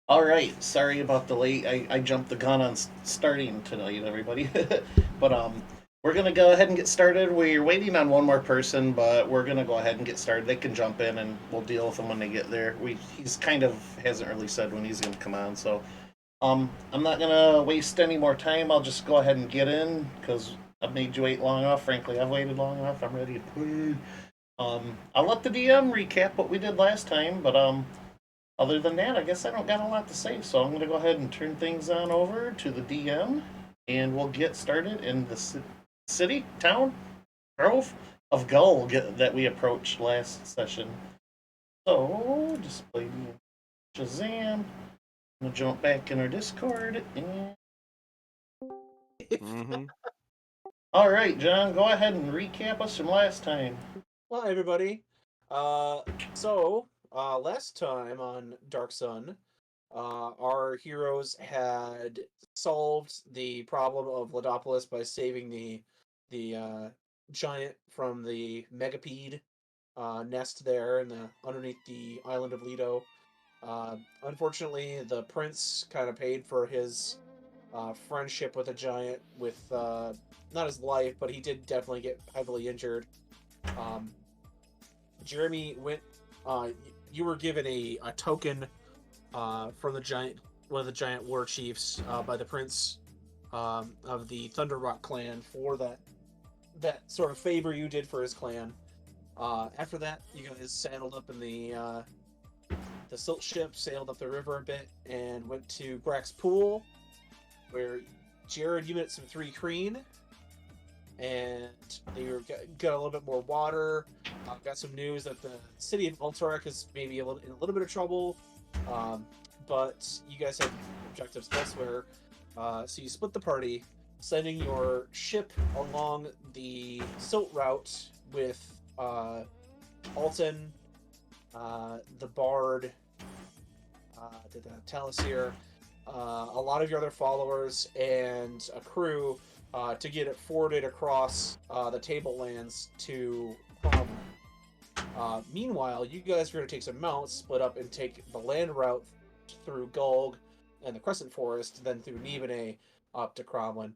All right, sorry about the late. I jumped the gun on starting tonight, everybody. But we're gonna go ahead and get started. We're waiting on one more person, but we're gonna go ahead and get started. They can jump in, and we'll deal with them when they get there. He's kind of hasn't really said when he's gonna come on, so I'm not gonna waste any more time. I'll just go ahead and get in because I've made you wait long enough. Frankly, I've waited long enough. I'm ready to play. I'll let the DM recap what we did last time, but other than that, I guess I don't got a lot to say, so I'm going to go ahead and turn things on over to the DM, and we'll get started in the city, town, grove of Gull that we approached last session. So, display Shazam. I'm going to jump back in our Discord, and... Mm-hmm. All right, John, go ahead and recap us from last time. Well, everybody. Last time on Dark Sun, our heroes had solved the problem of Ladopolis by saving the giant from the megapede nest there in underneath the island of Leto. Unfortunately, the prince kind of paid for his friendship with a giant with not his life, but he did definitely get heavily injured. Um, Jeremy went. You were given a token from the giant one of the giant war chiefs by the prince of the Thunder Rock clan for that sort of favor you did for his clan. After that, you guys saddled up in the silt ship, sailed up the river a bit, and went to Brack's Pool, where Jared, you met some three Kreen, and they got a little bit more water. Got some news that the city of Ultarak is maybe in a little bit of trouble, but you guys had objectives elsewhere, so you split the party, sending your ship along the silt route with Alton, the Bard, the Talisier, a lot of your other followers, and a crew to get it forwarded across the tablelands to Cromwell. Meanwhile, you guys are going to take some mounts, split up, and take the land route through Gulg and the Crescent Forest, then through Nibene up to Cromwell.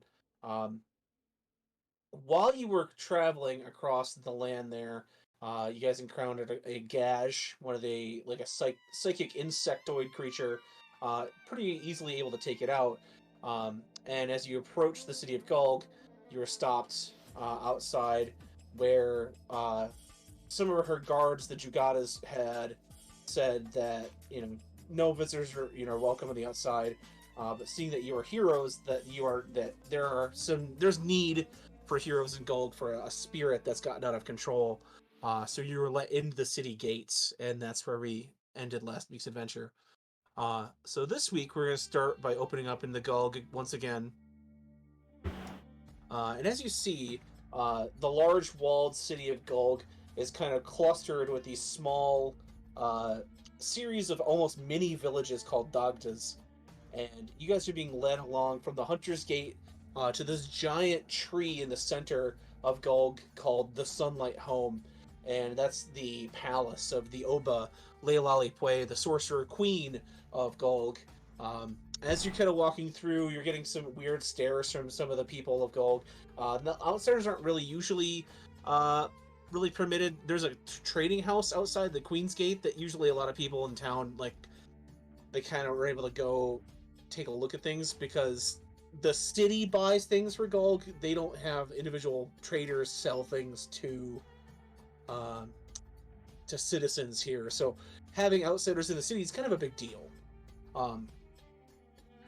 While you were traveling across the land there, you guys encountered a Gash, one of the like a psychic insectoid creature, pretty easily able to take it out. And as you approach the city of Gulg, you were stopped outside, where some of her guards, the Jugadas, had said that no visitors are welcome on the outside. But seeing that you are heroes, there's need for heroes in Gold for a spirit that's gotten out of control. So you were let into the city gates, and that's where we ended last week's adventure. So this week we're going to start by opening up in the Gulg once again. And as you see, the large walled city of Gulg is kind of clustered with these small series of almost mini villages called Dagdas. And you guys are being led along from the Hunter's Gate to this giant tree in the center of Gulg called the Sunlight Home. And that's the palace of the Oba Leilali Pue, the sorcerer queen of Gulg. As you're kind of walking through, you're getting some weird stares from some of the people of Gulg. The outsiders aren't really usually really permitted. There's a trading house outside the Queen's Gate that usually a lot of people in town, like, they kind of were able to go take a look at things, because the city buys things for Gulg. They don't have individual traders sell things to citizens here. So having outsiders in the city is kind of a big deal. And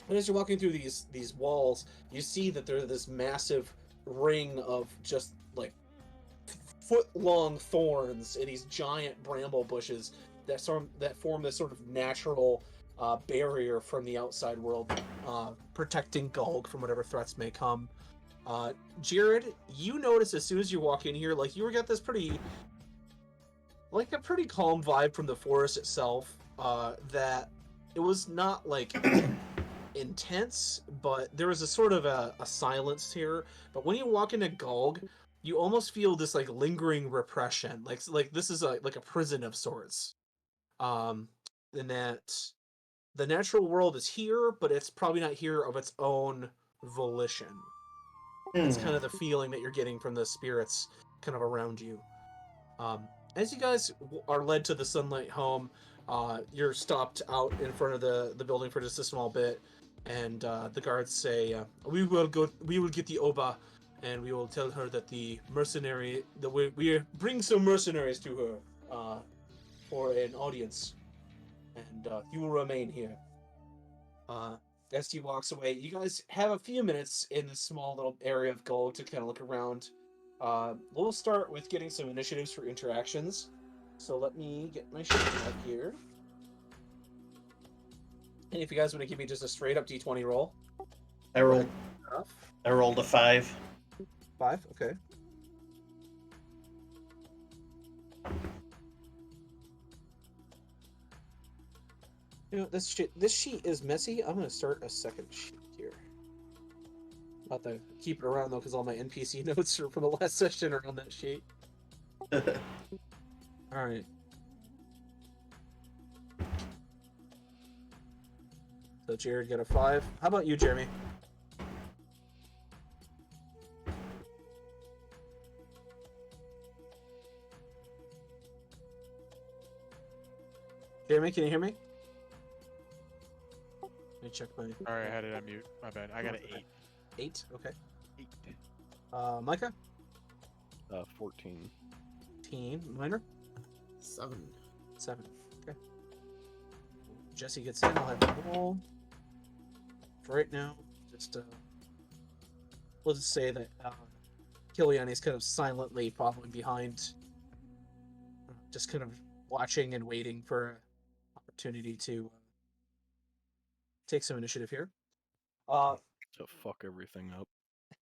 as you're walking through these walls, you see that there's this massive ring of just like foot-long thorns and these giant bramble bushes that form this sort of natural barrier from the outside world, protecting Gulg from whatever threats may come. Jared, you notice as soon as you walk in here, like, you got this pretty calm vibe from the forest itself, that it was not like intense, but there was a sort of a silence here. But when you walk into Gulg, you almost feel this like lingering repression, like this is like a prison of sorts. And that the natural world is here, but it's probably not here of its own volition. It's kind of the feeling that you're getting from the spirits kind of around you. As you guys are led to the Sunlight Home, you're stopped out in front of the building for just a small bit, and the guards say, we will get the Oba, and we will tell her that we bring some mercenaries to her for an audience, and you will remain here. As he walks away, you guys have a few minutes in this small little area of Gold to kind of look around. We'll start with getting some initiatives for interactions. So let me get my sheet out here. And if you guys want to give me just a straight up D20 roll. I rolled a 5. 5, okay. This sheet is messy. I'm gonna start a second sheet here. About to keep it around though, because all my NPC notes are from the last session are on that sheet. All right. So Jared got a 5. How about you, Jeremy? Jeremy, can you hear me? Let me check my. All right, I had it on mute. My bad. I got an 8. 8. Okay. 8. Micah. 14. 14. Minor. 7. 7. Okay. Jesse gets in. I'll have a roll. For right now, just we'll just say that Kilian is kind of silently following behind, just kind of watching and waiting for an opportunity to take some initiative here. To fuck everything up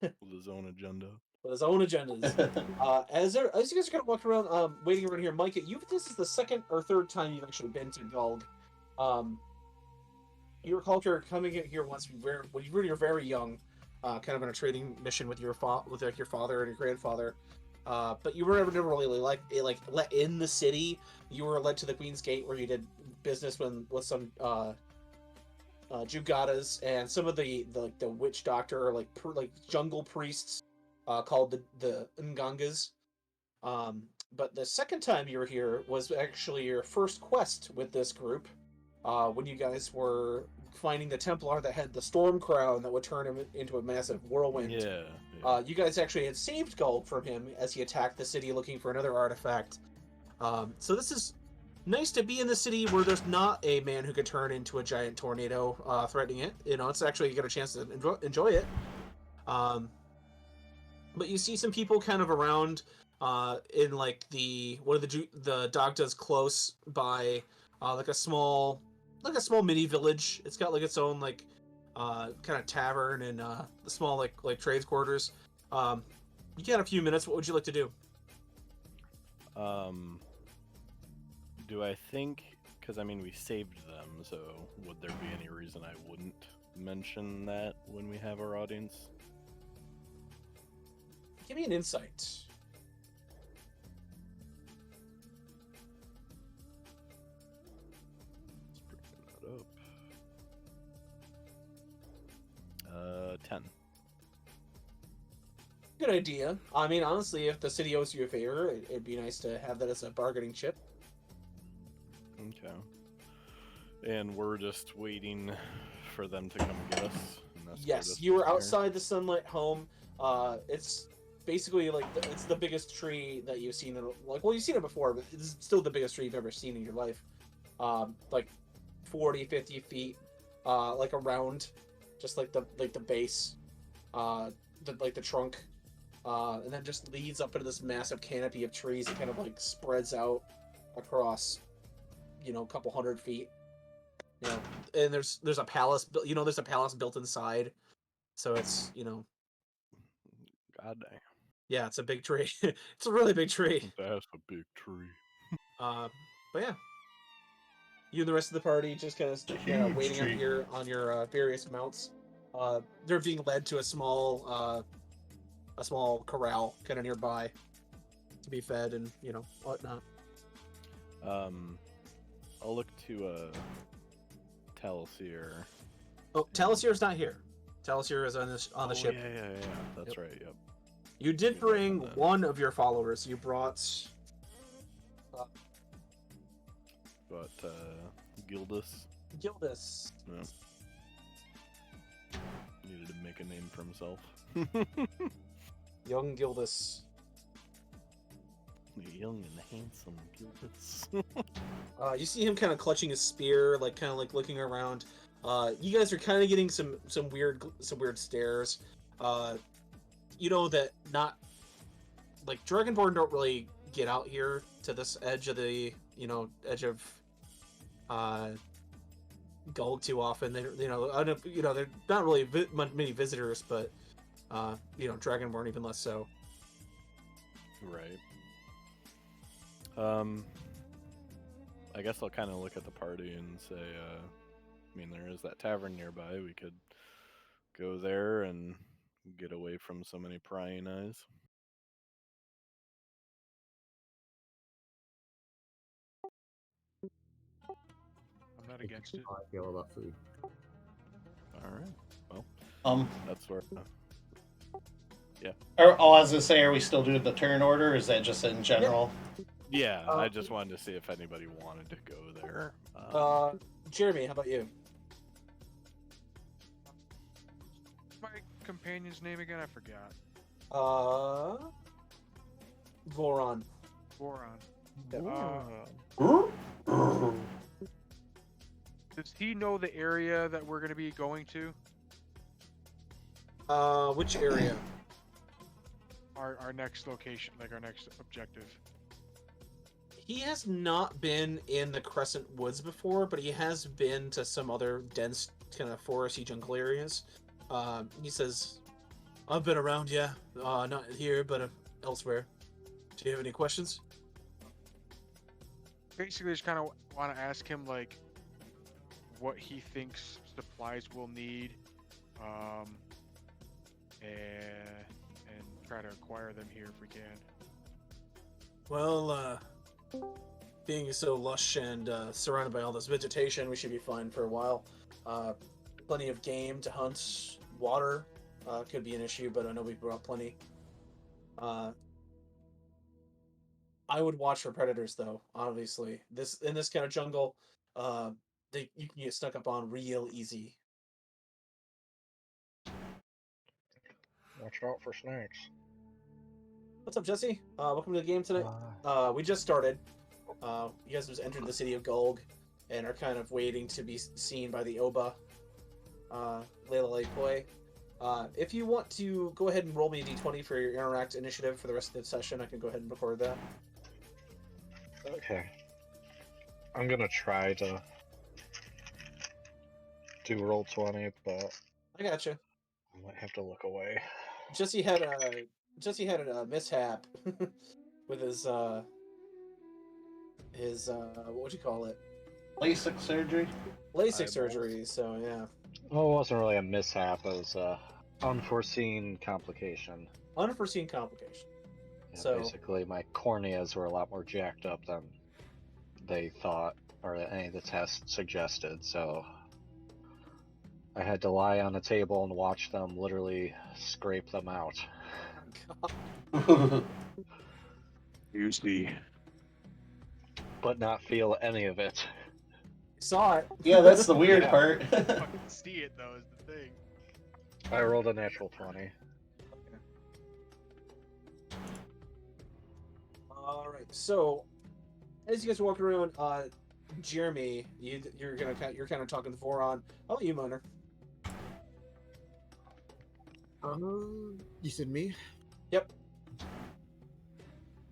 with his own agenda. With his own agendas. As you guys are kind of walking around, waiting around here, Micah, this is the second or third time you've actually been to Gulg. You recall you're coming in here once when you were very young, kind of on a trading mission with your your father and your grandfather. But you were never really let in the city. You were led to the Queen's Gate where you did business with some Jugadas and some of the witch doctor or jungle priests called the Ngangas. But the second time you were here was actually your first quest with this group, when you guys were finding the Templar that had the storm crown that would turn him into a massive whirlwind. Yeah. You guys actually had saved Gulg from him as he attacked the city looking for another artifact. So this is nice to be in the city where there's not a man who could turn into a giant tornado threatening it. It's actually you get a chance to enjoy it. But you see some people kind of around in one of the Dagdas close by like a small mini village. It's got its own kind of tavern and the small like trades quarters. You got a few minutes. What would you like to do? Do I think? Because we saved them. So would there be any reason I wouldn't mention that when we have our audience? Give me an insight. Let's bring that up. 10. Good idea. Honestly, if the city owes you a favor, it'd be nice to have that as a bargaining chip. Okay. And we're just waiting for them to come get us. Yes, you were outside the Sunlight home. It's basically it's the biggest tree that you've seen. You've seen it before, but it's still the biggest tree you've ever seen in your life. 40, 50 feet, around, just the base, the trunk, and then just leads up into this massive canopy of trees that kind of spreads out across, a couple 100 feet. And there's a palace. There's a palace built inside, so it's God dang. Yeah, it's a big tree. It's a really big tree. That's a big tree. But yeah, you and the rest of the party just kind of waiting up here on your various mounts. They're being led to a small corral kind of nearby to be fed and whatnot. I'll look to Talisier. Oh, Talisier's not here. Talisier is on the ship. Yeah. That's right. Yep. You did bring one of your followers. You brought. Gildus. Gildus. Yeah. Needed to make a name for himself. Young Gildus. Young and handsome Gildus. You see him kind of clutching his spear, looking around. You guys are kind of getting some weird stares. That not Dragonborn don't really get out here to this edge of the edge of Gulg too often. They're not really many visitors, but Dragonborn even less so. Right. I guess I'll kind of look at the party and say, there is that tavern nearby. We could go there and get away from so many prying eyes. I'm not against it. How I feel about food. All right. Well, that's where. Yeah. I was gonna say, are we still doing the turn order? Or is that just in general? Yeah, I just wanted to see if anybody wanted to go there. Jeremy, how about you? What's my companion's name again? I forgot. Voron. Boron. Does he know the area that we're going to be going to? Which area? Our next location, like our next objective. He has not been in the Crescent Woods before, but he has been to some other dense kind of foresty jungle areas. He says, I've been around, yeah. Not here, but elsewhere. Do you have any questions? Basically, just kind of want to ask him, like, what he thinks supplies we'll need, and try to acquire them here if we can. Well, being so lush and surrounded by all this vegetation, we should be fine for a while. Plenty of game to hunt. Water could be an issue, but I know we brought plenty. I would watch for predators, though. Obviously, in this kind of jungle, you can get stuck up on real easy. Watch out for snakes. What's up, Jesse? Welcome to the game tonight. We just started. You guys just entered the city of Gulg and are kind of waiting to be seen by the Oba, Layla Poi. If you want to go ahead and roll me a d20 for your interact initiative for the rest of the session, I can go ahead and record that. Okay. I'm gonna try to do roll 20, but I gotcha. I might have to look away. Jesse had a mishap with his what do you call it? LASIK surgery. LASIK Eyeballs. surgery. So yeah, Well, it wasn't really a mishap. It was a unforeseen complication. unforeseen complication. Yeah, So- basically, my corneas were a lot more jacked up than they thought, or that any of the tests suggested. So I had to lie on a table and watch them literally scrape them out. You see. But not feel any of it. Saw it. Yeah, that's the weird Yeah. part. Fucking see it though is the thing. I rolled a natural 20. All right. So, as you guys are walking around, Jeremy, you're kind of talking to Voron. I'll let you, Moner. You said me? Yep.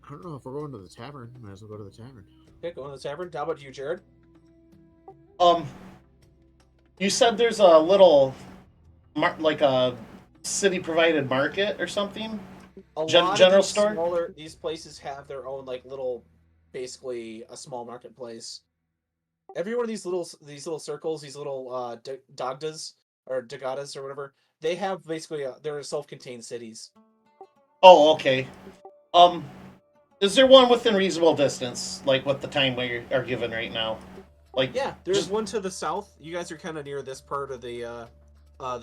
I don't know if we're going to the tavern. Might as well go to the tavern. Okay, going to the tavern. How about you, Jared? You said there's a little, like a city-provided market or something. A lot of General these store? these places have their own like little, basically a small marketplace. Every one of these little circles, these little dagdas or dagadas or whatever, they have basically they're self-contained cities. Oh, okay. Is there one within reasonable distance, like what the time we are given right now? Like, Yeah, there's just- one to the south. You guys are kind of near this part of the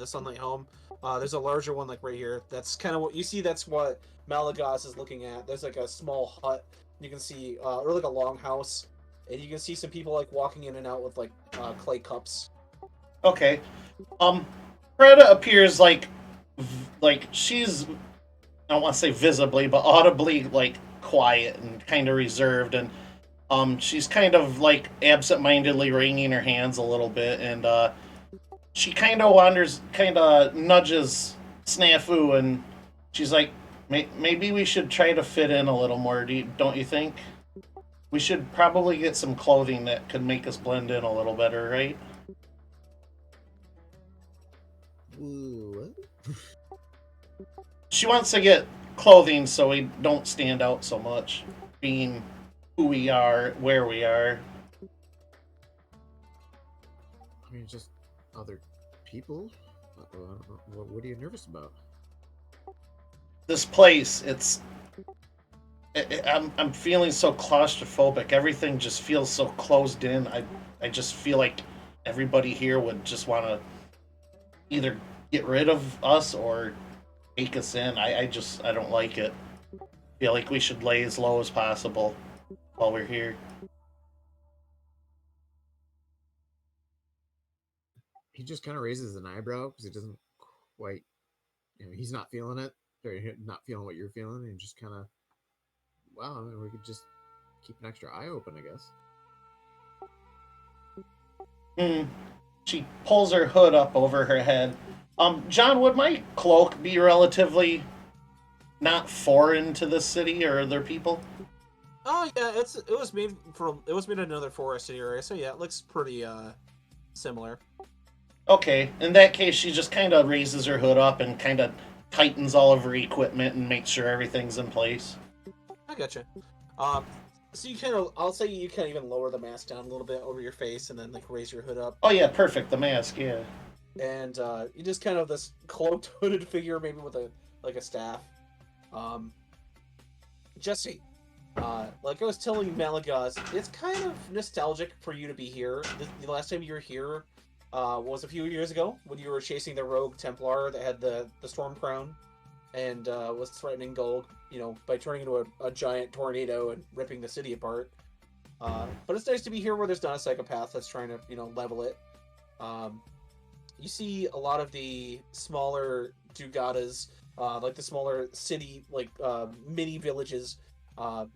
Sunlight Home. There's a larger one like right here. That's kind of what you see. That's what Malagos is looking at. There's like a small hut. You can see, or like a longhouse, and you can see some people like walking in and out with like clay cups. Okay. Freda appears like she's, I don't want to say visibly, but audibly like quiet and kind of reserved, and she's kind of like absent-mindedly wringing her hands a little bit, and she kind of nudges Snafu, and she's like, maybe we should try to fit in a little more. Don't you think? We should probably get some clothing that could make us blend in a little better, right? Ooh, what? She wants to get clothing so we don't stand out so much, being who we are, where we are. I mean, just other people. What are you nervous about? This place, I'm feeling so claustrophobic. Everything just feels so closed in. I just feel like everybody here would just want to either get rid of us or take us in. I don't like it. Feel like we should lay as low as possible while we're here. He just kind of raises an eyebrow because he doesn't quite he's not feeling it, or not feeling what you're feeling, and just kind of, wow, I mean, we could just keep an extra eye open, I guess. Hmm. She pulls her hood up over her head. John, would my cloak be relatively not foreign to the city or their people? Oh yeah, it was made in another forested area, so yeah, it looks pretty similar. Okay, in that case, she just kind of raises her hood up and kind of tightens all of her equipment and makes sure everything's in place. I gotcha. Um, so you kind of, I'll say you can even lower the mask down a little bit over your face, and then like raise your hood up, Oh yeah, perfect. The mask, yeah. and you just kind of this cloaked, hooded figure, maybe with a staff. Um, Jesse, like I was telling you, Malagaz, it's kind of nostalgic for you to be here. The last time you were here was a few years ago when you were chasing the rogue Templar that had the storm crown and was threatening Gold, by turning into a giant tornado and ripping the city apart. But it's nice to be here where there's not a psychopath that's trying to, level it. You see a lot of the smaller Dugatas, like the smaller city, like mini villages,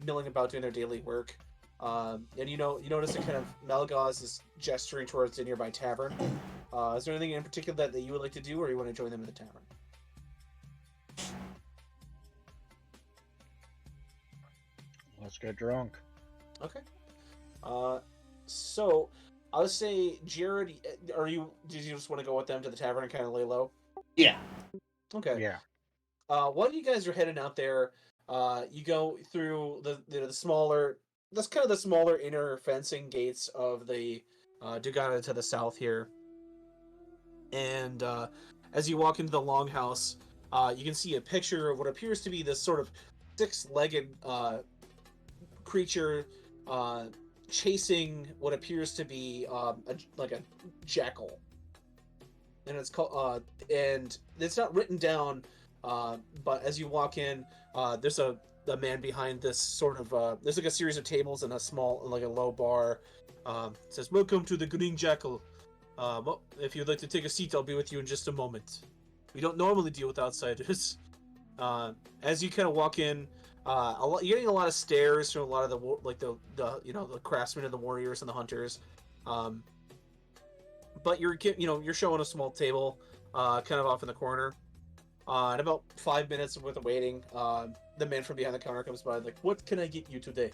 milling about doing their daily work. And you notice that kind of Malagaz is gesturing towards the nearby tavern. Is there anything in particular that you would like to do, or you want to join them in the tavern? Let's get drunk. Okay. So I'll say, Jared, did you just want to go with them to the tavern and kind of lay low? Yeah. Okay. Yeah. While you guys are heading out there, you go through the smaller, that's kind of the smaller inner fencing gates of the Dugana to the south here. And as you walk into the longhouse, you can see a picture of what appears to be this sort of six-legged creature chasing what appears to be like a jackal, and it's called and it's not written down, but as you walk in, there's a man behind this sort of there's like a series of tables and a small, like a low bar. It says, "Welcome to the Green Jackal. Well, if you'd like to take a seat, I'll be with you in just a moment. We don't normally deal with outsiders." As you kind of walk in, you're getting a lot of stares from a lot of the craftsmen and the warriors and the hunters. But you're showing a small table, kind of off in the corner. In about 5 minutes worth of waiting, the man from behind the counter comes by, like, "What can I get you today?"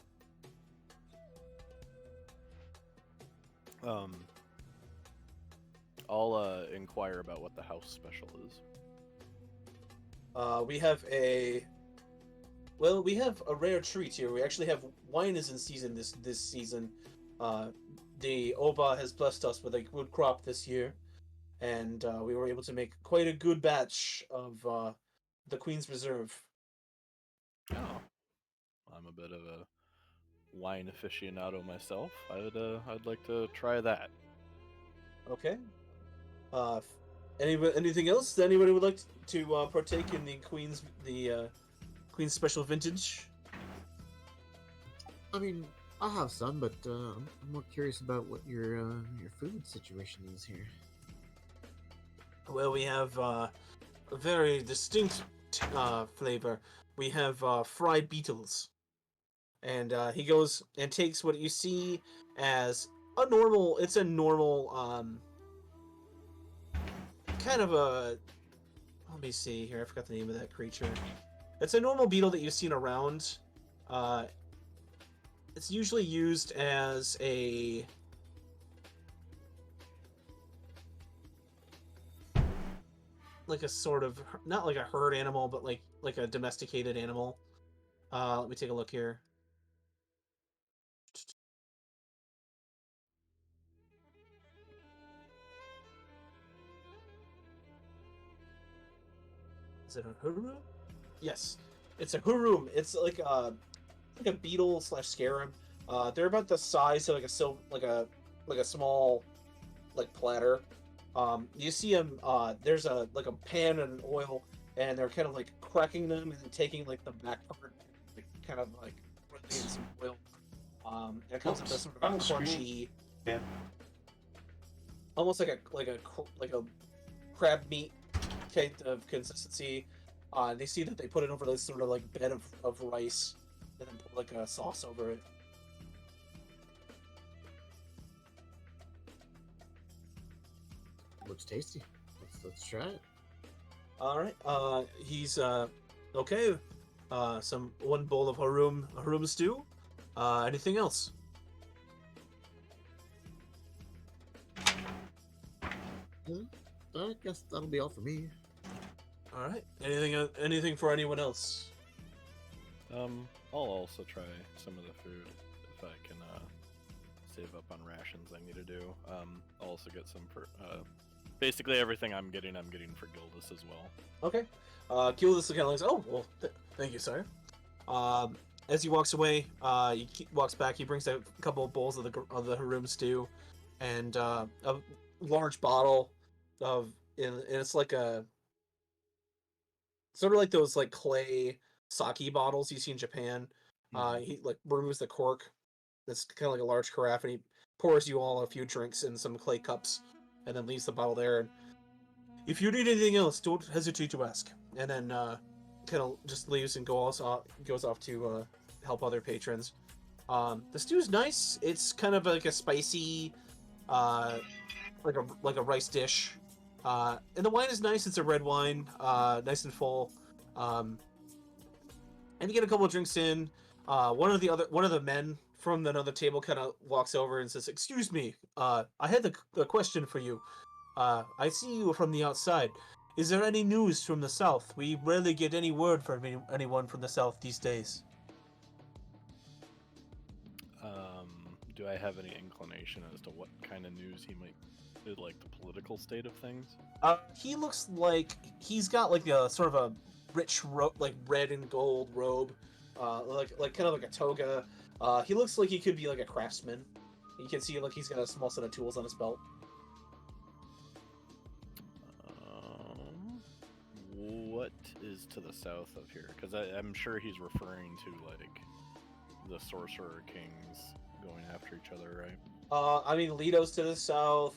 I'll inquire about what the house special is. We have a rare treat here. We actually have wine is in season this season. The Oba has blessed us with a good crop this year, and we were able to make quite a good batch of the Queen's Reserve. Oh, I'm a bit of a wine aficionado myself. I'd like to try that. Okay. Anything else? Anybody would like to partake in the Queen's special vintage? I mean, I'll have some, but I'm more curious about what your food situation is here. Well, we have a very distinct flavor. We have fried beetles, and he goes and takes what you see as a normal. It's a normal kind of a. Let me see here. I forgot the name of that creature. It's a normal beetle that you've seen around. It's usually used as a sort of, not like a herd animal, but like a domesticated animal. Let me take a look here. Is it a huru? Yes, it's a hurum. It's like a beetle slash scarab. They're about the size of like a small platter. You see them. There's a pan and oil, and they're kind of like cracking them and taking like the back part, kind of like putting in some oil. And it comes with this sort of crunchy, Yeah. almost like a crab meat type of consistency. They see that they put it over this sort of like bed of rice, and then put like a sauce over it. Looks tasty. Let's try it. All right. He's okay. Some one bowl of harum stew. Anything else? I guess that'll be all for me. All right. Anything for anyone else? I'll also try some of the food if I can save up on rations I need to do. I'll also get some for basically everything I'm getting for Gildas as well. Okay. Gildas kind of looks. Oh well. Thank you, sir. As he walks away, walks back. He brings out a couple of bowls of the harum stew, and a large bottle of. And it's like a sort of like those like clay sake bottles you see in Japan. He like removes the cork. That's kind of like a large carafe, and he pours you all a few drinks in some clay cups, and then leaves the bottle there. And if you need anything else, don't hesitate to ask. And then kind of just leaves and goes off to help other patrons. The stew's nice. It's kind of like a spicy, like a rice dish. And the wine is nice. It's a red wine, nice and full. And you get a couple of drinks in. One of the men from another table kind of walks over and says, "Excuse me, I had the question for you. I see you from the outside. Is there any news from the south? We rarely get any word from anyone from the south these days." Do I have any inclination as to what kind of news he might, like the political state of things? He looks like he's got like a sort of a rich like red and gold robe, like kind of like a toga. He looks like he could be like a craftsman. You can see like he's got a small set of tools on his belt. What is to the south of here? Because I'm sure he's referring to like the Sorcerer Kings going after each other, right? I mean, Leto's to the south.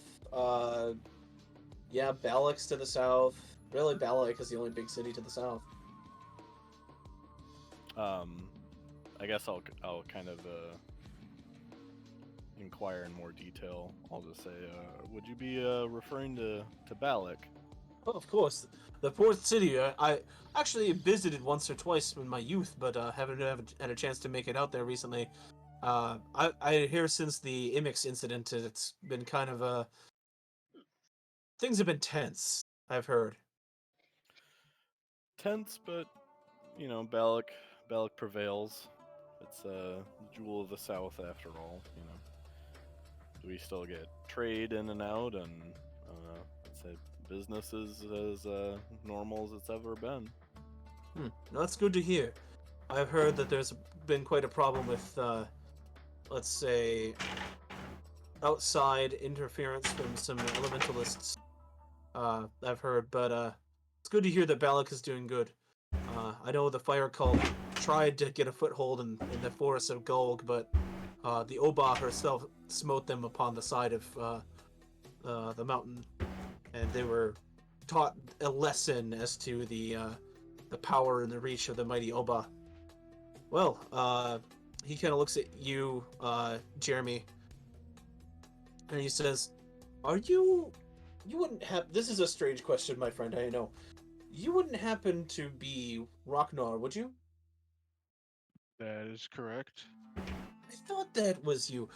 Yeah, Balak's to the south. Really, Balak is the only big city to the south. I guess I'll kind of inquire in more detail. I'll just say, would you be referring to Balak? Oh, of course. The fourth city, I actually visited once or twice in my youth, but haven't had a chance to make it out there recently. I hear since the Imix incident, it's been kind of things have been tense. I've heard. Tense, but you know, Balak prevails. It's a jewel of the south, after all. You know, we still get trade in and out, and let's say business is as normal as it's ever been. That's good to hear. I've heard that there's been quite a problem with, let's say, outside interference from some elementalists. I've heard, but it's good to hear that Balak is doing good. I know the Fire Cult tried to get a foothold in the forests of Golg, but the Oba herself smote them upon the side of the mountain, and they were taught a lesson as to the power and the reach of the mighty Oba. Well, he kind of looks at you, Jeremy, and he says, "Are you? You wouldn't have. This is a strange question, my friend. I know. You wouldn't happen to be Rocknar, would you?" That is correct. I thought that was you.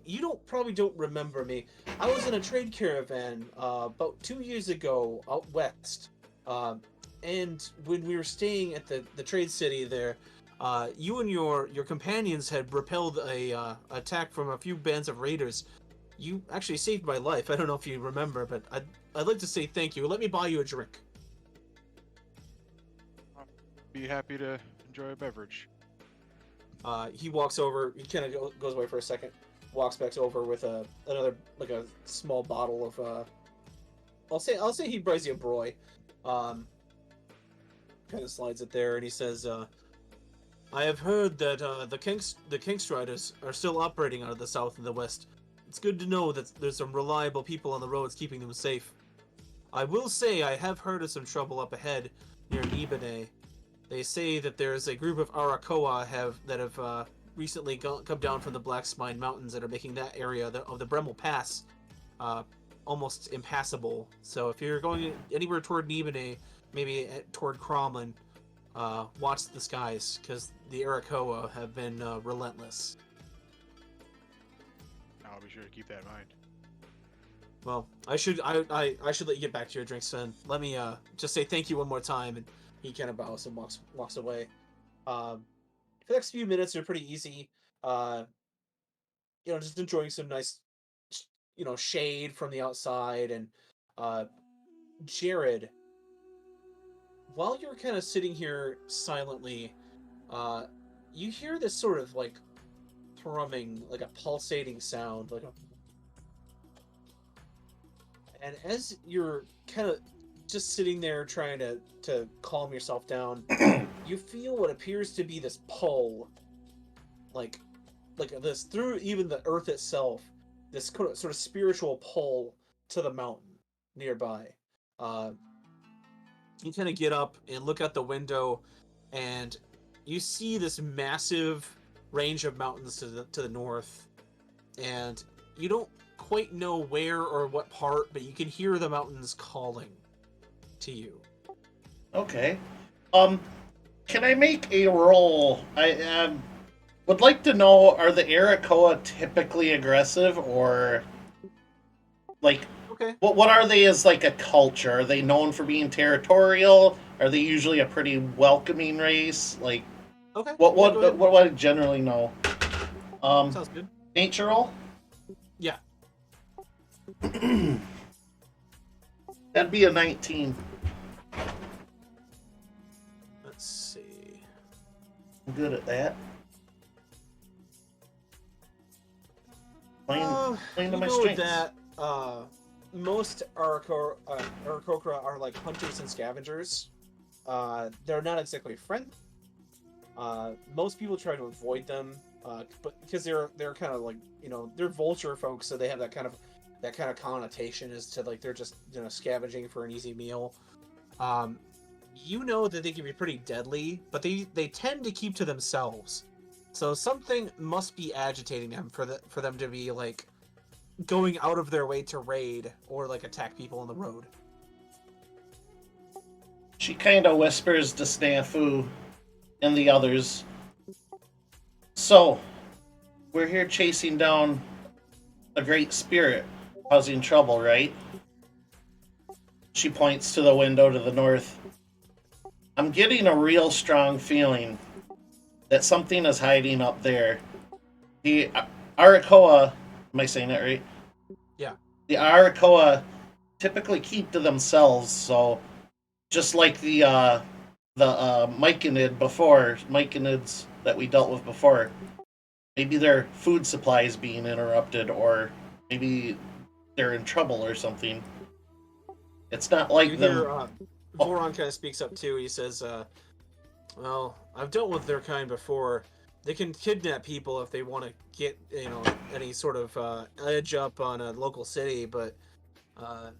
You probably don't remember me. I was in a trade caravan about 2 years ago out west, and when we were staying at the trade city there, you and your companions had repelled a attack from a few bands of raiders. You actually saved my life. I don't know if you remember, but I'd like to say thank you. Let me buy you a drink. Be happy to enjoy a beverage. He walks over. He kind of goes away for a second. Walks back over with another like a small bottle of. I'll say he buys you a broy. Kind of slides it there, and he says, "I have heard that the Kingstriders are still operating out of the south and the west. It's good to know that there's some reliable people on the roads keeping them safe. I will say I have heard of some trouble up ahead near Nibane. They say that there's a group of Arakoa that have recently come down from the Black Spine Mountains that are making that area of the Bremel Pass almost impassable. So if you're going anywhere toward Nibane, maybe toward Kromlin, watch the skies because the Arakoa have been relentless. I'll be sure to keep that in mind. Well, I should let you get back to your drink, son. Let me just say thank you one more time, and he kind of bows and walks away. For the next few minutes are pretty easy. Just enjoying some nice, shade from the outside, and Jared, while you're kind of sitting here silently, you hear this sort of like thrumming, like a pulsating sound, and as you're kind of just sitting there trying to calm yourself down, you feel what appears to be this pull, like this through even the earth itself, this sort of spiritual pull to the mountain nearby. Uh, you kind of get up and look out the window, and you see this massive range of mountains to the north, and you don't quite know where or what part, but you can hear the mountains calling to you. Okay. Can I make a roll? I would like to know: are the Arakoa typically aggressive, or like Okay. what are they as like a culture? Are they known for being territorial? Are they usually a pretty welcoming race? Like Okay. what Yeah, go ahead. what I generally know? Sounds good. Nature roll. Yeah. That'd be a 19. Let's see. I'm good at that. Playing to my With strengths. that, most Aarakocra are like hunters and scavengers. They're not exactly friendly. Most people try to avoid them, but because they're kind of like they're vulture folks, so they have that kind of connotation as to like they're just scavenging for an easy meal. That they can be pretty deadly, but they tend to keep to themselves. So something must be agitating them for them to be like going out of their way to raid or like attack people on the road. She kind of whispers to Snafu and the others. So, we're here chasing down a great spirit causing trouble, right? She points to the window to the north. I'm getting a real strong feeling that something is hiding up there. The Arakoa, am I saying that right? Yeah. The Arakoa typically keep to themselves, so just like the Myconids that we dealt with before, maybe their food supply is being interrupted, or maybe they're in trouble or something. It's not like You them. hear Voron kind of speaks up too. He says, "Well, I've dealt with their kind before. They can kidnap people if they want to get any sort of edge up on a local city, but."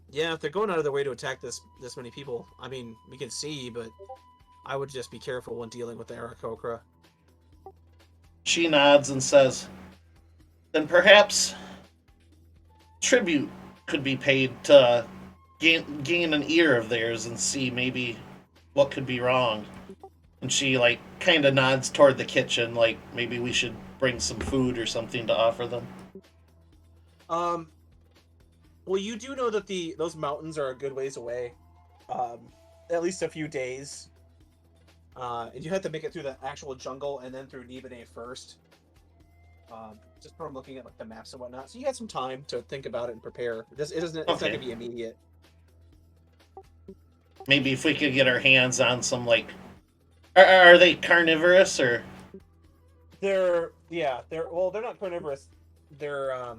Yeah, if they're going out of their way to attack this many people, I mean, we can see, but I would just be careful when dealing with the Aarakocra. She nods and says, then perhaps tribute could be paid to gain an ear of theirs and see maybe what could be wrong. And she like kind of nods toward the kitchen, like maybe we should bring some food or something to offer them. Well, you do know that those mountains are a good ways away, at least a few days. And you have to make it through the actual jungle and then through Nibane first. Just from looking at like the maps and whatnot, so you had some time to think about it and prepare. It's not Okay. gonna be immediate. Maybe if we could get our hands on some like, are they carnivorous or? They're not carnivorous. They're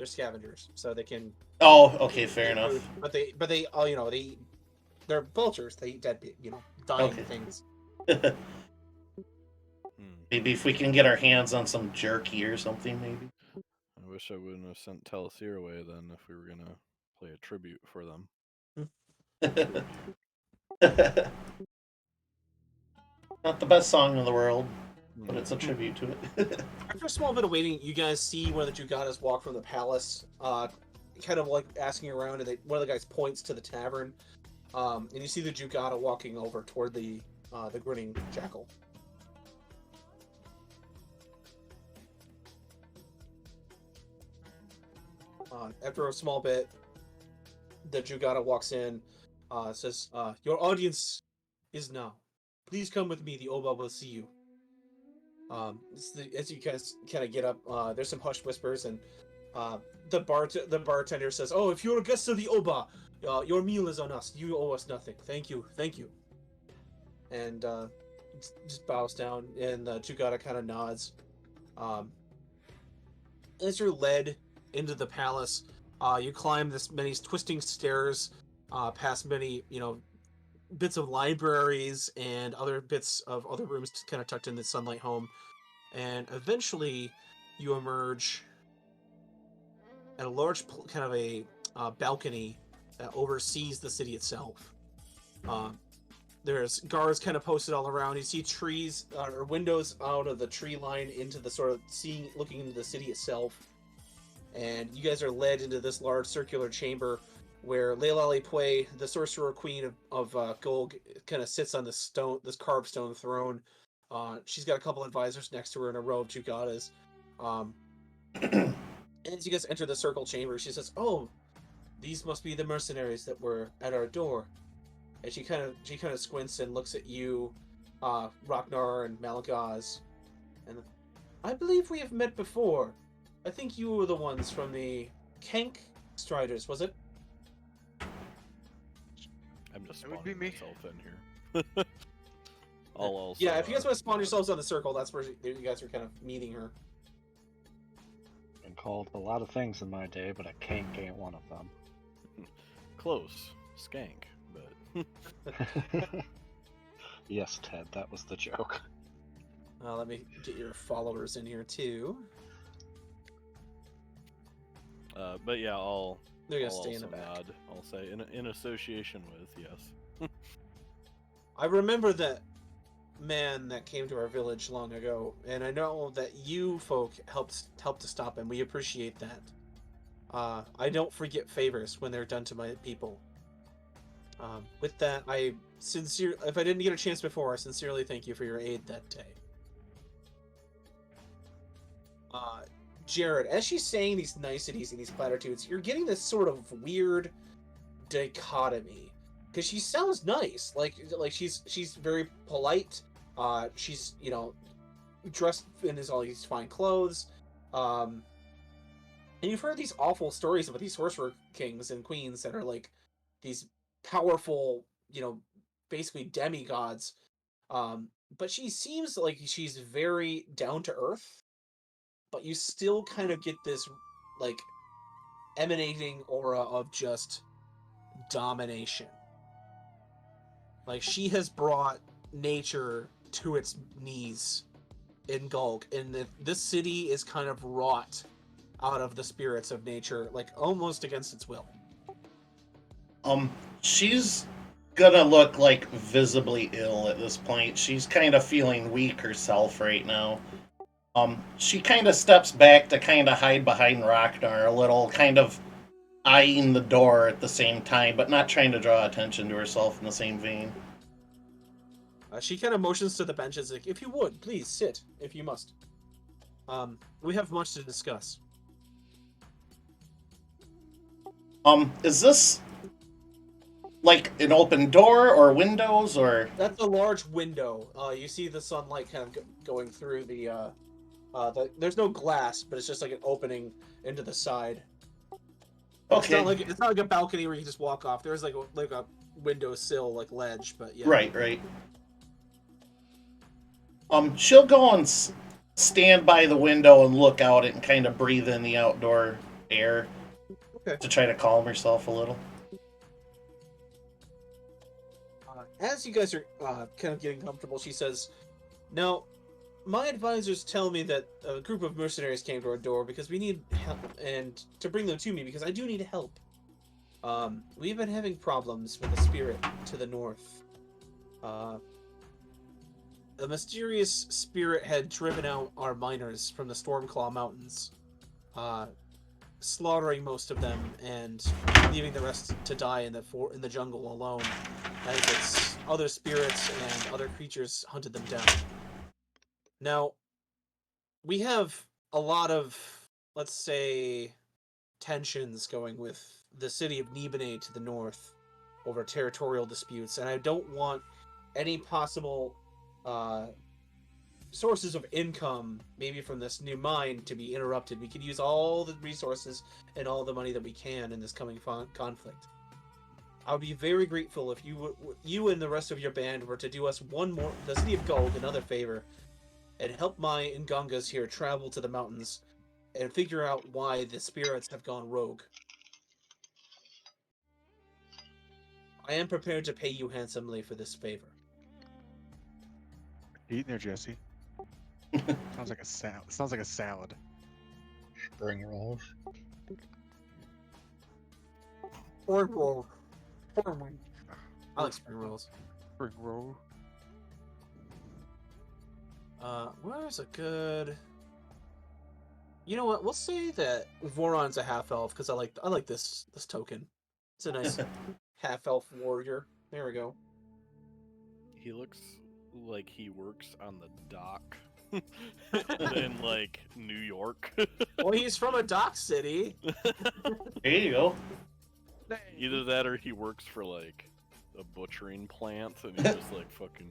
scavengers, so they can. Oh, okay, fair enough. Food, but they all they're vultures. They eat dead, dying Okay. things. Maybe if we can get our hands on some jerky or something, maybe. I wish I wouldn't have sent Telesir away then if we were gonna play a tribute for them. Not the best song in the world, but it's a tribute to it. After a small bit of waiting, you guys see one of the Jugadas walk from the palace, kind of like asking around, and one of the guys points to the tavern, and you see the Jugada walking over toward the grinning jackal. After a small bit, the Jugada walks in, says, "Your audience is now. Please come with me. The Oba will see you." As you guys kind of get up, there's some hushed whispers, and the bartender says, "Oh, if you're a guest of the Oba, your meal is on us. You owe us nothing. Thank you, thank you." And just bows down, and the Jugada kind of nods. As you're led into the palace, you climb this many twisting stairs, past many bits of libraries and other bits of other rooms kind of tucked in the sunlight home, and eventually you emerge at a large kind of a balcony that oversees the city itself. There's guards kind of posted all around. You see trees or windows out of the tree line into the sort of looking into the city itself. And you guys are led into this large circular chamber where Leilani Pui, the sorcerer queen of Golg, kind of sits on this carved stone throne. She's got a couple advisors next to her in a row of Jugadas. And as you guys enter the circle chamber, she says, "Oh, these must be the mercenaries that were at our door." And she kind of squints and looks at you, Ragnar and Malagaz, and "I believe we have met before. I think you were the ones from the Kank Striders, was it?" I'm just That would be spawning me. myself in here. I'll also, Yeah, if you guys want to spawn yourselves on the circle, that's where you guys are kind of meeting her. Been called a lot of things in my day, but a kank ain't one of them. close skank, but Yes, Ted, that was the joke. Let me get your followers in here too. but yeah, They're gonna I'll stay in the also back. nod. I'll say in association with, yes. I remember that man that came to our village long ago, and I know that you folk helped to stop him. We appreciate that. I don't forget favors when they're done to my people. With that, if I didn't get a chance before, I sincerely thank you for your aid that day. Jared, as she's saying these niceties and these platitudes, you're getting this sort of weird dichotomy, because she sounds nice, like she's very polite. She's dressed in all these fine clothes, and you've heard these awful stories about these sorcerer kings and queens that are like these powerful, basically demigods. But she seems like she's very down to earth, but you still kind of get this like emanating aura of just domination. Like, she has brought nature to its knees in Gulg, and this city is kind of wrought out of the spirits of nature, like almost against its will. She's gonna look like visibly ill at this point. She's kind of feeling weak herself right now. She kind of steps back to kind of hide behind Ragnar a little, kind of eyeing the door at the same time, but not trying to draw attention to herself in the same vein. She kind of motions to the benches, like, "If you would, please sit, if you must. We have much to discuss." Is this like an open door or windows or? That's a large window. You see the sunlight kind of going through the there's no glass, but it's just like an opening into the side. Okay. It's not like a balcony where you just walk off. There's like a windowsill, like ledge, but yeah. Right. She'll go and stand by the window and look out and kind of breathe in the outdoor air. Okay. To try to calm herself a little. As you guys are kind of getting comfortable, she says, "Now, my advisors tell me that a group of mercenaries came to our door because we need help, and to bring them to me because I do need help. We've been having problems with the spirit to the north. A mysterious spirit had driven out our miners from the Stormclaw Mountains, slaughtering most of them and leaving the rest to die in the jungle alone, as its other spirits and other creatures hunted them down. Now, we have a lot of, let's say, tensions going with the city of Nibene to the north over territorial disputes, and I don't want any possible sources of income, maybe from this new mine, to be interrupted. We could use all the resources and all the money that we can in this coming conflict. I would be very grateful if you and the rest of your band were to do us the city of Gold, another favor, and help my Ngangas here travel to the mountains and figure out why the spirits have gone rogue. I am prepared to pay you handsomely for this favor. Eating there, Jesse. Sounds like a salad. Sounds like a salad. Spring rolls. Spring roll. I like spring rolls. Spring roll. Where's a good? You know what? We'll say that Voron's a half elf because I like this token. It's a nice half elf warrior. There we go. He looks like he works on the dock in like New York. Well, he's from a dock city. There you go. Either that or he works for like a butchering plant and he just like fucking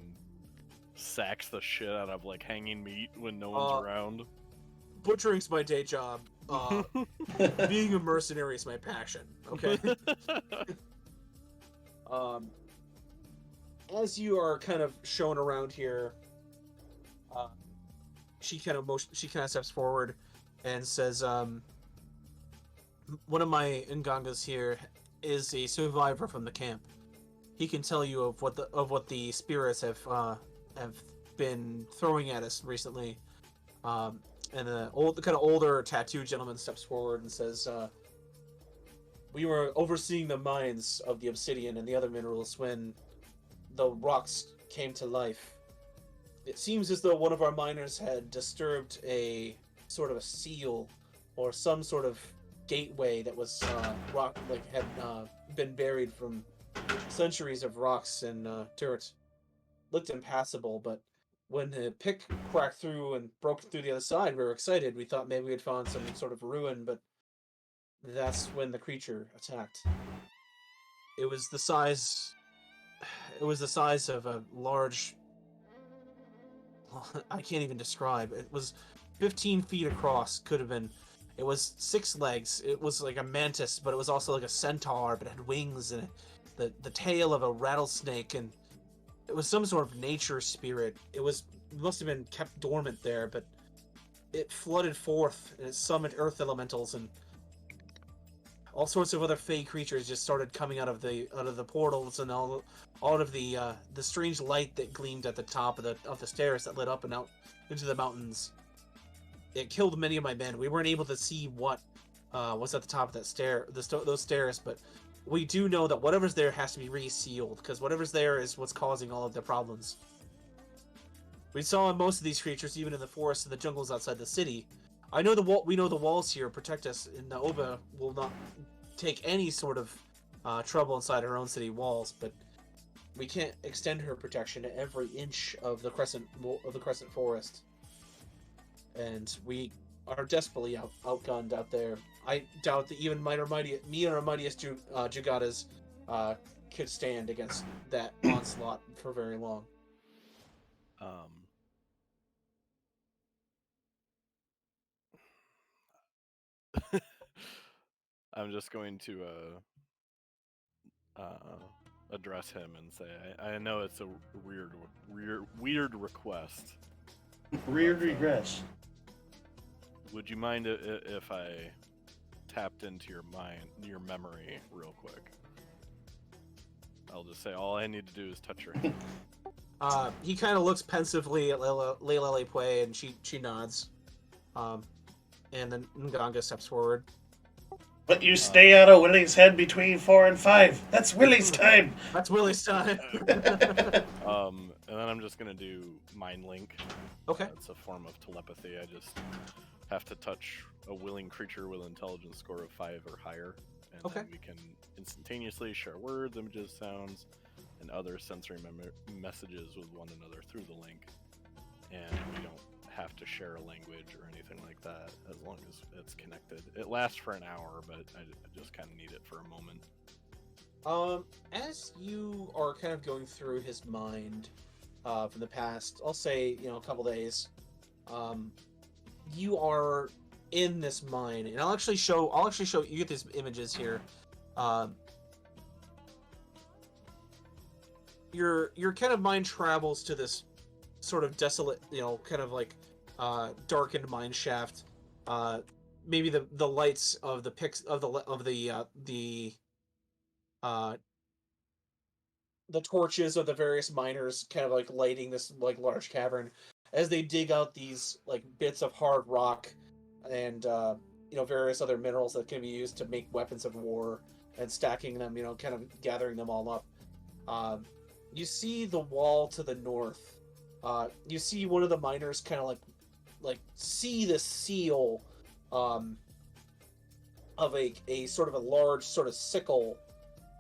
sacks the shit out of like hanging meat when no one's around. Butchering's my day job. Being a mercenary is my passion. Okay. As you are kind of shown around here, she kind of steps forward and says, "One of my Ngangas here is a survivor from the camp. He can tell you of what the spirits have been throwing at us recently." And the kind of older tattooed gentleman steps forward and says, "We were overseeing the mines of the obsidian and the other minerals when the rocks came to life. It seems as though one of our miners had disturbed a sort of a seal or some sort of gateway that was had been buried from centuries of rocks and dirt. Looked impassable, but when the pick cracked through and broke through the other side, we were excited. We thought maybe we had found some sort of ruin, but that's when the creature attacked. It was the size of a large... I can't even describe. It was 15 feet across, could have been. It was 6 legs. It was like a mantis, but it was also like a centaur, but it had wings and the tail of a rattlesnake, and it was some sort of nature spirit. It must have been kept dormant there, but it flooded forth and it summoned earth elementals, and all sorts of other fey creatures just started coming out of the portals, and all out of the strange light that gleamed at the top of the stairs that led up and out into the mountains. It killed many of my men. We weren't able to see what was at the top of that those stairs, but we do know that whatever's there has to be resealed, because whatever's there is what's causing all of the problems. We saw most of these creatures even in the forests and the jungles outside the city. We know the walls here protect us, and Naoba will not take any sort of trouble inside her own city walls, but we can't extend her protection to every inch of the crescent forest. And we are desperately outgunned out there. I doubt that even me and our mightiest Jagadas could stand against that onslaught for very long. I'm just going to address him and say, I know it's a weird request. Weird regress. Would you mind if I tapped into your memory real quick? I'll just say all I need to do is touch your hand. He kind of looks pensively at Layla Lepue, and she nods. And then Nganga steps forward. But you stay out of Willie's head between 4 and 5. That's Willie's time. That's Willie's time. And then I'm just gonna do mind link. Okay. It's a form of telepathy. I just have to touch a willing creature with an intelligence score of 5 or higher, and Okay. then we can instantaneously share words, images, sounds, and other sensory messages with one another through the link. And we don't have to share a language or anything like that, as long as it's connected. It lasts for an hour, but I just kind of need it for a moment. As you are kind of going through his mind, from the past, I'll say, a couple days, you are in this mind, and I'll actually show you get these images here. Your kind of mind travels to this sort of desolate, kind of like darkened mine shaft. Maybe the lights of the the torches of the various miners kind of like lighting this like large cavern as they dig out these like bits of hard rock and various other minerals that can be used to make weapons of war, and stacking them, kind of gathering them all up. You see the wall to the north. You see one of the miners kind of like see the seal of a sort of a large sort of sickle,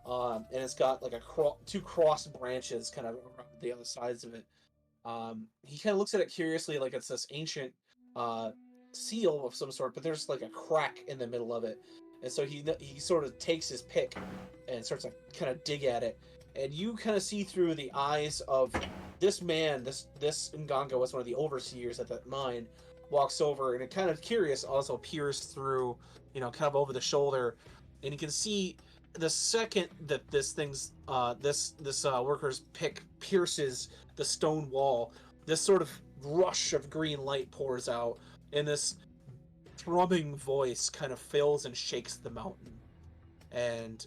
and it's got like two cross branches kind of around the other sides of it. He kind of looks at it curiously, like it's this ancient seal of some sort, but there's like a crack in the middle of it, and so he sort of takes his pick and starts to kind of dig at it, and you kind of see through the eyes of this man. This Nganga was one of the overseers at that mine. Walks over and, it kind of curious, also peers through, kind of over the shoulder, and you can see the second that this worker's pick pierces the stone wall, this sort of rush of green light pours out, and this thrumming voice kind of fills and shakes the mountain. And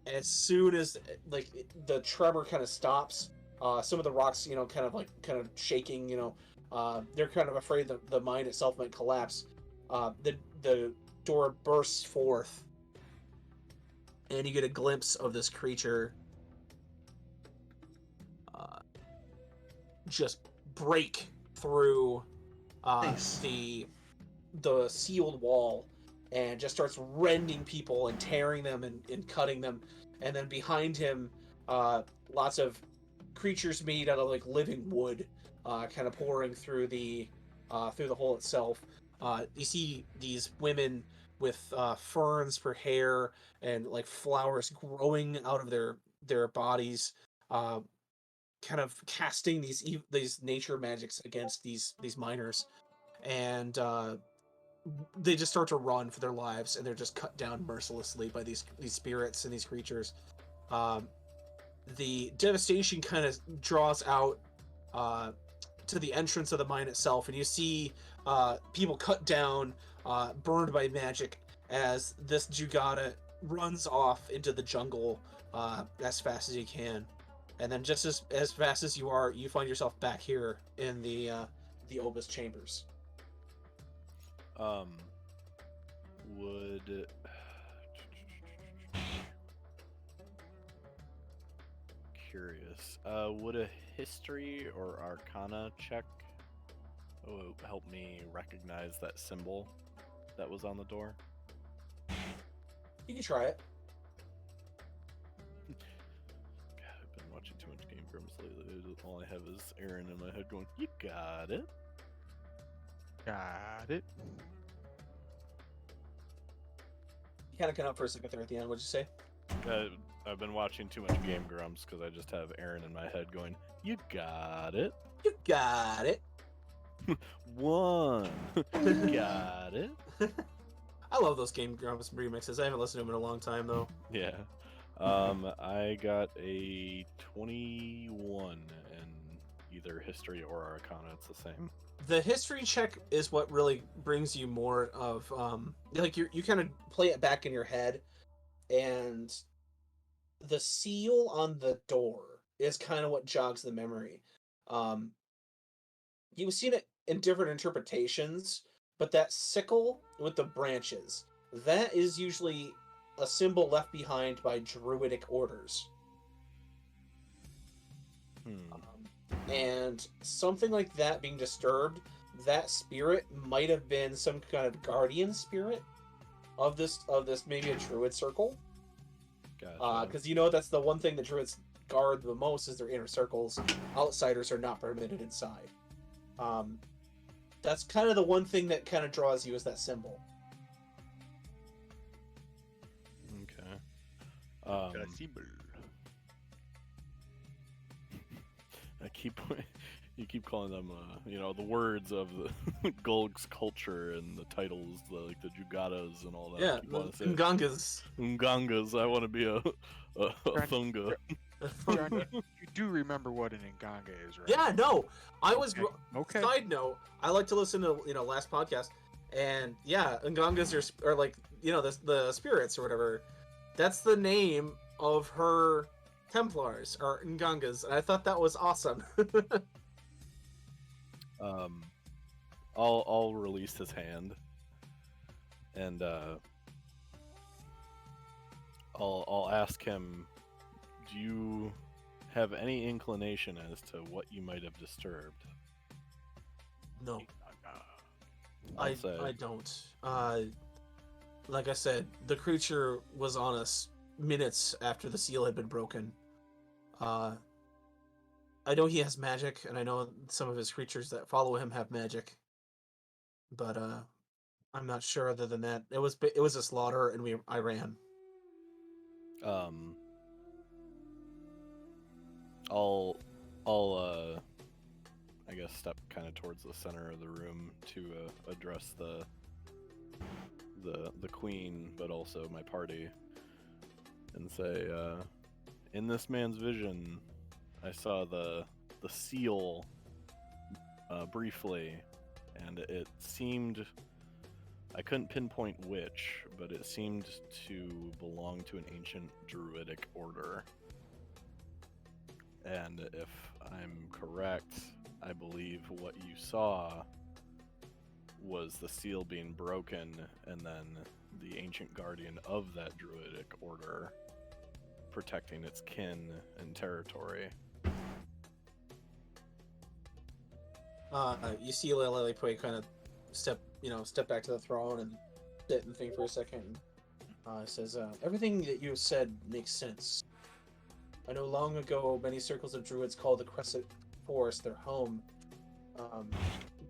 as soon as like the tremor kind of stops, some of the rocks, kind of shaking, they're kind of afraid that the mine itself might collapse. The door bursts forth, and you get a glimpse of this creature just break through Nice. the sealed wall, and just starts rending people and tearing them and cutting them. And then behind him, lots of creatures made out of like living wood, kind of pouring through the hole itself. You see these women with ferns for hair and like flowers growing out of their bodies, kind of casting these nature magics against these miners, and they just start to run for their lives, and they're just cut down mercilessly by these spirits and these creatures. The devastation kind of draws out to the entrance of the mine itself, and you see people cut down, burned by magic, as this Jugada runs off into the jungle as fast as he can. And then just as fast as you find yourself back here in the Obus chambers. Would curious. Would a history or arcana check help me recognize that symbol that was on the door? You can try it. God, I've been watching too much Game Grumps lately. All I have is Aaron in my head going, "You got it." Got it. You kind of come up for a second there at the end. What'd you say? I've been watching too much Game Grumps because I just have Aaron in my head going, "You got it." You got it. One. You got it. I love those Game Grumps remixes. I haven't listened to them in a long time though. Yeah. I got a 21 in either history or arcana. It's the same. The history check is what really brings you more of like you kind of play it back in your head, and the seal on the door is kind of what jogs the memory. You've seen it in different interpretations, but that sickle with the branches, that is usually a symbol left behind by druidic orders. And something like that being disturbed, that spirit might have been some kind of guardian spirit of this maybe a druid circle. Gotcha. Because that's the one thing that druids guard the most is their inner circles. Outsiders are not permitted inside. That's kind of the one thing that kind of draws you is that symbol. Okay. You keep calling them, the words of the Gulg's culture and the titles, like the Jugadas and all that. Yeah, Keep wanting to say Ngangas. Ungangas. I want to be a Thunga. John, you do remember what an Nganga is, right? Yeah, no. I was Okay. Side note, I like to listen to last podcast, and yeah, Ngangas are like the spirits or whatever. That's the name of her Templars or Ngangas, and I thought that was awesome. I'll release his hand, and I'll ask him, do you have any inclination as to what you might have disturbed? No, I'll say, I don't. Like I said, the creature was on us minutes after the seal had been broken. I know he has magic, and I know some of his creatures that follow him have magic, but I'm not sure. Other than that, it was a slaughter, and I ran. I'll I guess step kind of towards the center of the room to address the queen, but also my party, and say, in this man's vision, I saw the seal briefly, and it seemed, I couldn't pinpoint which, but it seemed to belong to an ancient druidic order. And if I'm correct, I believe what you saw was the seal being broken, and then the ancient guardian of that druidic order protecting its kin and territory. You see Lilliput kind of step back to the throne and sit and think for a second. Says, everything that you have said makes sense. I know long ago many circles of druids called the Crescent Forest their home,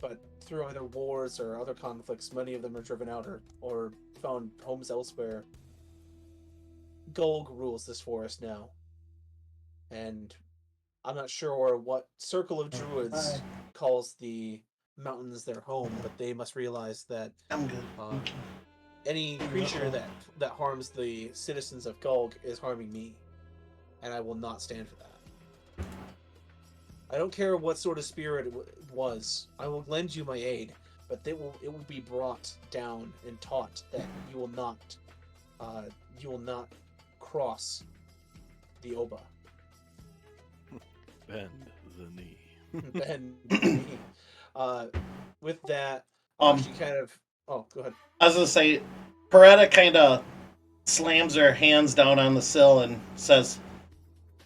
but through either wars or other conflicts, many of them are driven out or found homes elsewhere. Gulg rules this forest now, and I'm not sure what circle of druids calls the mountains their home, but they must realize that I'm good. any creature that harms the citizens of Gulg is harming me, and I will not stand for that. I don't care what sort of spirit it was. I will lend you my aid, but it will be brought down and taught that you will not cross the Oba. Bend the knee. Bend the knee. With that, she kind of. Oh, go ahead. I was gonna say, Beretta kind of slams her hands down on the sill and says,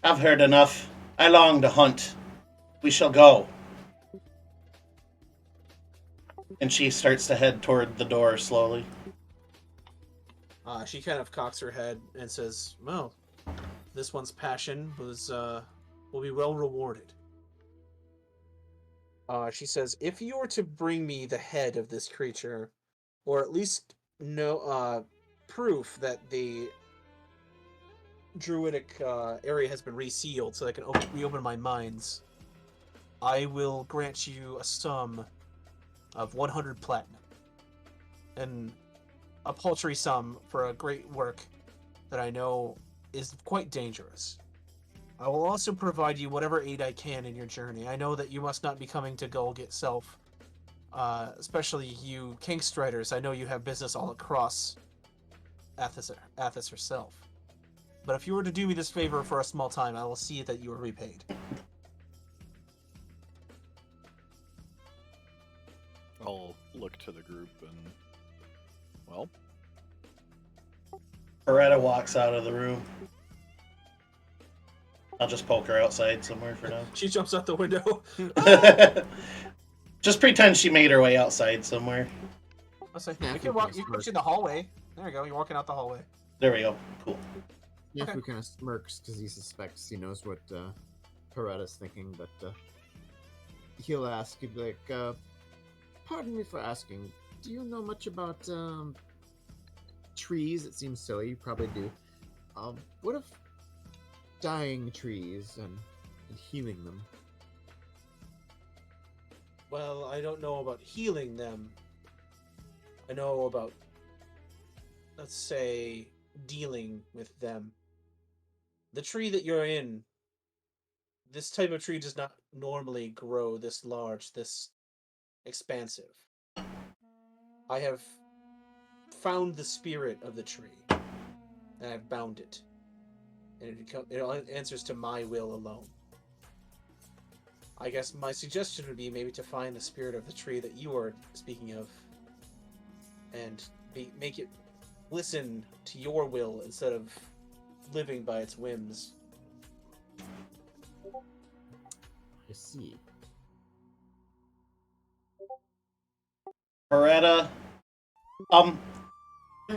"I've heard enough. I long to hunt. We shall go." And she starts to head toward the door slowly. She kind of cocks her head and says, "Well, this one's passion will be well rewarded." She says, "If you were to bring me the head of this creature, or at least proof that the druidic area has been resealed so I can reopen my mines, I will grant you a sum of 100 platinum. And a paltry sum for a great work that I know is quite dangerous. I will also provide you whatever aid I can in your journey. I know that you must not be coming to Gulg itself, especially you Kingstriders. I know you have business all across Athos herself. But if you were to do me this favor for a small time, I will see that you are repaid." I'll look to the group and, well, Beretta walks out of the room. I'll just poke her outside somewhere for now. She jumps out the window. Just pretend she made her way outside somewhere. I say, Yeah, we if can we walk. can You can smirk. see the hallway. There you go. You're walking out the hallway. There we go. Cool. Yeah, Okay. who kind of smirks because he suspects he knows what Peretta's thinking, but he'll ask, he'll be like, pardon me for asking, do you know much about trees? It seems silly, you probably do. What if dying trees and healing them? Well, I don't know about healing them. I know about, let's say, dealing with them. The tree that you're in, this type of tree does not normally grow this large, this expansive. I have found the spirit of the tree, and I've bound it. And it answers to my will alone. I guess my suggestion would be maybe to find the spirit of the tree that you are speaking of, and make it listen to your will instead of living by its whims. I see. Beretta.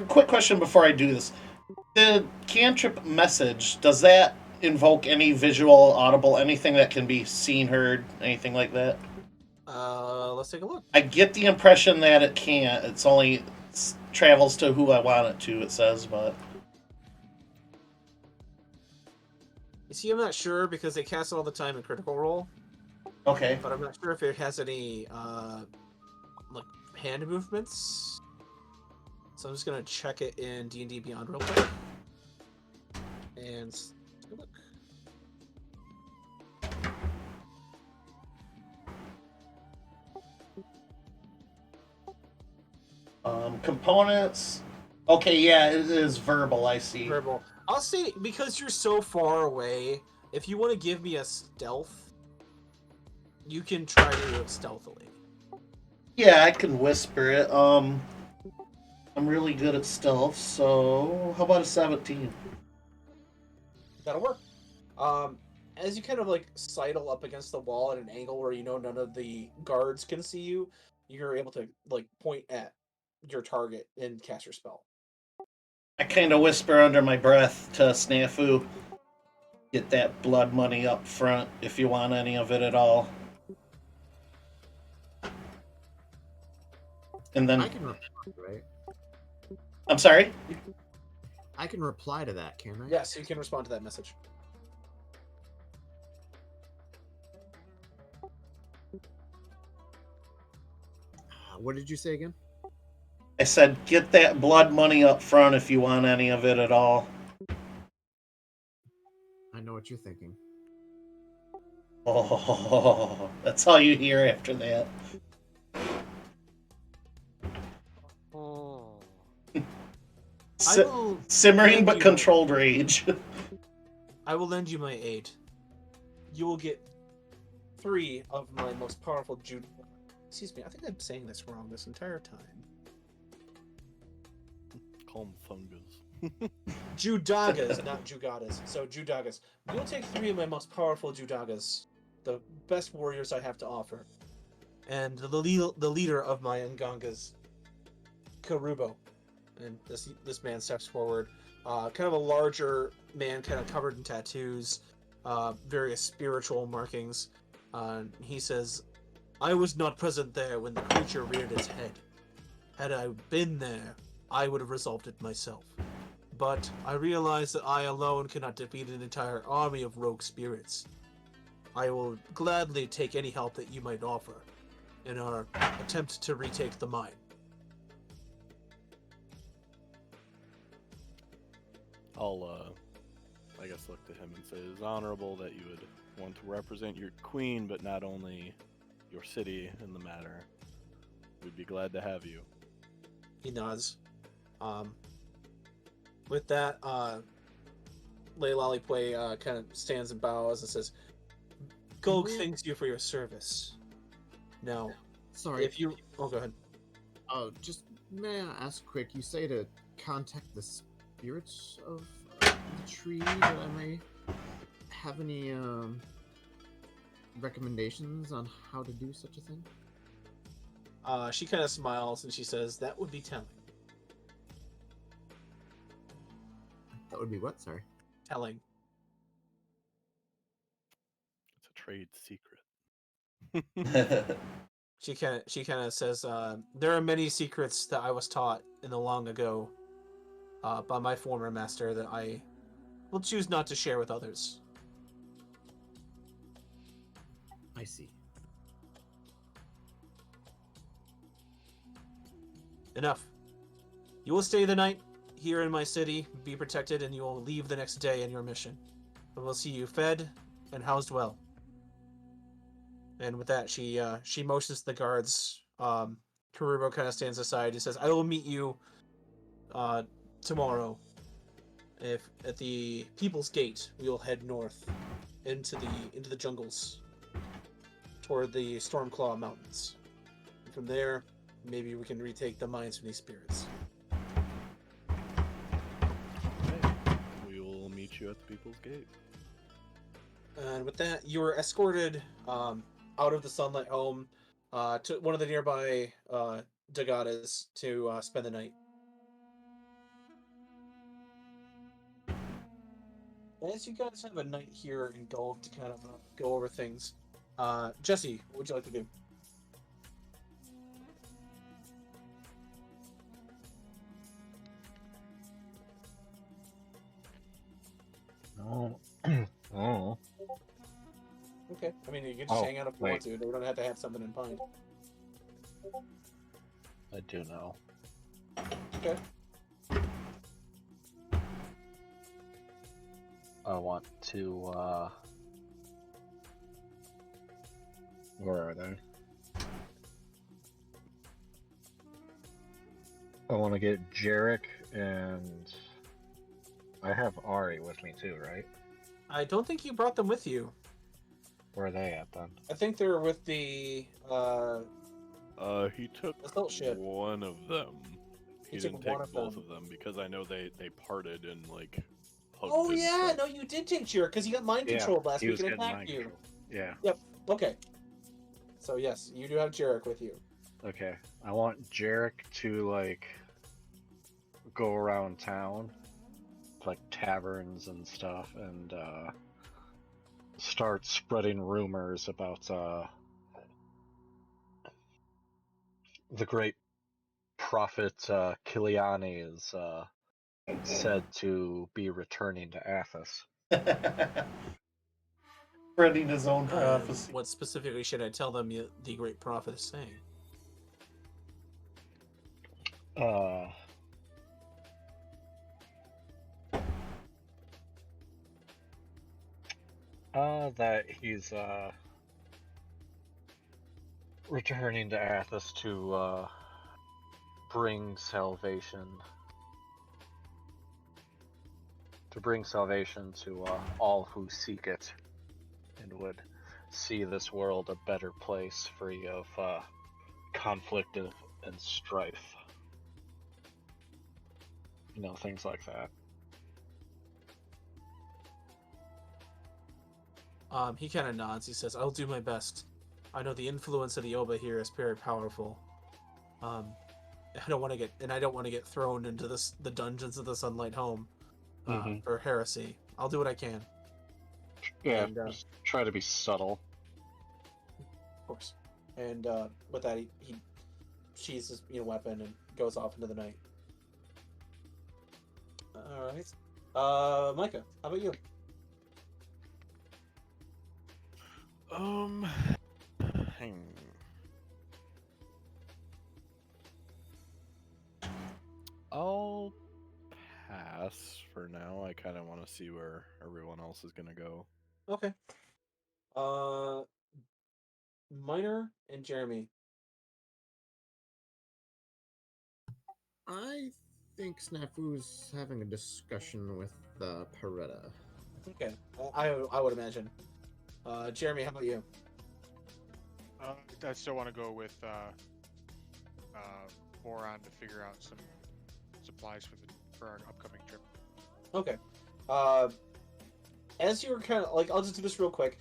Quick question before I do this. The cantrip message, does that invoke any visual, audible, anything that can be seen, heard, anything like that? Let's take a look. I get the impression that it can't. It's only travels to who I want it to, it says, but You see, I'm not sure because they cast it all the time in Critical Role, okay. but I'm not sure if it has any like hand movements. So I'm just gonna check it in D&D Beyond real quick. And take a look. Components. Okay, yeah, it is verbal, I see. Verbal. I'll say because you're so far away, if you want to give me a stealth, you can try to do it stealthily. Yeah, I can whisper it. I'm really good at stealth, so how about a 17? That'll work. As you kind of like sidle up against the wall at an angle where you know none of the guards can see you, you're able to like point at your target and cast your spell. I kind of whisper under my breath to Snafu, get that blood money up front if you want any of it at all. And then, I can reply, right? I'm sorry? I can reply to that, can I? Yes, you can respond to that message. What did you say again? I said, get that blood money up front if you want any of it at all. I know what you're thinking. Oh, that's all you hear after that. Oh. I will Simmering lend but you controlled rage. I will lend you my aid. You will get 3 of my most powerful Excuse me, I think I'm saying this wrong this entire time. Call him fungus. Judagas, not Jugadas. So Judagas. You'll take 3 of my most powerful Judagas, the best warriors I have to offer, and the leader of my Ngangas, Karubo. And this man steps forward, kind of a larger man, kind of covered in tattoos, various spiritual markings. He says, "I was not present there when the creature reared its head. Had I been there, I would have resolved it myself. But I realize that I alone cannot defeat an entire army of rogue spirits. I will gladly take any help that you might offer in our attempt to retake the mine." I'll, I guess, look to him and say, it's honorable that you would want to represent your queen, but not only your city in the matter. We'd be glad to have you. He nods. With that, Leilalipe kind of stands and bows and says, "Gulg thanks you for your service. Now, Sorry. if you..." Oh, go ahead. Just may I ask quick? You say to contact the spirits of the tree that I may have any recommendations on how to do such a thing? She kind of smiles and she says, "That would be telling." That would be what? Sorry. Telling. It's a trade secret. She kind of says, "There are many secrets that I was taught in the long ago by my former master that I will choose not to share with others." I see. Enough. You will stay the night here in my city, be protected, and you will leave the next day in your mission. But we'll see you fed and housed well. And with that, she motions the guards. Karubo kind of stands aside and says, "I will meet you tomorrow. If at the People's Gate, we will head north into the jungles toward the Stormclaw Mountains. And from there, maybe we can retake the mines from these spirits." Okay. We will meet you at the People's Gate. And with that, you were escorted out of the Sunlight home to one of the nearby Dagadas to spend the night. As you guys have a night here in Gold to kind of go over things, Jesse, what would you like to do? Oh. Oh. Okay, I mean, you can just Oh, hang out if you want wait. to. We don't have to have something in mind. I do know. Okay. I want to, where are they? I want to get Jarek and I have Ari with me too, right? I don't think you brought them with you. Where are they at then? I think they're with the He took assault ship. one of them. He took didn't take one of both them. of them because I know they parted and like hugged Oh and yeah, stuff. no, you did take Jira because he got mind Yeah, controlled last he week was and getting attacked mind you. control. Yeah. Yep. Okay. So yes, you do have Jarek with you. Okay. I want Jarek to like go around town, like taverns and stuff, and start spreading rumors about the great prophet Kiliani is said to be returning to Athos. Spreading his own prophecy. What specifically should I tell them the great prophet is saying? That he's returning to Athos to bring salvation. To bring salvation to all who seek it, and would see this world a better place, free of conflict and strife. You know, things like that. He kind of nods. He says, "I'll do my best. I know the influence of the Oba here is very powerful. I don't want to get thrown into the dungeons of the Sunlight Home for heresy. I'll do what I can." Yeah, And, just try to be subtle. Of course. And with that, he sheathes his weapon and goes off into the night. All right. Micah, how about you? Hang. I'll pass for now. I kind of want to see where everyone else is gonna go. Okay. Minor and Jeremy. I think Snafu's having a discussion with Peretta. Okay. I would imagine. Jeremy, how about you? I still want to go with Boron to figure out some supplies for our upcoming trip. Okay. As you're kind of like, I'll just do this real quick.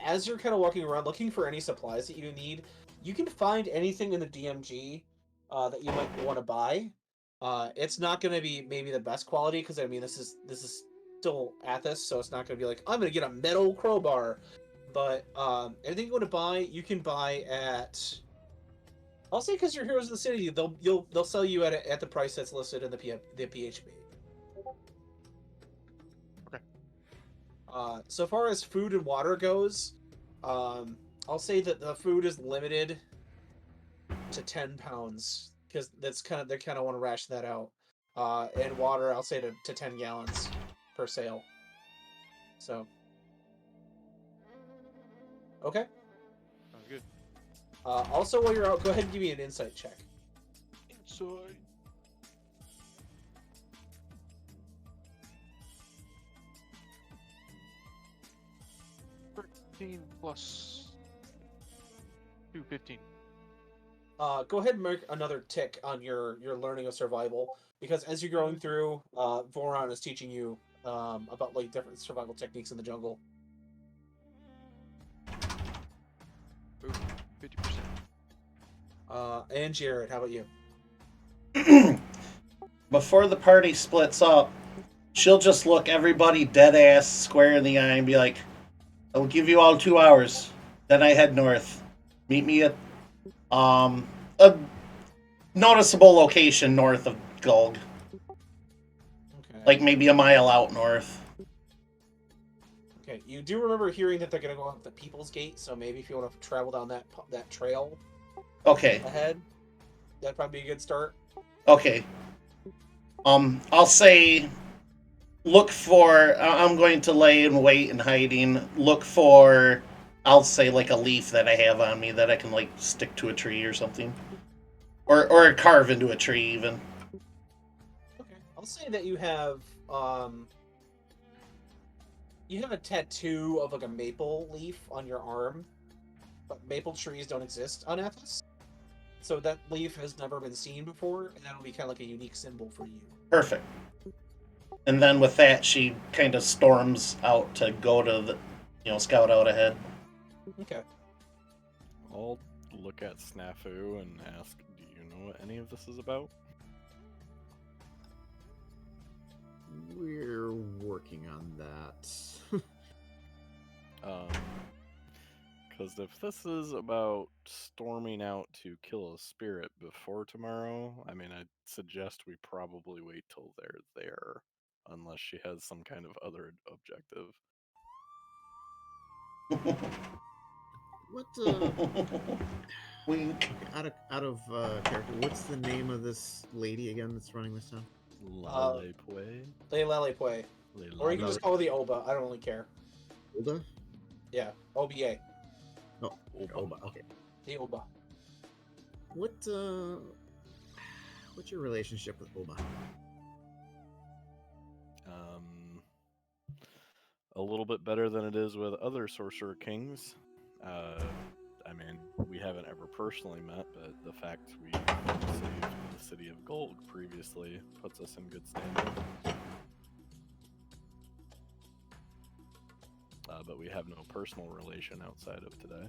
As you're kind of walking around looking for any supplies that you need, you can find anything in the DMG that you might want to buy. It's not going to be maybe the best quality because I mean this is still Athos, so it's not going to be like I'm going to get a metal crowbar. But anything you want to buy, you can buy at. I'll say because you're heroes of the city, they'll sell you at the price that's listed in the PHB. Okay. So far as food and water goes, I'll say that the food is limited to 10 pounds because they kind of want to ration that out. And water, I'll say to 10 gallons per sale. So, okay. Sounds good. Also, while you're out, go ahead and give me an insight check. Inside. Plus 215. Go ahead and make another tick on your learning of survival because as you're going through, Voron is teaching you about like different survival techniques in the jungle. Boom. 50%. And Jared, how about you? Before the party splits up, she'll just look everybody dead ass square in the eye and be like, I'll give you all 2 hours. Then I head north. Meet me at a noticeable location north of Gulg. Okay. Like maybe a mile out north. Okay, you do remember hearing that they're gonna go up the People's Gate, so maybe if you want to travel down that trail Okay. ahead, that'd probably be a good start. Okay. I'll say look for I'm going to lay in wait and hiding. Look for I'll say like a leaf that I have on me that I can like stick to a tree or something. Or carve into a tree even. Okay, I'll say that you have a tattoo of like a maple leaf on your arm, but maple trees don't exist on Athos. So that leaf has never been seen before, and that'll be kind of like a unique symbol for you. Perfect. And then with that, she kind of storms out to go to the, scout out ahead. Okay. I'll look at Snafu and ask, do you know what any of this is about? We're working on that. Because if this is about storming out to kill a spirit before tomorrow, I mean, I'd suggest we probably wait till they're there, unless she has some kind of other objective. What? Wink. Okay, out of character. What's the name of this lady again that's running this town? Lalepue? Lelelepue. Or you can just call her the Oba. I don't really care. Oba? Yeah, OBA. No, Oba. Okay. The Oba. What's your relationship with Oba? A little bit better than it is with other sorcerer kings. I mean, we haven't ever personally met, but the fact we saved the city of Gold previously puts us in good standing. But we have no personal relation outside of today.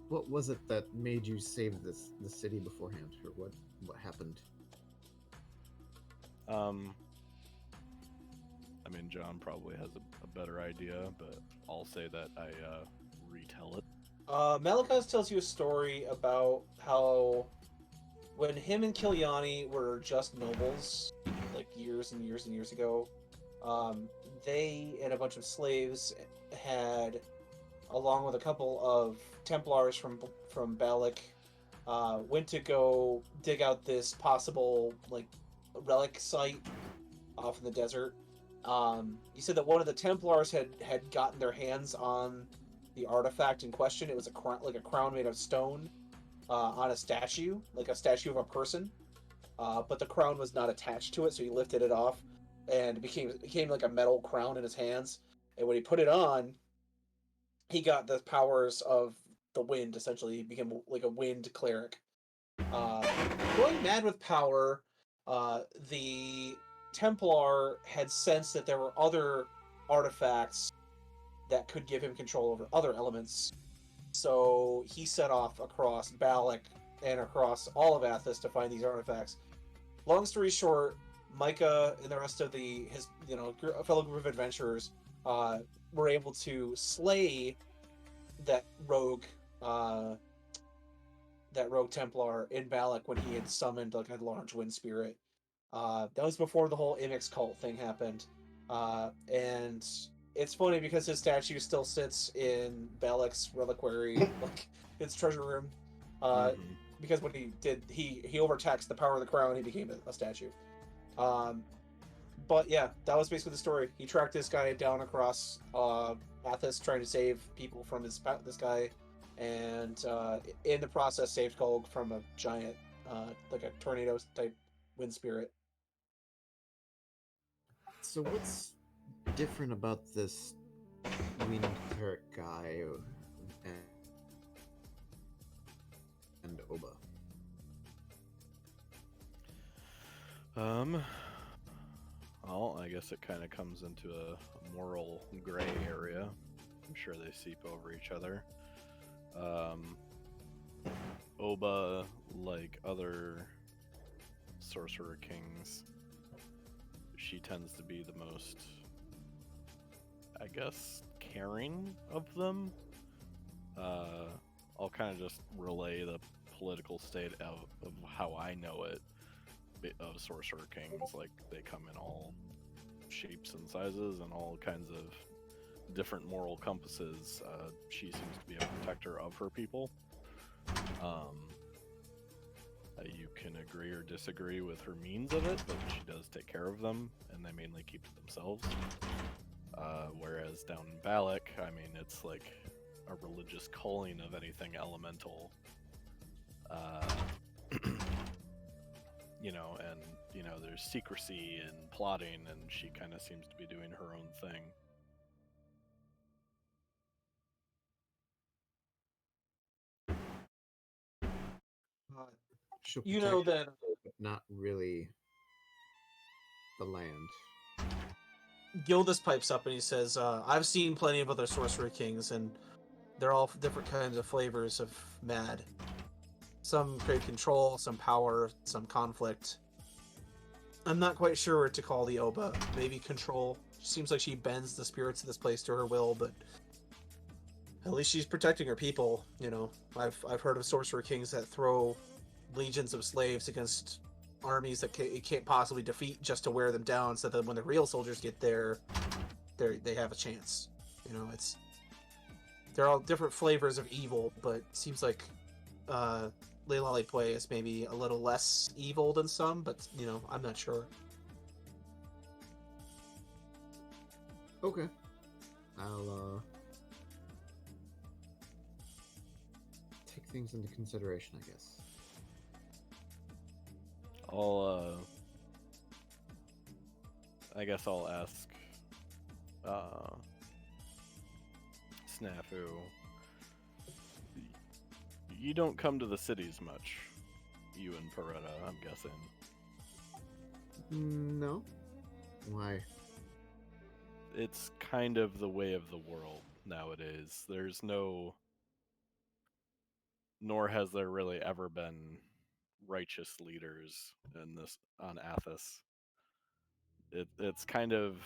What was it that made you save the city beforehand, or what happened? I mean, John probably has a better idea, but I'll say that I retell it. Malakaz tells you a story about how when him and Kiliani were just nobles, like years and years and years ago, they and a bunch of slaves had, along with a couple of Templars from Balak, went to go dig out this possible like relic site off in the desert. He said that one of the Templars had gotten their hands on the artifact in question. It was a crown made of stone on a statue, like a statue of a person. But the crown was not attached to it, so he lifted it off, and it became like a metal crown in his hands. And when he put it on, he got the powers of the wind. Essentially, he became like a wind cleric. Going mad with power, the Templar had sensed that there were other artifacts that could give him control over other elements. So he set off across Balak and across all of Athos to find these artifacts. Long story short, Micah and the rest of his fellow group of adventurers were able to slay that rogue Templar in Balak when he had summoned like a large wind spirit. That was before the whole Imix cult thing happened. And it's funny because his statue still sits in Balak's reliquary, like its treasure room. Because when he did, he overtaxed the power of the crown, he became a statue. But yeah, that was basically the story. He tracked this guy down across Athos, trying to save people from this guy, and in the process saved Kolg from a giant, like a tornado type wind spirit. So what's different about this wind cleric guy and Oba? Well, I guess it kind of comes into a moral gray area. I'm sure they seep over each other. Oba, like other sorcerer kings, she tends to be the most, I guess, caring of them. I'll kind of just relay the political state of how I know it of sorcerer kings. Like, they come in all shapes and sizes and all kinds of different moral compasses. She seems to be a protector of her people. You can agree or disagree with her means of it, but she does take care of them, and they mainly keep to themselves. Whereas down in Balak, I mean, it's like a religious calling of anything elemental. And there's secrecy and plotting, and she kind of seems to be doing her own thing. She'll You know protect, that but not really the land. Gildas pipes up and he says, I've seen plenty of other sorcerer kings, and they're all different kinds of flavors of mad. Some crave control, some power, some conflict. I'm not quite sure what to call the Oba. Maybe control. Seems like she bends the spirits of this place to her will, but at least she's protecting her people. I've heard of sorcerer kings that throw legions of slaves against armies that it can't possibly defeat just to wear them down, so that when the real soldiers get there, they have a chance. They're all different flavors of evil, but it seems like Leilani Pue is maybe a little less evil than some, but I'm not sure. Okay. I'll take things into consideration, I guess. I guess I'll ask Snafu. You don't come to the cities much, you and Peretta, I'm guessing. No. Why? It's kind of the way of the world nowadays. Nor has there really ever been righteous leaders on Athos. It's kind of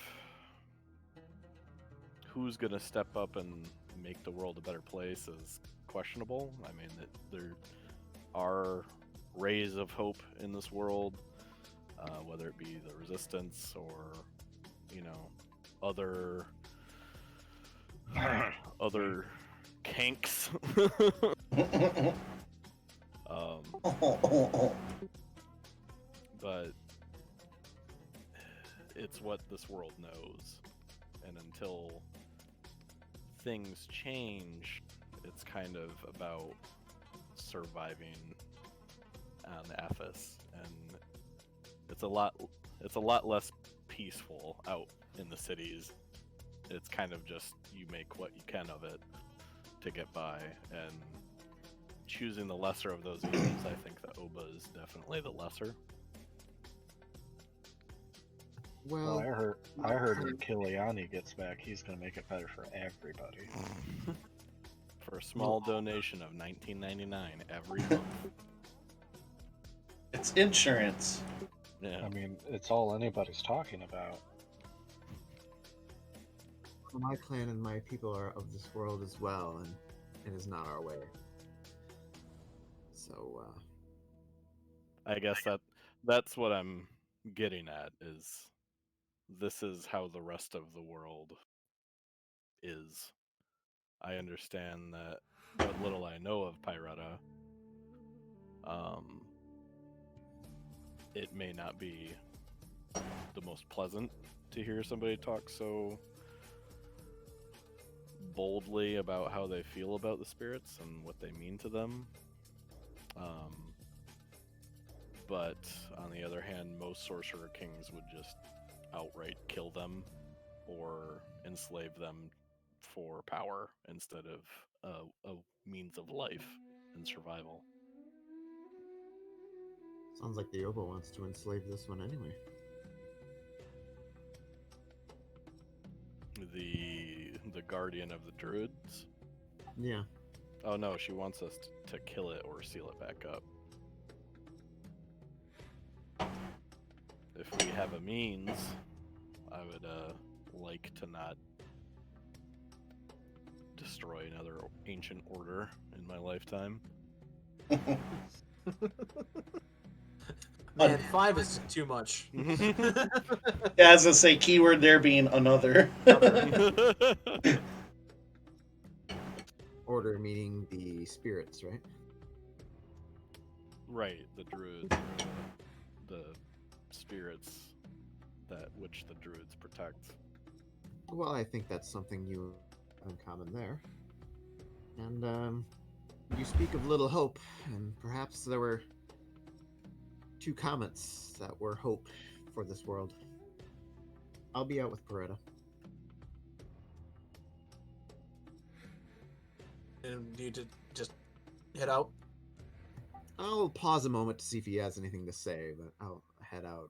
who's gonna step up and make the world a better place is questionable. I mean, there are rays of hope in this world, whether it be the resistance or other kanks. But it's what this world knows, and until things change, it's kind of about surviving on Athos, and it's a lot less peaceful out in the cities. It's kind of just you make what you can of it. to get by, and choosing the lesser of those evils, I think the Oba is definitely the lesser. Well, Well, I heard when Kiliani gets back, he's gonna make it better for everybody. For a small donation of $19.99 every month. It's insurance. Yeah. I mean, it's all anybody's talking about. my clan and my people are of this world as well, and it is not our way. So, I guess that's what I'm getting at, is this is how the rest of the world is. I understand that what little I know of Pyretta, it may not be the most pleasant to hear somebody talk so boldly about how they feel about the spirits and what they mean to them. But on the other hand, most sorcerer kings would just outright kill them or enslave them for power instead of a means of life and survival. sounds like the Oba wants to enslave this one anyway. The guardian of the druids. Yeah. Oh no, she wants us to kill it or seal it back up. If we have a means, I would like to not destroy another ancient order in my lifetime. Man, 5 is too much. Yeah, as I say, keyword there being another. Order meaning the spirits, right? Right, the druids are the spirits that which the druids protect. Well, I think that's something you have in common there. And you speak of little hope, and perhaps there were 2 comets that were hope for this world. I'll be out with Beretta. And need to just head out. I'll pause a moment to see if he has anything to say, but I'll head out.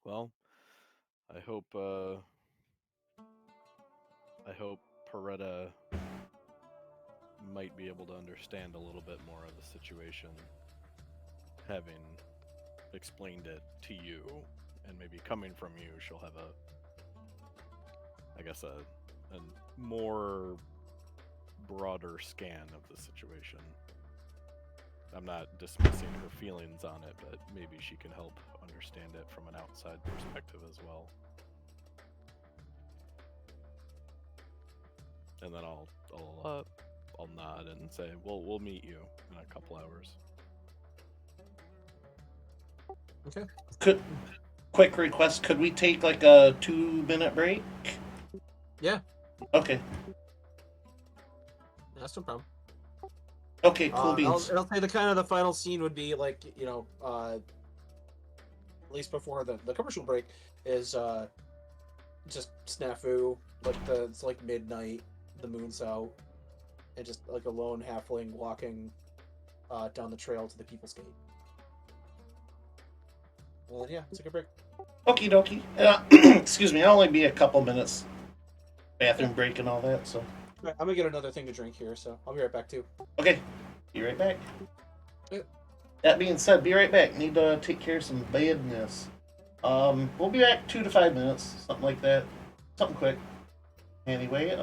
Well, I hope Peretta might be able to understand a little bit more of the situation, having explained it to you, and maybe coming from you, she'll have a more broader scan of the situation. I'm not dismissing her feelings on it, but maybe she can help understand it from an outside perspective as well. And then I'll nod and say, we'll meet you in a couple hours. Okay. Quick request, could we take like a 2-minute break? Yeah. Okay. That's no problem. Okay, cool beans. I'll say the final scene would be like, at least before the commercial break, is just snafu. It's like midnight, the moon's out, and just like a lone halfling walking down the trail to the People's Gate. Well, yeah, take a break. Okie dokie. Excuse me, I'll only be a couple minutes. Bathroom break and all that, so. Right, I'm gonna get another thing to drink here, so I'll be right back too. Okay, be right back. Yep. That being said, be right back. Need to take care of some business. We'll be back 2 to 5 minutes, something like that. Something quick. Anyway,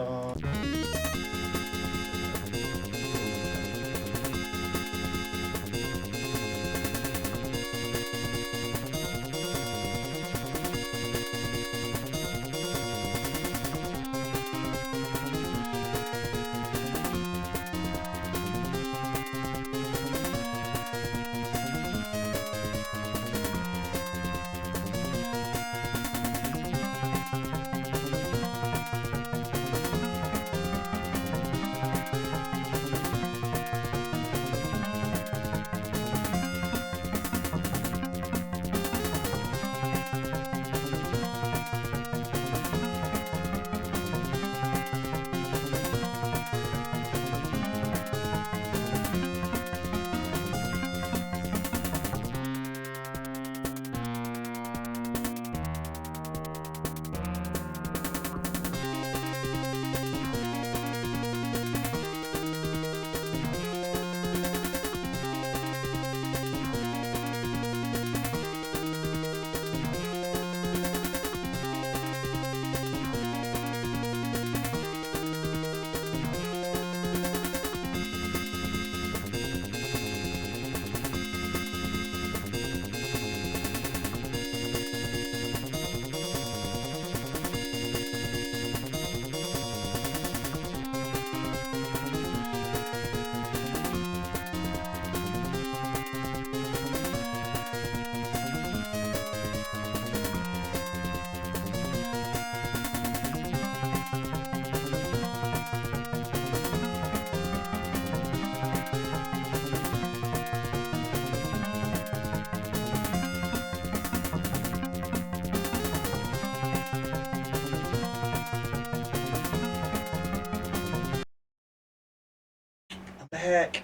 heck?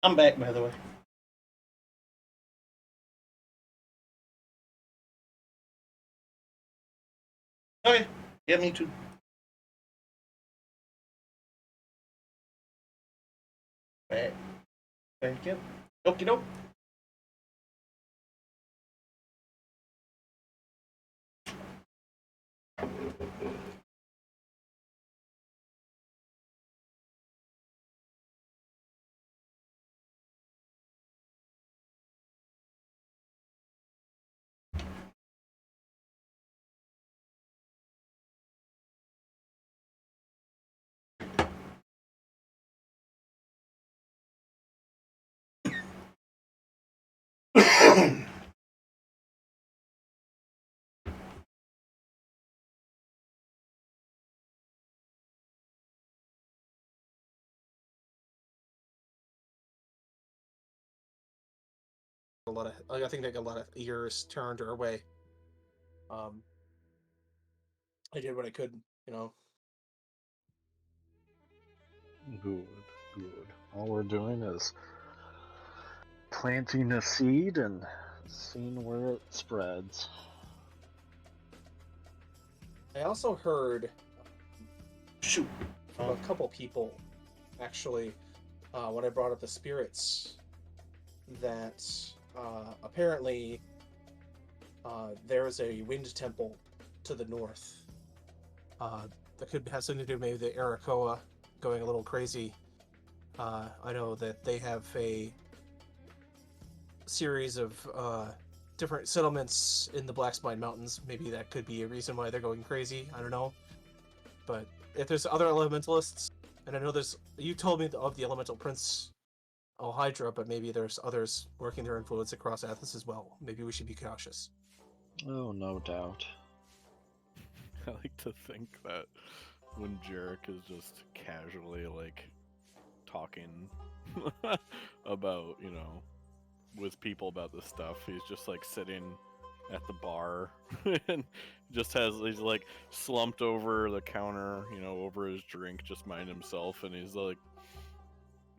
I'm back, by the way. Okay. Yeah, me too. Back. Back in. Okie doke. A lot of, like, I think they got a lot of ears turned our way. Um, I did what I could, you know. Good, good. All we're doing is planting a seed and seeing where it spreads. I also heard Shoot. from a couple people, actually, when I brought up the spirits, that apparently there is a wind temple to the north. That could have something to do maybe the Arakoa going a little crazy. I know that they have a series of different settlements in the Black Spine Mountains. Maybe that could be a reason why they're going crazy. I don't know. But if there's other elementalists, and I know there's, you told me of the elemental prince Hydra, but maybe there's others working their influence across Athens as well. Maybe we should be cautious. Oh, no doubt. I like to think that when Jarek is just casually like talking about, with people about this stuff, he's just like sitting at the bar and he's like slumped over the counter, over his drink, just mind himself, and he's like,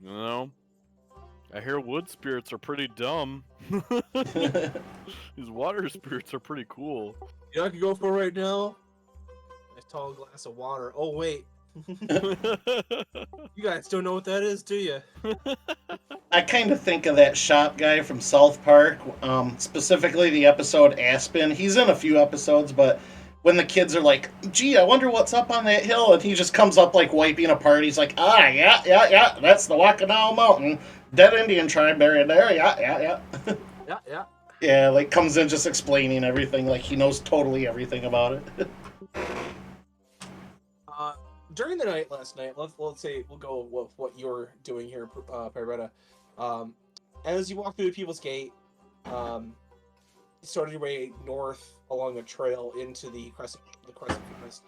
I hear wood spirits are pretty dumb. These water spirits are pretty cool. You know, I could go for right now. A tall glass of water. Oh wait, you guys don't know what that is, do you? I kind of think of that shop guy from South Park, specifically the episode Aspen. He's in a few episodes, but when the kids are like, gee, I wonder what's up on that hill, and he just comes up like wiping apart. He's like, yeah, that's the Wacanow Mountain. Dead Indian tribe buried there, yeah. Yeah. Yeah, like comes in just explaining everything, like he knows totally everything about it. During the night last night, let's say we'll go with what you're doing here, Pyretta. As you walk through the People's Gate, you started your way north along a trail into the Crescent Forest.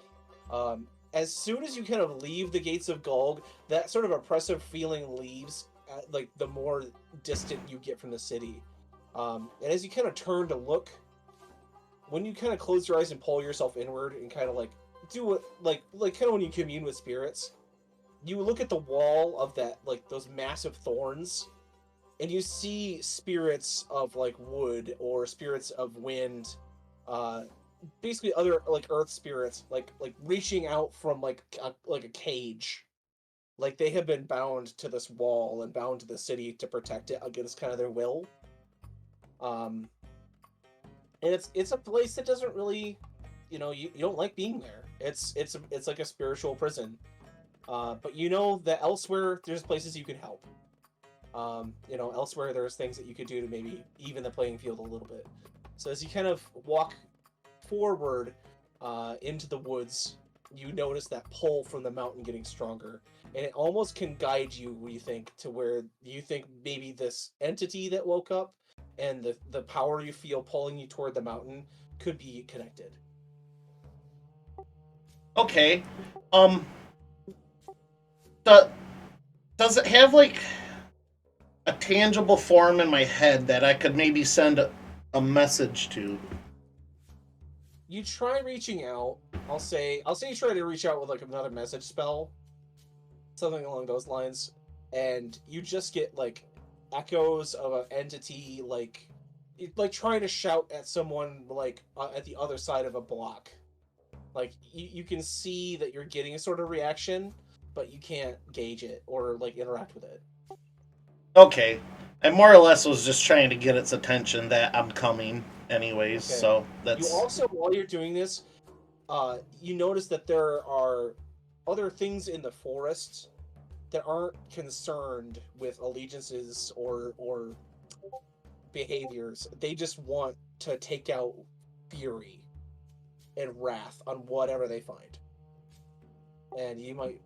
As soon as you kind of leave the gates of Gulg, that sort of oppressive feeling leaves. Like the more distant you get from the city, and as you kind of turn to look, when you kind of close your eyes and pull yourself inward and kind of like do it like kind of when you commune with spirits, you look at the wall of that, like those massive thorns, and you see spirits of like wood or spirits of wind, uh, basically other like earth spirits, like reaching out from like a cage, like they have been bound to this wall and bound to the city to protect it against kind of their will. Um, and it's a place that doesn't really, you don't like being there. It's like a spiritual prison. But you know that elsewhere there's places you can help. Elsewhere there's things that you could do to maybe even the playing field a little bit. So as you kind of walk forward into the woods, you notice that pull from the mountain getting stronger, and it almost can guide you, you think, to where you think maybe this entity that woke up and the power you feel pulling you toward the mountain could be connected. Okay. Um. Do, does it have like a tangible form in my head that I could maybe send a message to? You try reaching out. I'll say you try to reach out with like another message spell, something along those lines, and you just get like echoes of an entity like trying to shout at someone like at the other side of a block. Like you can see that you're getting a sort of reaction, but you can't gauge it or like interact with it. Okay. I more or less was just trying to get its attention that I'm coming, anyways. Okay. So You that's also, while you're doing this, you notice that there are other things in the forest that aren't concerned with allegiances or behaviors. They just want to take out fury and wrath on whatever they find. And you might,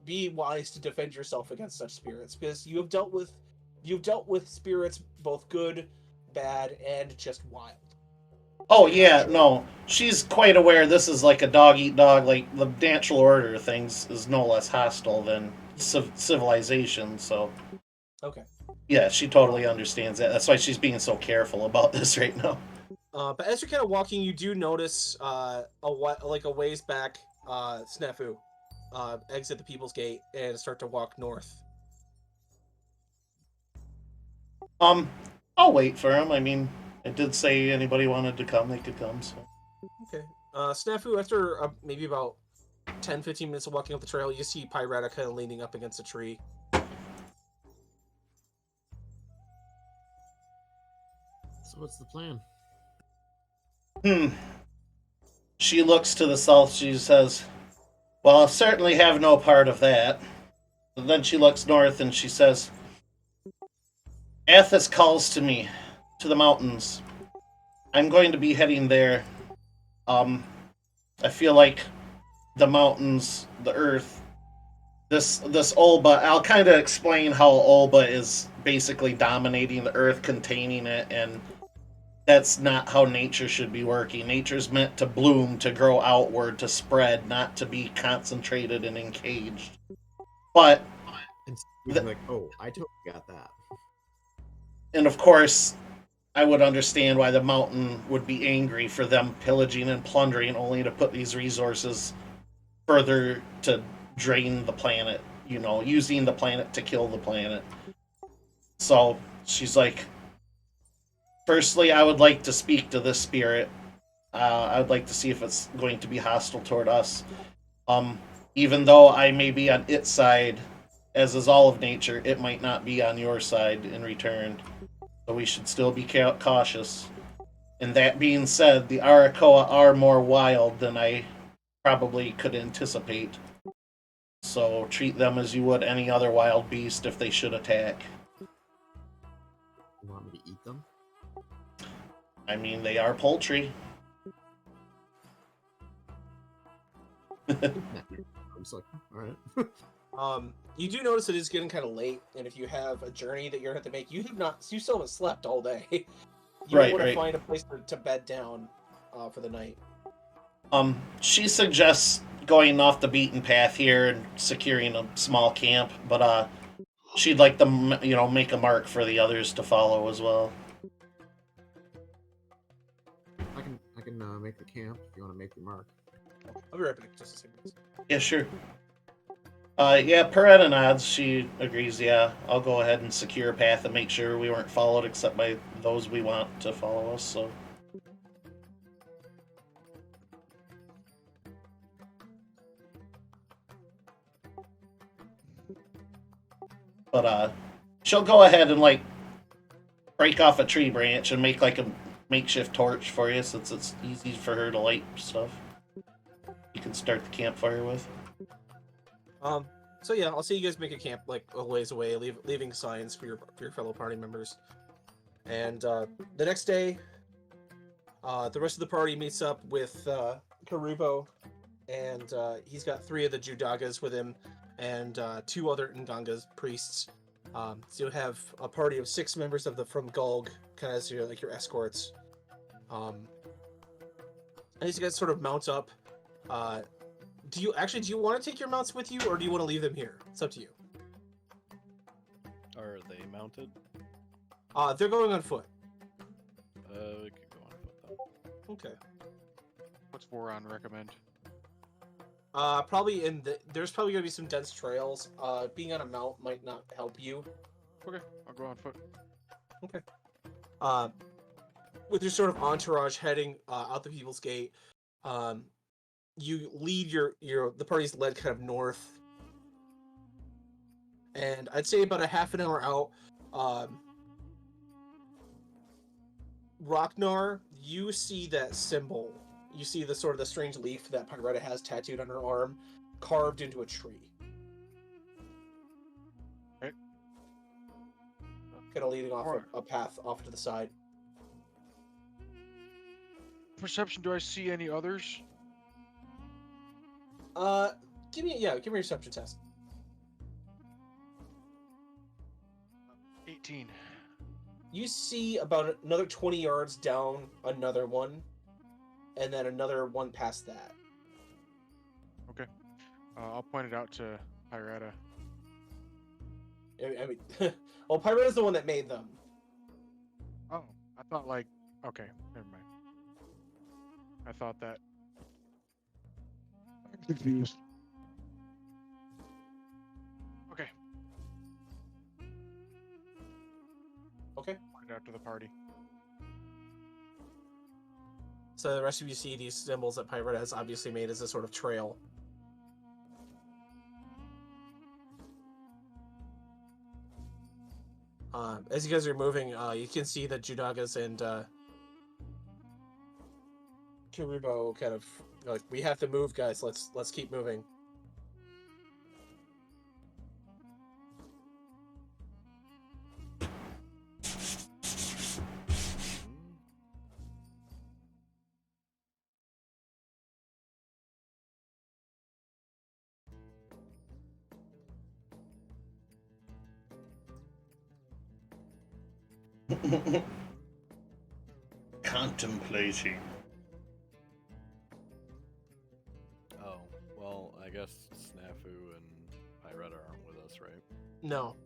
be wise to defend yourself against such spirits, because you've dealt with spirits both good, bad, and just wild. Oh You're not yeah, sure. no. She's quite aware this is like a dog eat dog. Like the natural order of things is no less hostile than civilization. So Okay. yeah, she totally understands that. That's why she's being so careful about this right now. But as you're kind of walking, you do notice like a ways back, Snafu exit the People's Gate and start to walk north. Um, I'll wait for him. I mean, I did say anybody wanted to come, they could come. So Okay. Snafu, after maybe about 10, 15 minutes of walking up the trail, you see Pyretta kind of leaning up against a tree. So what's the plan? hmm. She looks to the south. She says, "Well, I'll certainly have no part of that." And then she looks north and she says, "Athos calls to me, to the mountains. I'm going to be heading there. Um, I feel like the mountains, the earth, this Olba. I'll kind of explain how Olba is basically dominating the earth, containing it, and that's not how nature should be working. Nature's meant to bloom, to grow outward, to spread, not to be concentrated and encaged. But, And so we'd be like, oh, I totally got that. and of course, I would understand why the mountain would be angry for them pillaging and plundering only to put these resources further to drain the planet, using the planet to kill the planet. So she's like, firstly, I would like to speak to this spirit. I would like to see if it's going to be hostile toward us. Um, Even though I may be on its side, as is all of nature, it might not be on your side in return. So we should still be cautious. And that being said, the Arakoa are more wild than I probably could anticipate. So treat them as you would any other wild beast if they should attack. You want me to eat them? I mean, they are poultry. I'm just like, all right. You do notice it is getting kind of late, and if you have a journey that you're going to have to make, you still haven't slept all day. You Right, want to right. find a place to bed down for the night. She suggests going off the beaten path here and securing a small camp, but she'd like to, make a mark for the others to follow as well. I can make the camp if you want to make your mark. I'll be right back. Just a second. Yeah, sure. Yeah, Peretta nods. She agrees. Yeah, I'll go ahead and secure a path and make sure we weren't followed except by those we want to follow us. So, but she'll go ahead and like break off a tree branch and make like a makeshift torch for you, since it's easy for her to light stuff. You can start the campfire with. So yeah, I'll see you guys make a camp like a ways away, leaving signs for your fellow party members. And the next day, the rest of the party meets up with Karubo, and he's got 3 of the Judagas with him, and 2 other Ngangas priests. So you have a party of 6 members of the from Gulg, kind of as your escorts. And as you guys sort of mount up, do you want to take your mounts with you, or do you want to leave them here? It's up to you. Are they mounted? They're going on foot. We could go on foot then. Okay. What's Voron recommend? Probably there's probably gonna be some dense trails. Being on a mount might not help you. Okay, I'll go on foot. Okay. With your sort of entourage heading out the People's Gate, you lead the party's led kind of north, and I'd say about a half an hour out, Rocknar, you see that symbol. You see the sort of the strange leaf that Pyretta has tattooed on her arm, carved into a tree. Okay. Kind of leading off a path off to the side. Perception, do I see any others? Give me a reception test. 18. You see about another 20 yards down another one, and then another one past that. Okay. I'll point it out to Pyretta. I mean, well, Pyretta's the one that made them. Oh, I thought like... Okay, never mind. I thought that... I'm confused. Okay. Okay. Point it out to the party. So the rest of you see these symbols that Pyretta has obviously made as a sort of trail. As you guys are moving, you can see that Judagas and Kirubo kind of like, we have to move, guys. Let's keep moving. Contemplating. Oh, well, I guess Snafu and Pyretta aren't with us, right? No.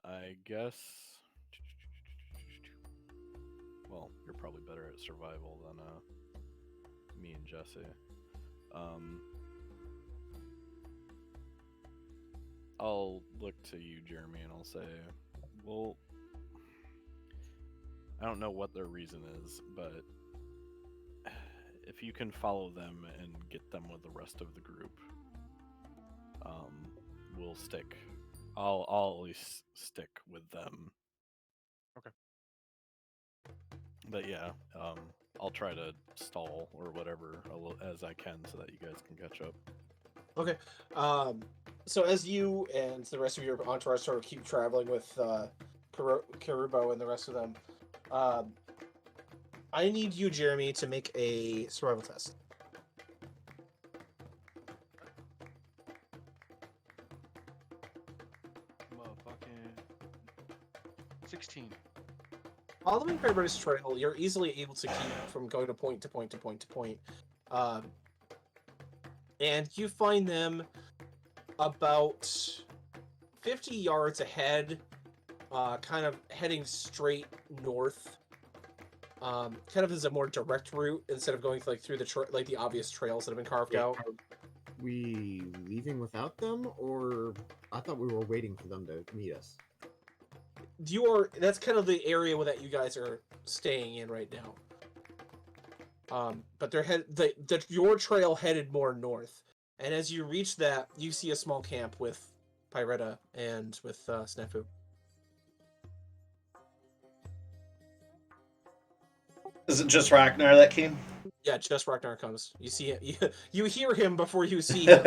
I guess. Well, you're probably better at survival than me and Jesse. I'll look to you, Jeremy, and I'll say, well, I don't know what their reason is, but if you can follow them and get them with the rest of the group, we'll stick. I'll at least stick with them. Okay. But yeah, I'll try to stall or whatever as I can so that you guys can catch up. Okay. So as you and the rest of your entourage sort of keep traveling with Karubo and the rest of them, I need you, Jeremy, to make a survival test. Motherfucking 16. Following Pyretta's trail, you're easily able to keep from going to point to point to point to point. And you find them about 50 yards ahead kind of heading straight north. Kind of as a more direct route instead of going through the the obvious trails that have been carved out. Are we leaving without them, or I thought we were waiting for them to meet us? That's kind of the area that you guys are staying in right now. But your trail headed more north, and as you reach that, you see a small camp with Pyretta and with Snafu. Is it just Ragnar that came? Yeah, just Ragnar comes. You see it. You hear him before you see him.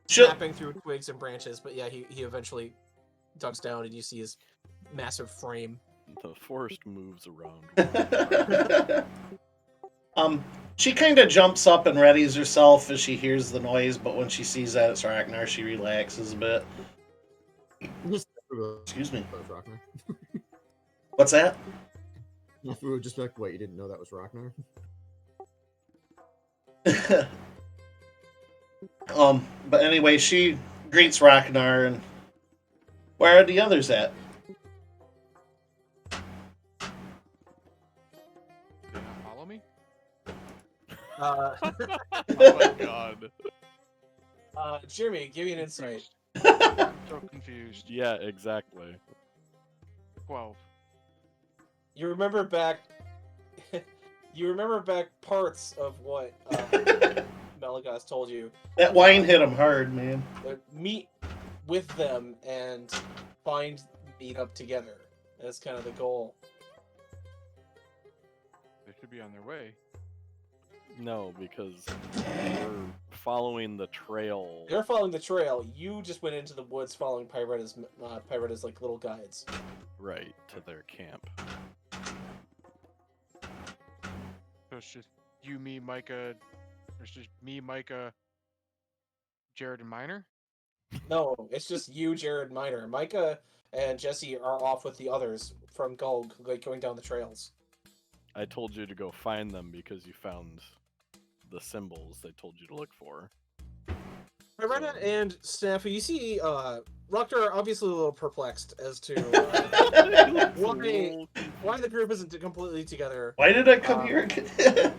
Snapping through twigs and branches, but yeah, he eventually ducks down, and you see his massive frame. The forest moves around. She kind of jumps up and readies herself as she hears the noise, but when she sees that it's Ragnar, she relaxes a bit. Excuse me. Ragnar. What's that? If we were just like, what, you didn't know that was Ragnar? But anyway, she greets Ragnar, and where are the others at? Did they not follow me? Oh my god. Jeremy, give me an insight. So confused. Yeah, exactly. 12. You remember back. You remember back parts of what Melagos told you. That wine hit him hard, man. Meet with them and meet up together. That's kind of the goal. They should be on their way. No, because we're following the trail. They're following the trail. You just went into the woods following Pyretta's like little guides. Right, to their camp. So it's just you, me, Micah. It's just me, Micah, Jared, and Miner. No, it's just you, Jared, Miner. Micah and Jesse are off with the others from Gulg, like going down the trails. I told you to go find them because you found the symbols they told you to look for. Pyretta and Snafu, you see Roctor are obviously a little perplexed as to why the group isn't completely together. Why did I come here again?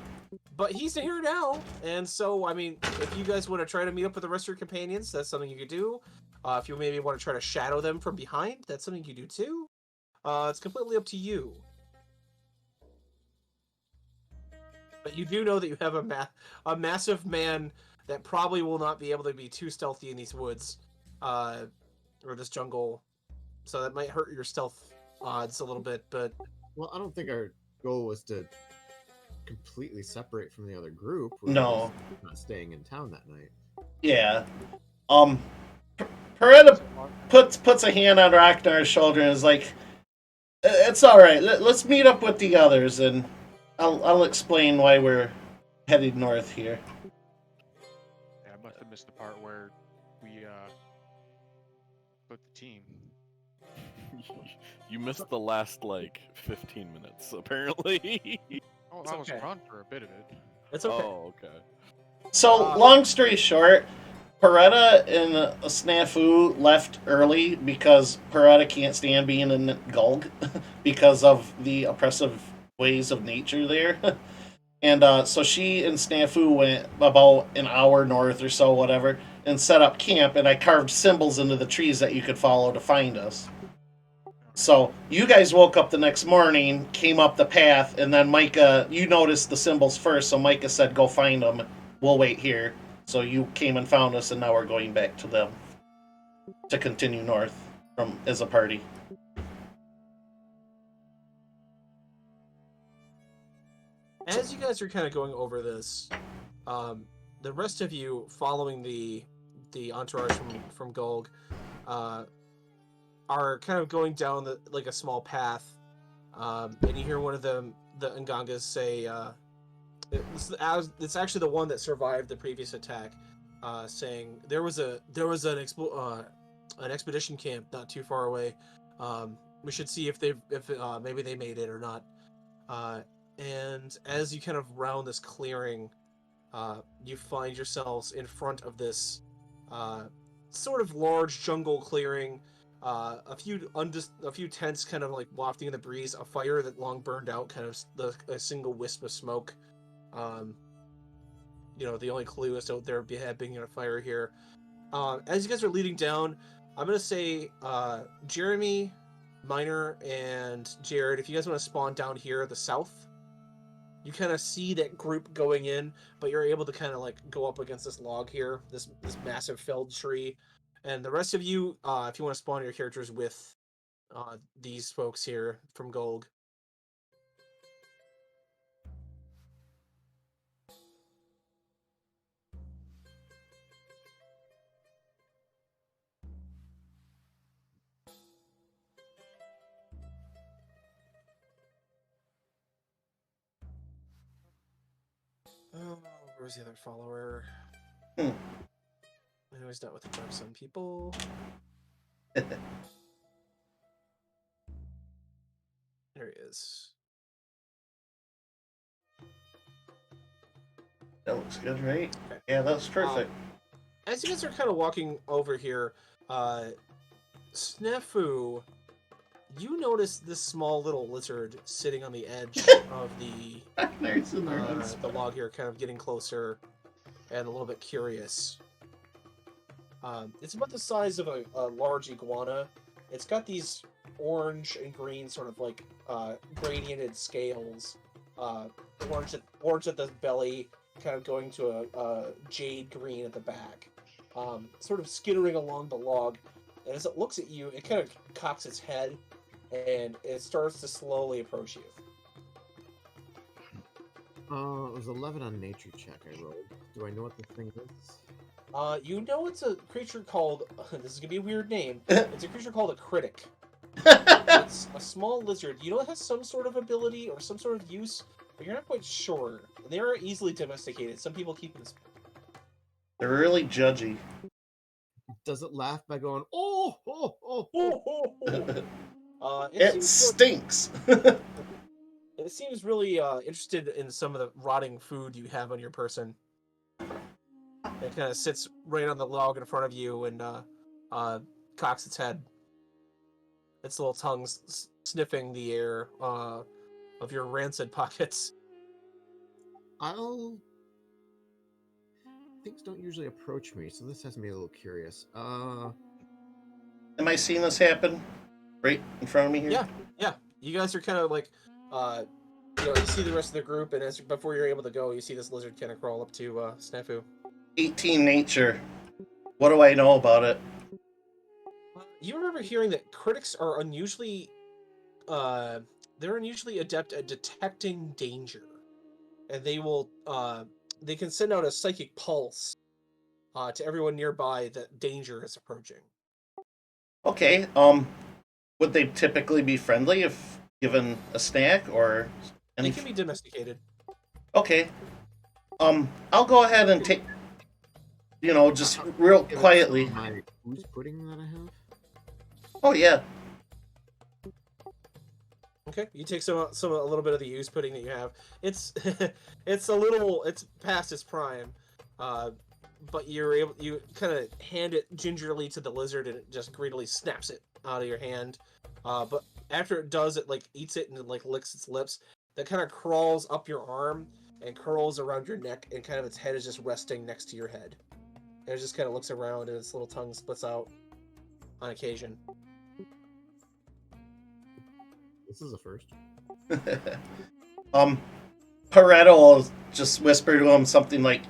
But he's here now, and so, I mean, if you guys want to try to meet up with the rest of your companions, that's something you could do. If you maybe want to try to shadow them from behind, that's something you do too. It's completely up to you. But you do know that you have a massive man that probably will not be able to be too stealthy in these woods, or this jungle, so that might hurt your stealth odds a little bit, but... Well, I don't think our goal was to completely separate from the other group. No. Just not staying in town that night. Yeah. Pyretta puts a hand on Ragnar's shoulder and is like, "It's all right. Let's meet up with the others, and I'll explain why we're headed north here." Yeah, I must have missed the part where we split the team. You missed the last, 15 minutes, apparently. Oh, It's I was okay. gone for a bit of it. It's okay. Oh, okay. So, long story short, Pyretta and Snafu left early because Pyretta can't stand being in Gulg because of the oppressive ways of nature there. And so she and Snafu went about an hour north or so, whatever, and set up camp, and I carved symbols into the trees that you could follow to find us. So you guys woke up the next morning, came up the path, and then Micah, you noticed the symbols first, so Micah said, "Go find them. We'll wait here." So you came and found us, and now we're going back to them to continue north as a party. As you guys are kind of going over this, the rest of you following the entourage from Gulg are kind of going down a small path, and you hear one of the Ngangas say, it's actually the one that survived the previous attack, saying there was an expedition camp not too far away. We should see if maybe they made it or not. And as you kind of round this clearing, you find yourselves in front of this sort of large jungle clearing. a few tents kind of like wafting in the breeze, a fire that long burned out, kind of a single wisp of smoke. The only clue is out there being a fire here. As you guys are leading down, I'm gonna say Jeremy, Miner, and Jared, if you guys want to spawn down here at the south, you kind of see that group going in, but you're able to kind of like go up against this log here, this massive felled tree, and the rest of you, if you want to spawn your characters with these folks here from Golg. Oh, where's the other follower? Hmm. I know he's not with the Dark Sun people. There he is. That looks good, right? Okay. Yeah, that's perfect. As you guys are kind of walking over here, Snafu, you notice this small little lizard sitting on the edge of the log here, kind of getting closer and a little bit curious. It's about the size of a large iguana. It's got these orange and green sort of like gradiented scales. Orange at the belly, kind of going to a jade green at the back. Sort of skittering along the log. And as it looks at you, it kind of cocks its head and it starts to slowly approach you. It was 11 on nature check I rolled. Do I know what the thing is? You know it's a creature called... This is going to be a weird name. It's a creature called a critic. It's a small lizard. You know it has some sort of ability or some sort of use, but you're not quite sure. They are easily domesticated. Some people keep them... They're really judgy. Does it laugh by going, oh, oh, oh, oh? It stinks. It seems really interested in some of the rotting food you have on your person. It kind of sits right on the log in front of you and cocks its head. Its little tongue sniffing the air of your rancid pockets. Things don't usually approach me, so this has me a little curious. Am I seeing this happen right in front of me here? Yeah. You guys are kind of like, you see the rest of the group, and before you're able to go, you see this lizard kind of crawl up to Snafu. 18 nature. What do I know about it? You remember hearing that critics are unusually adept at detecting danger, and they will they can send out a psychic pulse to everyone nearby that danger is approaching. Okay. Would they typically be friendly if given a snack or They can be domesticated. Okay. I'll go ahead and take, just real quietly. My ooze pudding that I have? Oh yeah. Okay, you take a little bit of the ooze pudding that you have. It's it's past its prime, but you kind of hand it gingerly to the lizard and it just greedily snaps it out of your hand. But after it does, it like eats it and it, like licks its lips. That kind of crawls up your arm and curls around your neck, and kind of its head is just resting next to your head. And it just kind of looks around and its little tongue splits out on occasion. This is a first. Pareto will just whisper to him something like,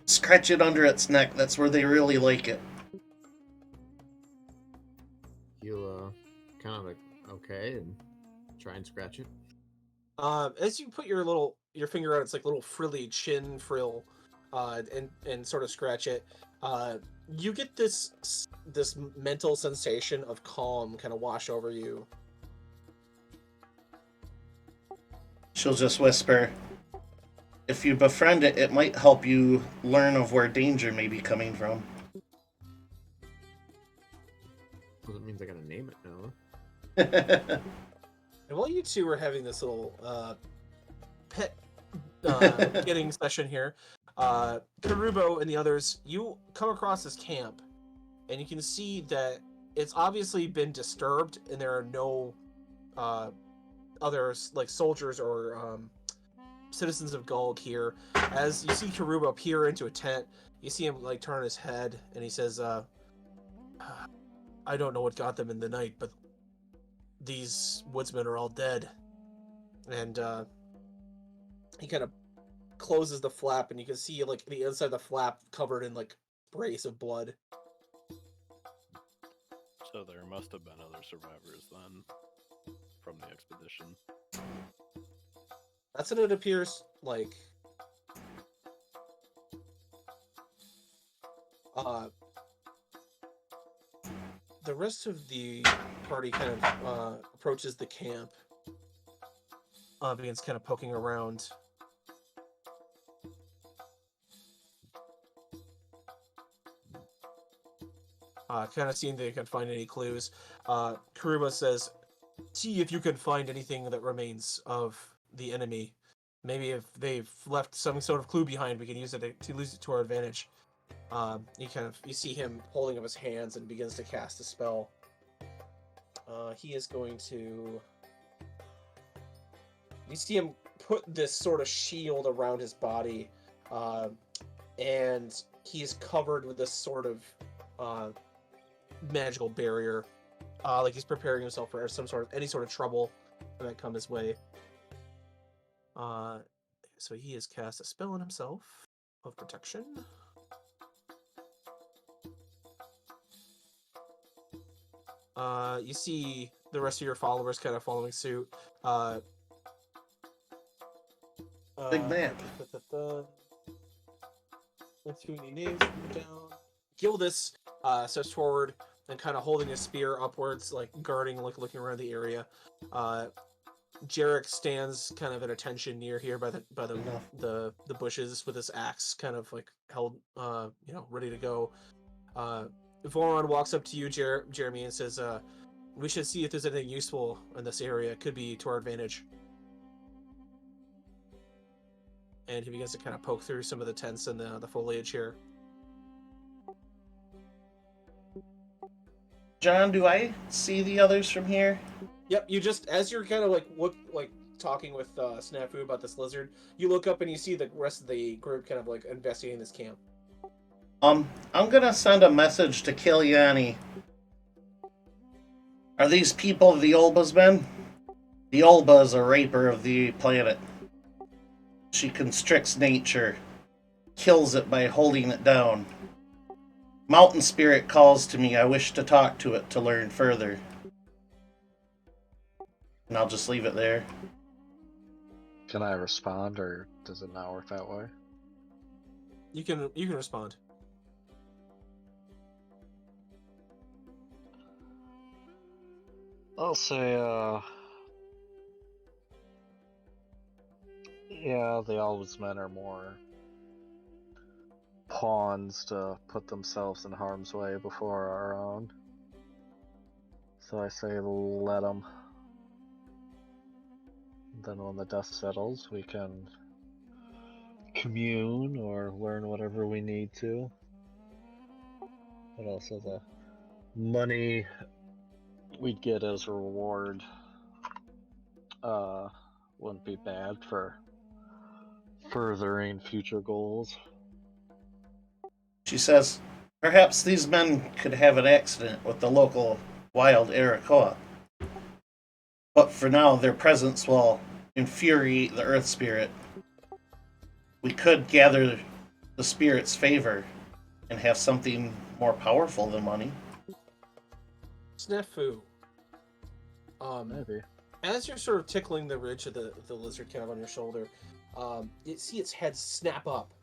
"Scratch it under its neck. That's where they really like it." He'll kind of like, okay, and try and scratch it. As you put your finger on its like little frilly chin frill, and sort of scratch it, you get this mental sensation of calm kind of wash over you. She'll just whisper, "If you befriend it, it might help you learn of where danger may be coming from." Well, that means I gotta name it now. And while you two are having this little pet getting session here, Karubo and the others, you come across this camp, and you can see that it's obviously been disturbed, and there are no others like soldiers or citizens of Gulg here. As you see Karuba peer into a tent, you see him like turn his head, and he says, "I don't know what got them in the night, but these woodsmen are all dead." And he kind of closes the flap, and you can see like the inside of the flap covered in like sprays of blood. So there must have been other survivors then from the expedition. That's what it appears like. The rest of the party kind of approaches the camp. Begins kind of poking around. Kind of seeing if they can find any clues. Karuba says, "See if you can find anything that remains of the enemy. Maybe if they've left some sort of clue behind, we can use it to use it to our advantage." You see him holding up his hands and begins to cast a spell. He is going to. You see him put this sort of shield around his body, and he's covered with this sort of magical barrier, like he's preparing himself for any sort of trouble that might come his way. So he has cast a spell on himself of protection. You see the rest of your followers kind of following suit. Big man. Let's see any names down. Gildus steps forward and kind of holding his spear upwards, like guarding, like looking around the area. Jarek stands kind of at attention near here by the bushes with his axe kind of like held, ready to go. Voron walks up to you, Jeremy, and says, "We should see if there's anything useful in this area. It could be to our advantage." And he begins to kind of poke through some of the tents and the foliage here. John, do I see the others from here? Yep, you just, as you're kind of talking with Snafu about this lizard, you look up and you see the rest of the group kind of like investigating this camp. I'm gonna send a message to Kiliani. Are these people the Olba's men? The Olba is a raper of the planet. She constricts nature, kills it by holding it down. Mountain Spirit calls to me. I wish to talk to it to learn further. And I'll just leave it there. Can I respond, or does it not work that way? You can respond. I'll say, yeah, the Ombudsmen are more pawns to put themselves in harm's way before our own. So I say let them. Then when the dust settles, we can commune or learn whatever we need to. But also the money we'd get as a reward wouldn't be bad for furthering future goals. She says, perhaps these men could have an accident with the local wild Arakoa. But for now, their presence will infuriate the Earth Spirit. We could gather the Spirit's favor and have something more powerful than money. Snafu. Maybe. As you're sort of tickling the ridge of the lizard kind of on your shoulder, you see its head snap up,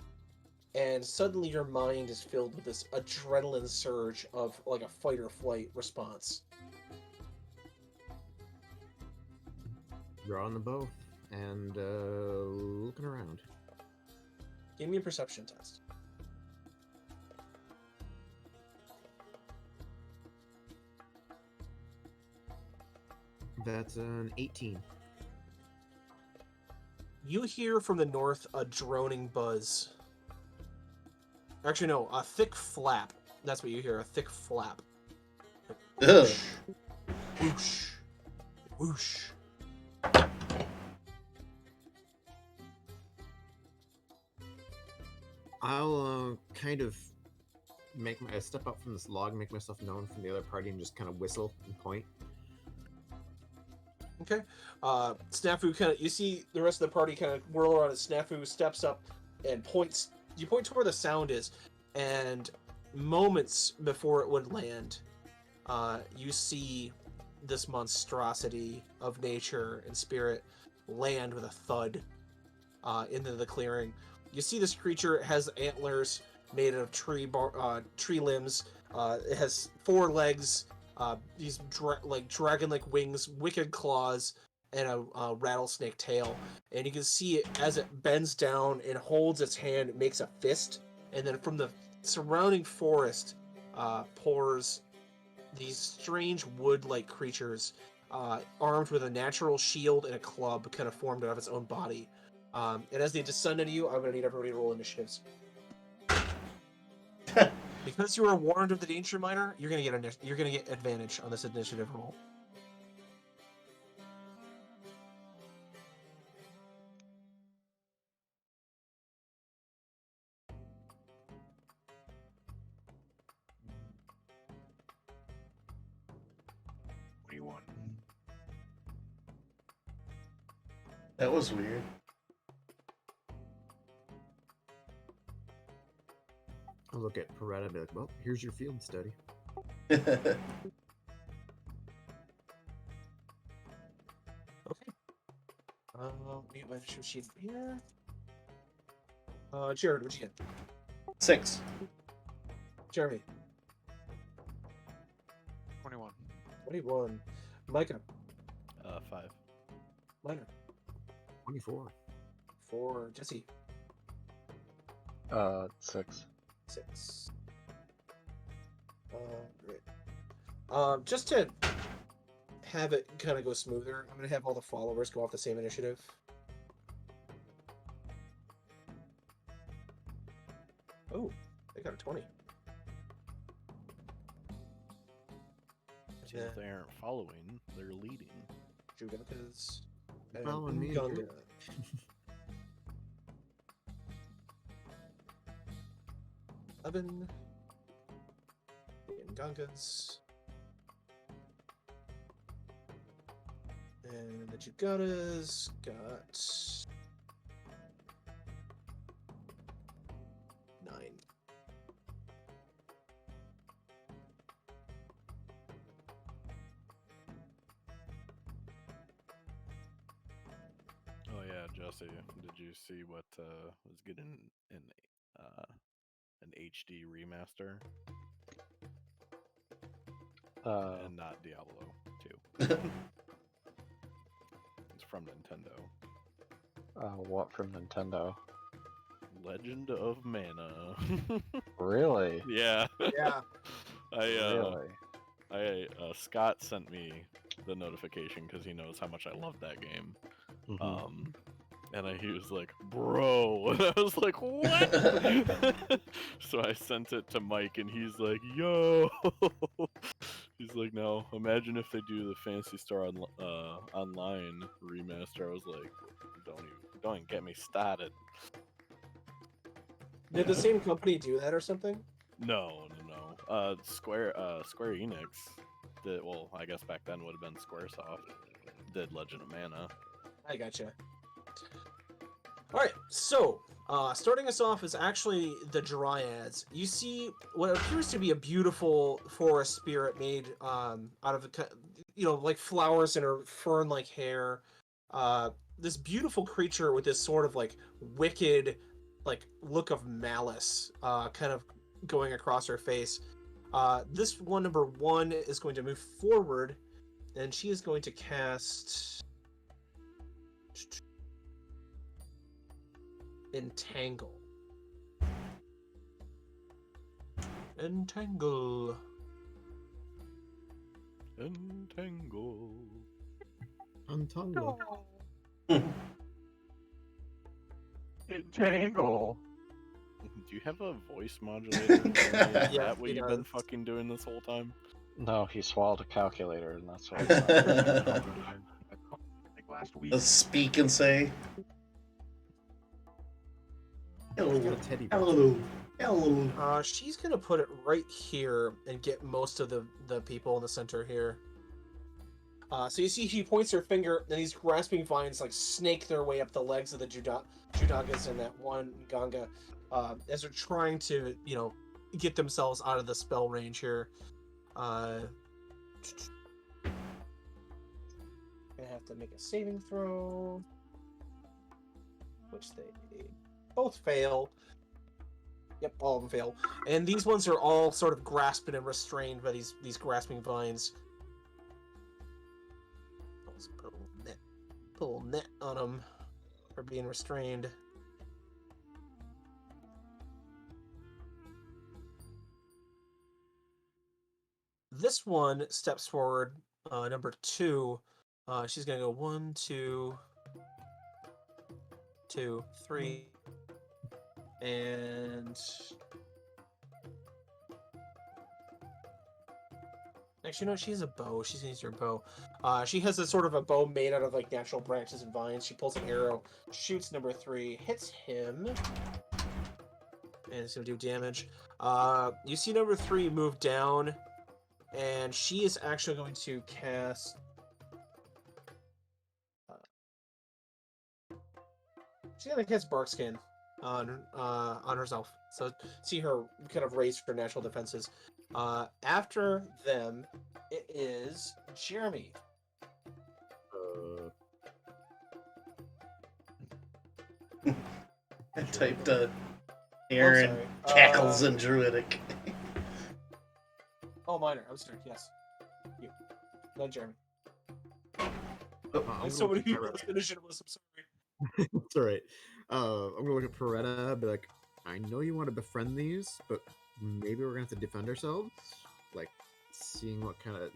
and suddenly your mind is filled with this adrenaline surge of like a fight or flight response. Drawing the bow and looking around. Give me a perception test. That's an 18. You hear from the north a droning buzz. Actually, no, a thick flap. That's what you hear, a thick flap. Ugh. Whoosh. Whoosh. I'll kind of step up from this log, make myself known from the other party, and just kind of whistle and point. Okay. Snafu kind of, you see the rest of the party kind of whirl around, and Snafu steps up and points. You point to where the sound is, and moments before it would land, you see this monstrosity of nature and spirit land with a thud into the clearing. You see this creature has antlers made of tree limbs. It has 4 legs, these dragon-like wings, wicked claws, and a rattlesnake tail. And you can see it as it bends down and holds its hand, it makes a fist, and then from the surrounding forest pours these strange wood-like creatures, armed with a natural shield and a club, kind of formed out of its own body. And as they descend into you, I'm going to need everybody to roll initiatives. Because you were warned of the danger miner, you're going to get advantage on this initiative roll. That was weird. I'll look at Peretta and be like, well, here's your field study. Okay. Let me get my initiative sheet here. Jared, what'd you get? 6. Jeremy, 21. 21. Micah, 5. Minor, 24. 4. Jesse, 6. 6. Great. Just to have it kind of go smoother, I'm going to have all the followers go off the same initiative. Oh, they got a 20. See, if they aren't following, they're leading. Jugakas. Following me, Gunga. Drew. Evan. And Gungas. And the Jugatas got 9. Oh yeah, Jesse, did you see what was getting an HD remaster and not Diablo 2? It's from Nintendo. What from Nintendo? Legend of Mana. Really? Yeah. Yeah. Really? Scott sent me the notification because he knows how much I love that game. Mhm. And he was like, bro. And I was like, what? So I sent it to Mike, and he's like, yo. He's like, no, imagine if they do the Fantasy Star Online remaster. I was like, don't even get me started. Did the same company do that or something? No. Square Enix did, well, I guess back then would have been Squaresoft, did Legend of Mana. I gotcha. Alright, so, starting us off is actually the Dryads. You see what appears to be a beautiful forest spirit made out of, like flowers in her fern-like hair. This beautiful creature with this sort of, like, wicked, like, look of malice kind of going across her face. This one, number 1, is going to move forward, and she is going to cast Entangle. Entangle. Untangle. Entangle. Do you have a voice modulator? Is Yeah, that what he you've been does. fucking doing this whole time? No, he swallowed a calculator, and that's why. Like last week. Let's speak and say I got hello, a teddy bear. hello, hello. She's gonna put it right here and get most of the people in the center here. So you see, she points her finger, and these grasping vines like snake their way up the legs of the Judagas and that one Ganga, as they're trying to, get themselves out of the spell range here. Gonna have to make a saving throw, which they both fail. Yep, all of them fail. And these ones are all sort of grasping and restrained by these grasping vines. Let's put a little net on them for being restrained. This one steps forward, number 2. She's gonna go 1, 2, 2, 3, and actually, no, she has a bow. She's gonna use her bow. She has a sort of a bow made out of like natural branches and vines. She pulls an arrow, shoots number 3, hits him, and it's gonna do damage. You see number 3 move down, and she is actually going to cast. She's gonna cast Barkskin on herself. So see her kind of raise her natural defenses. After them, it is Jeremy. I typed Oh, Aaron sorry. cackles and druidic. Oh, Minor. I'm sorry. Yes. You. Not Jeremy. I'm So gonna many look at people finish it was. I'm sorry. Peretta. It's alright. I'm gonna look at Peretta, be like, I know you want to befriend these, but maybe we're gonna have to defend ourselves. Like, seeing what kind of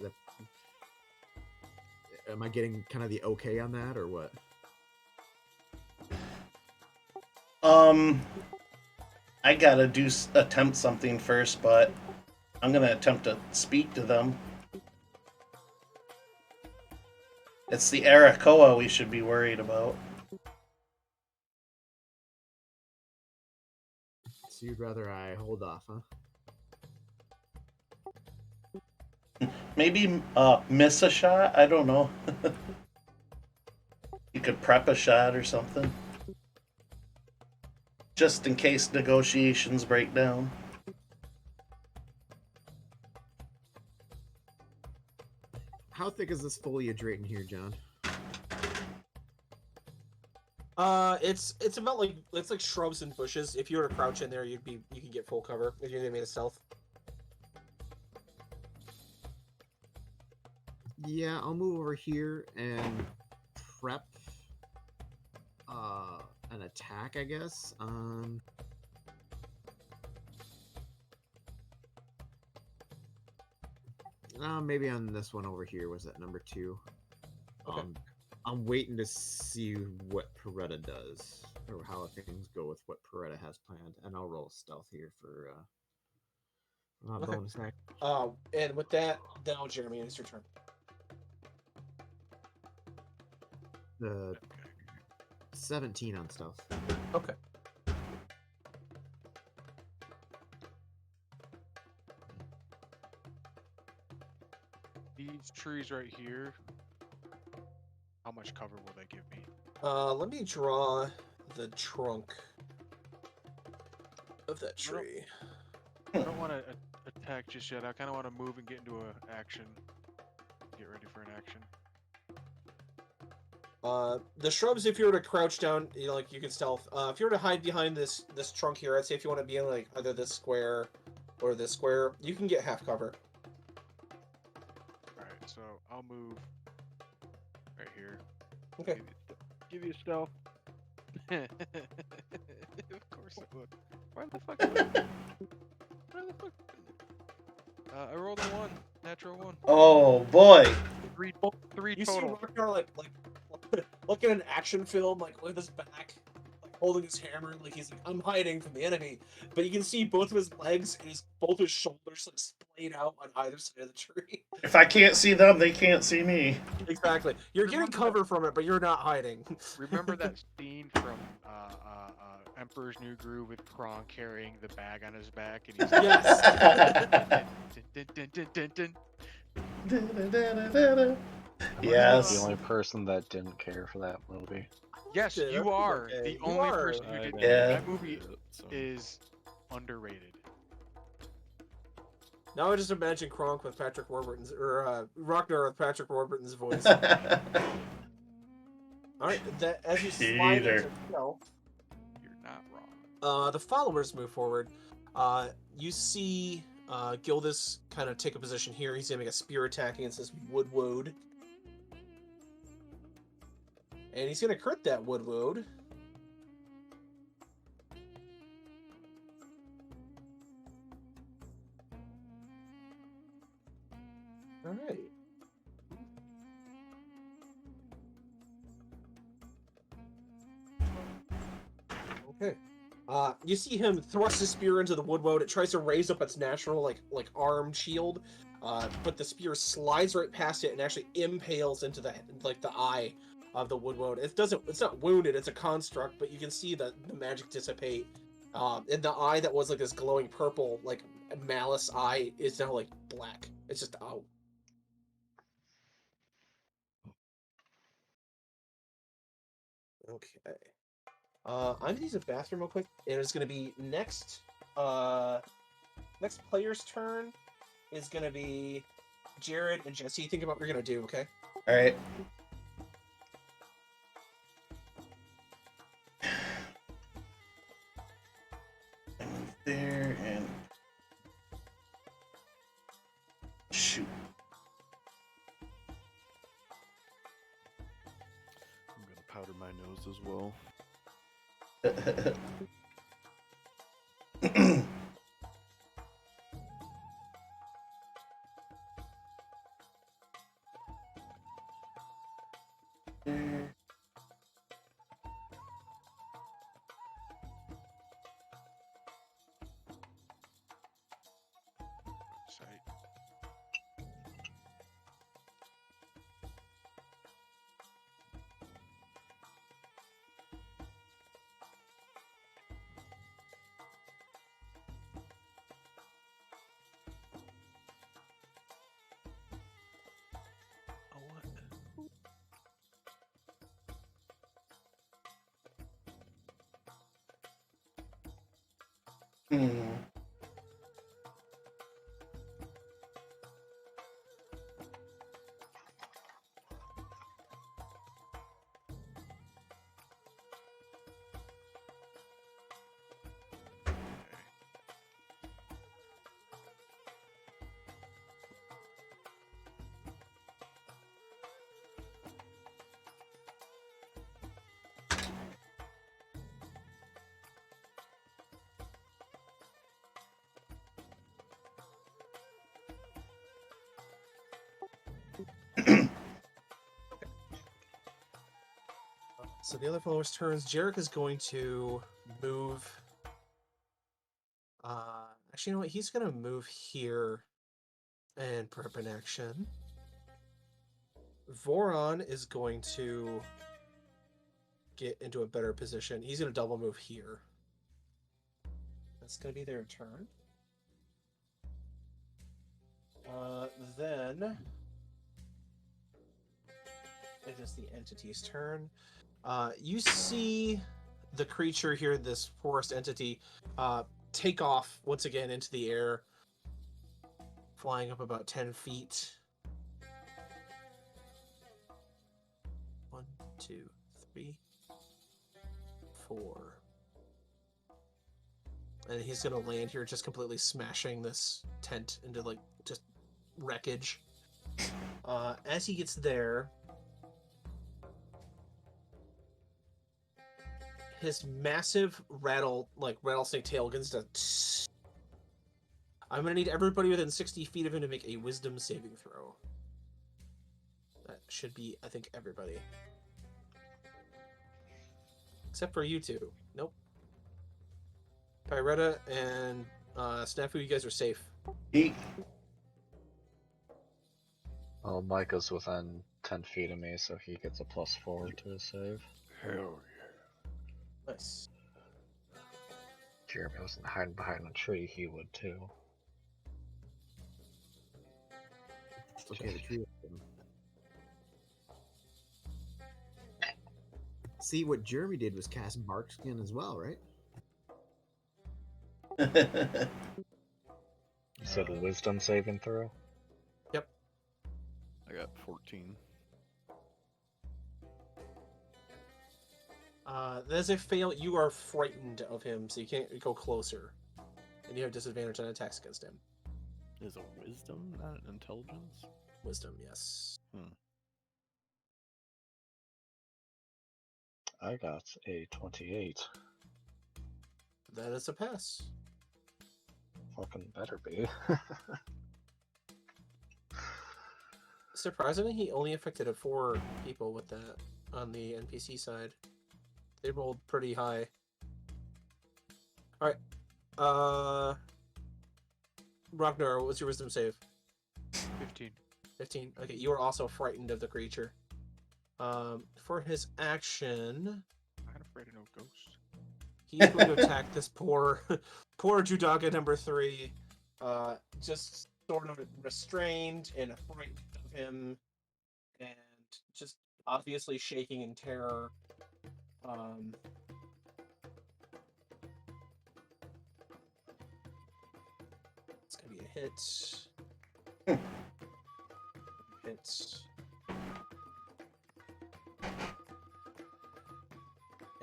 am I getting kind of the okay on that, or what? I gotta attempt something first, but I'm gonna attempt to speak to them. It's the Arakoa we should be worried about. So you'd rather I hold off, huh? Maybe miss a shot? I don't know. You could prep a shot or something. Just in case negotiations break down. How thick is this foliage right in here, John? It's about like it's like shrubs and bushes. If you were to crouch in there, you can get full cover if you're made of stealth. Yeah, I'll move over here and prep an attack, I guess. Maybe on this one over here. Was that number 2? Okay. I'm waiting to see what Peretta does, or how things go with what Peretta has planned, and I'll roll stealth here for my Okay. bonus act. And with that, now Jeremy, it's your turn. The 17 on stealth. Okay. These trees right here. How much cover will they give me? Let me draw the trunk of that tree. I don't want to attack just yet. I kind of want to move and get into a action. Get ready for an action. The shrubs, if you were to crouch down, you can stealth. If you were to hide behind this trunk here, I'd say if you want to be in like either this square or this square, you can get half cover. Alright, so I'll move right here. Okay. Give you stealth. Of course it would. Why the fuck would it? Why the fuck? I rolled a 1. Natural 1. Oh boy. Three You total. see Rockar like in an action film, like look at his back, like holding his hammer, like he's like, I'm hiding from the enemy. But you can see both of his legs and both his shoulders like splayed out on either side of the tree. If I can't see them, they can't see me. Exactly. You're getting Remember cover from it, but you're not hiding. Remember that scene from Emperor's New Groove with Kronk carrying the bag on his back, and he's Yes. dun, dun, dun, dun, dun. The Yes. only person that didn't care for that movie. Yes, Dude, you that's are okay. the You only are. person who I did didn't Yeah. that. Movie see it, so- is underrated. Now I just imagine Kronk with Patrick Warburton's, or Ragnar with Patrick Warburton's voice. Alright, that as you slide Peter. into stealth, You're not wrong. the followers move forward. You see Gildas kind of take a position here. He's gonna make a spear attack against this Woodwode. And he's gonna crit that Woodwode. Alright. Okay. You see him thrust his spear into the Woodwode. It tries to raise up its natural like arm shield, but the spear slides right past it and actually impales into the eye of the Woodwode. It's not wounded. It's a construct, but you can see the magic dissipate. And the eye that was like this glowing purple like malice eye is now like black. It's just out. Okay. I'm gonna use a bathroom real quick, and it's gonna be next. Next player's turn is gonna be Jared and Jesse. Think about what you're gonna do, okay? All right. I move there and shoot. I'm gonna powder my nose as well. There. Sight. Oh, what? Hmm. So the other follower's turns. Jarek is going to move. Actually, you know what? He's gonna move here and prep an action. Voron is going to get into a better position. He's gonna double move here. That's gonna be their turn. Then it is the entity's turn. You see the creature here, this forest entity, take off once again into the air, flying up about 10 feet. 1, 2, 3, 4. And he's gonna land here, just completely smashing this tent into like just wreckage. As he gets there, his massive rattlesnake tail begins to. I'm gonna need everybody within 60 feet of him to make a wisdom saving throw. That should be, I think, everybody. except for you two. Nope. Pyretta and Snafu, you guys are safe. He, Well, Micah's within 10 feet of me, so he gets a +4 to his save. Hell Nice. If Jeremy wasn't hiding behind a tree, he would too. It's okay, the tree. See, what Jeremy did was cast Bark Skin as well, right? You said wisdom saving throw? I got 14. As a fail, you are frightened of him, so you can't go closer. And you have disadvantage on attacks against him. Is a wisdom, not an intelligence? Wisdom, yes. I got a 28. That is a pass. Fucking better be. Surprisingly, he only affected 4 people with that on the NPC side. They rolled pretty high. Alright. Ragnar, what was your wisdom save? 15. 15. Okay, you are also frightened of the creature. For his action, I'm not afraid of no ghost. he's going to attack this poor Judaga number 3. Just sort of restrained and frightened of him, and just obviously shaking in terror. It's gonna be a hit. Hits.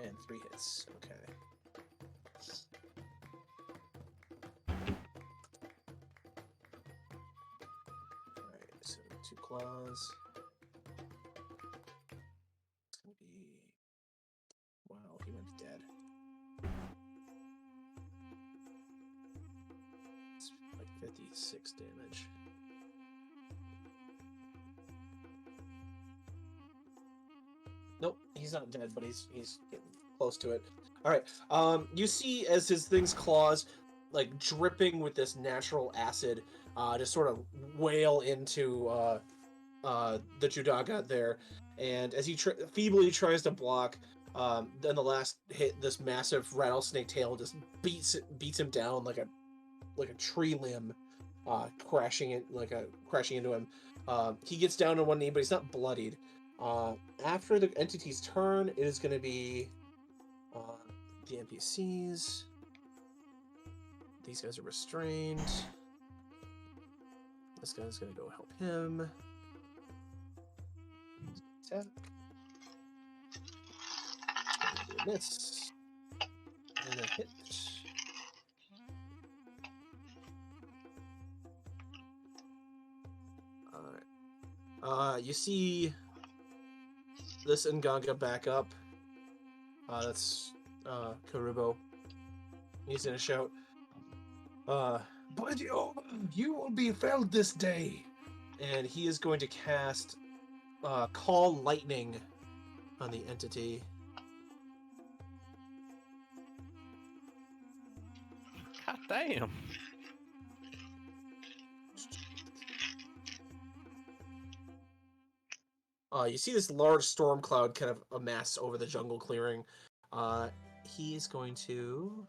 And 3 hits. Okay. Alright, so 2 claws. It's gonna be. Wow, he went dead. It's like 56 damage. Nope, he's not dead, but he's getting close to it. All right. You see as his thing's claws, like dripping with this natural acid, just sort of wail into the Judaga there, and as he feebly tries to block, then the last hit, this massive rattlesnake tail just beats him down like a tree limb, crashing into him. He gets down on one knee, but he's not bloodied. After the entity's turn, it is going to be the NPCs. These guys are restrained. This guy's going to go help him. Attack. A miss. And a hit. Alright. You see this Nganga back up. That's Karubo. He's gonna shout, but you will be felled this day. And he is going to cast Call Lightning on the entity. God damn. You see this large storm cloud kind of amass over the jungle clearing. He's going to...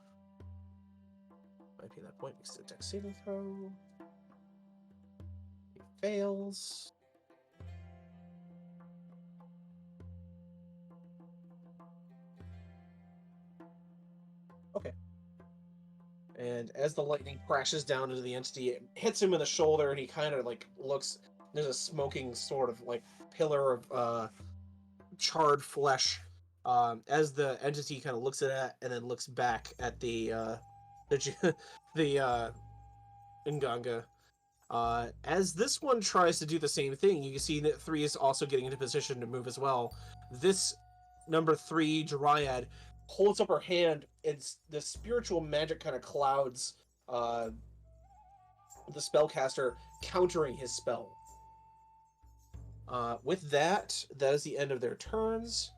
Might be that point because the dex saving throw. He fails. Okay. And as the lightning crashes down into the entity, it hits him in the shoulder, and he kind of like looks. There's a smoking sort of like pillar of charred flesh. As the entity kind of looks at it and then looks back at the Nganga. As this one tries to do the same thing, you can see that 3 is also getting into position to move as well. This number 3 Dryad holds up her hand, and the spiritual magic kind of clouds the spellcaster, countering his spell. With that, that is the end of their turns.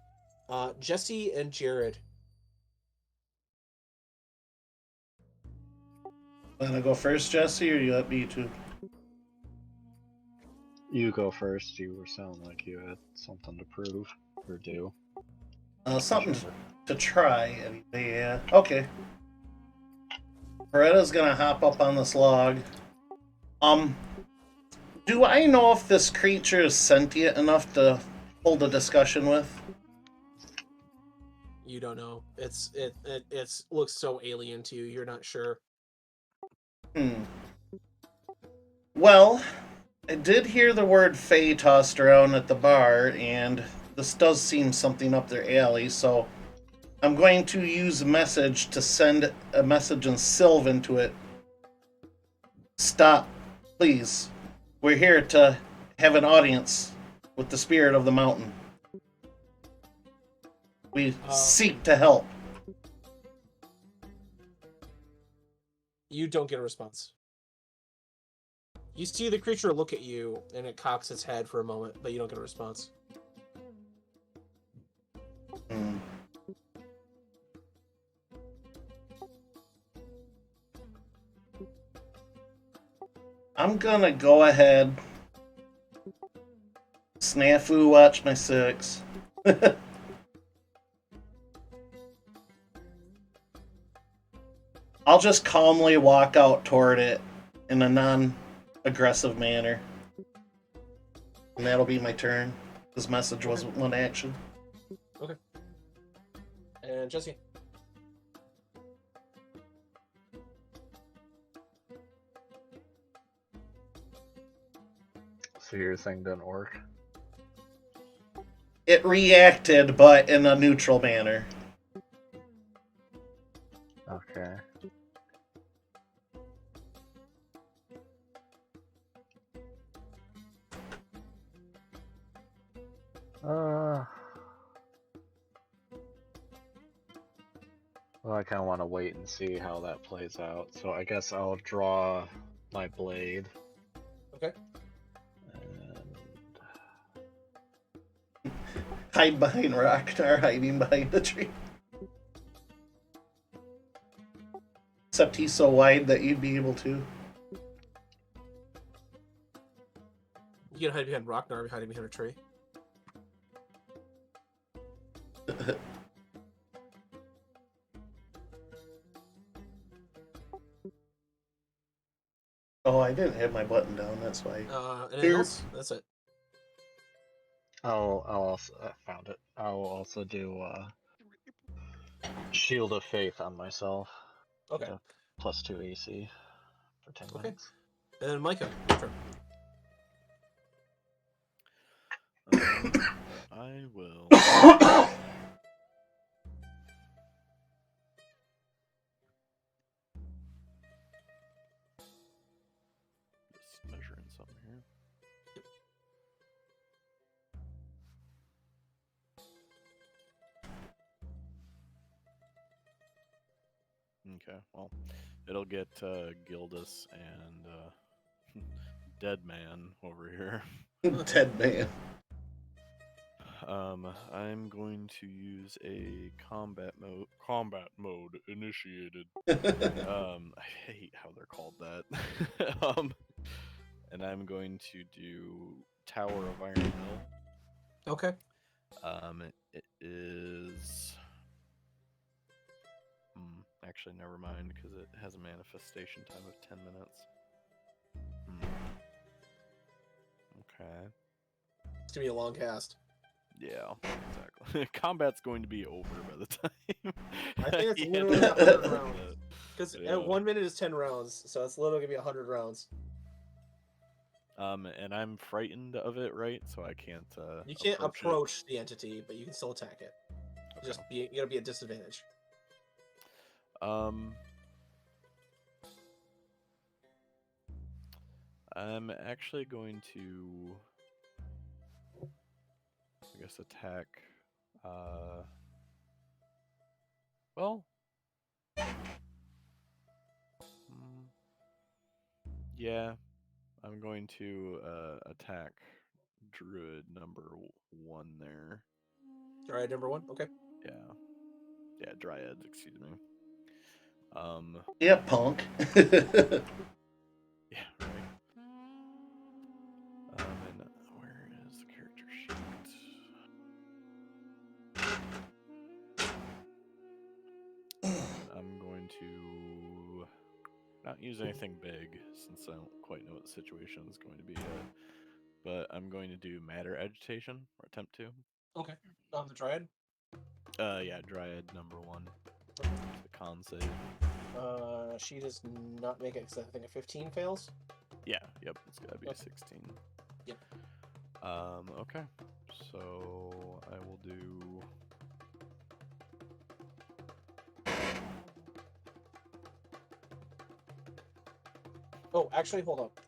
Jesse and Jared, Wanna go first, Jesse, or you let me to? You go first. You were sounding like you had something to prove or do. Something Whichever. to try anyway. Yeah. Okay. Beretta's gonna hop up on this log. Um, do I know if this creature is sentient enough to hold a discussion with? You don't know. It's looks so alien to you. You're not sure. Hmm. Well, I did hear the word Fae tossed around at the bar, and this does seem something up their alley, so I'm going to use a message to send a message in Sylvan to it. Stop, please. We're here to have an audience with the spirit of the mountain. We seek to help. You don't get a response. You see the creature look at you, and it cocks its head for a moment, but you don't get a response. Hmm. I'm gonna go ahead. Snafu, watch my six. I'll just calmly walk out toward it in a non-aggressive manner. And that'll be my turn. This message was one action. Okay. And Jesse. So your thing didn't work. It reacted, but in a neutral manner. Okay. Well, I kind of want to wait and see how that plays out. So I guess I'll draw my blade. Okay. And Hide behind Rocknar, hiding behind the tree. Except he's so wide that you'd be able to. You can hide behind Rocknar, hiding behind a tree. Oh, I didn't have my button down, that's why. Anything else? That's it. I'll also I found it. I'll also do Shield of Faith on myself. Okay. Get a +2 AC for 10 Okay. minutes. And then Micah, your turn. I will. Just measuring something here. Okay, well, it'll get Gildas and Dead Man over here. Dead man. I'm going to use a combat mode. Combat mode initiated. I hate how they're called that. And I'm going to do Tower of Iron Hill. Okay. It is. Actually, never mind, because it has a manifestation time of 10 minutes. Okay. It's gonna be a long cast. Yeah, exactly. Combat's going to be over by the time. I think it's he literally ends 100 it. rounds. Because Yeah. at 1 minute is 10 rounds, so it's literally gonna be 100 rounds. And I'm frightened of it, right? So I can't. You can't approach approach the entity, but you can still attack it. Okay. Just be you gotta be at disadvantage. I'm actually going to, I guess, attack. Well, yeah, I'm going to attack Druid number 1 there. Alright, number 1, okay. Yeah, Dryads, excuse me. Yeah, punk. Yeah, right. And where is the character sheet? I'm going to not use anything big since I don't quite know what the situation is going to be yet. But I'm going to do matter agitation, or attempt to. Okay. On the Dryad? Yeah, Dryad #1. It's a con save. She does not make it because I think a 15 fails. Yeah, yep, it's gotta be a Okay. 16. Yep. Okay. So I will do. Oh, actually, hold up.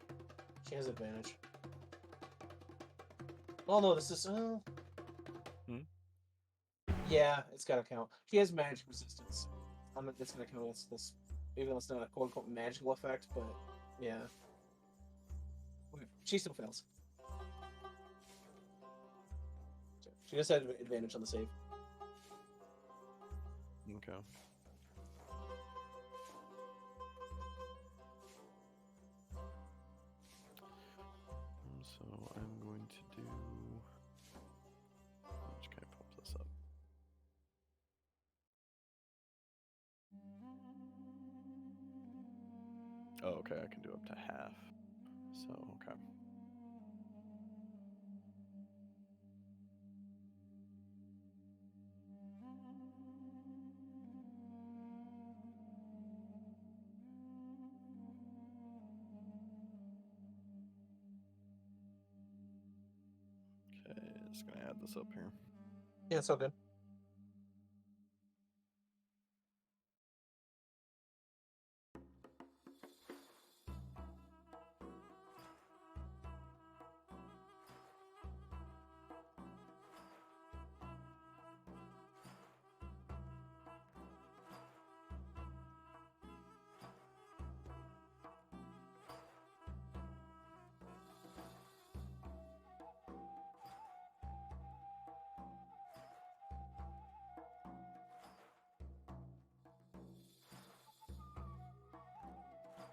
She has advantage. Oh no, this is. Yeah, it's gotta count. She has magic resistance. It's gonna count as this, even though it's not a quote unquote magical effect, but yeah. Okay, she still fails. So she just had advantage on the save. Okay. So I'm going to do. Which can I pop this up? Oh, okay, I can do up to half. So, okay. Okay, just gonna add this up here. Yeah, it's all good.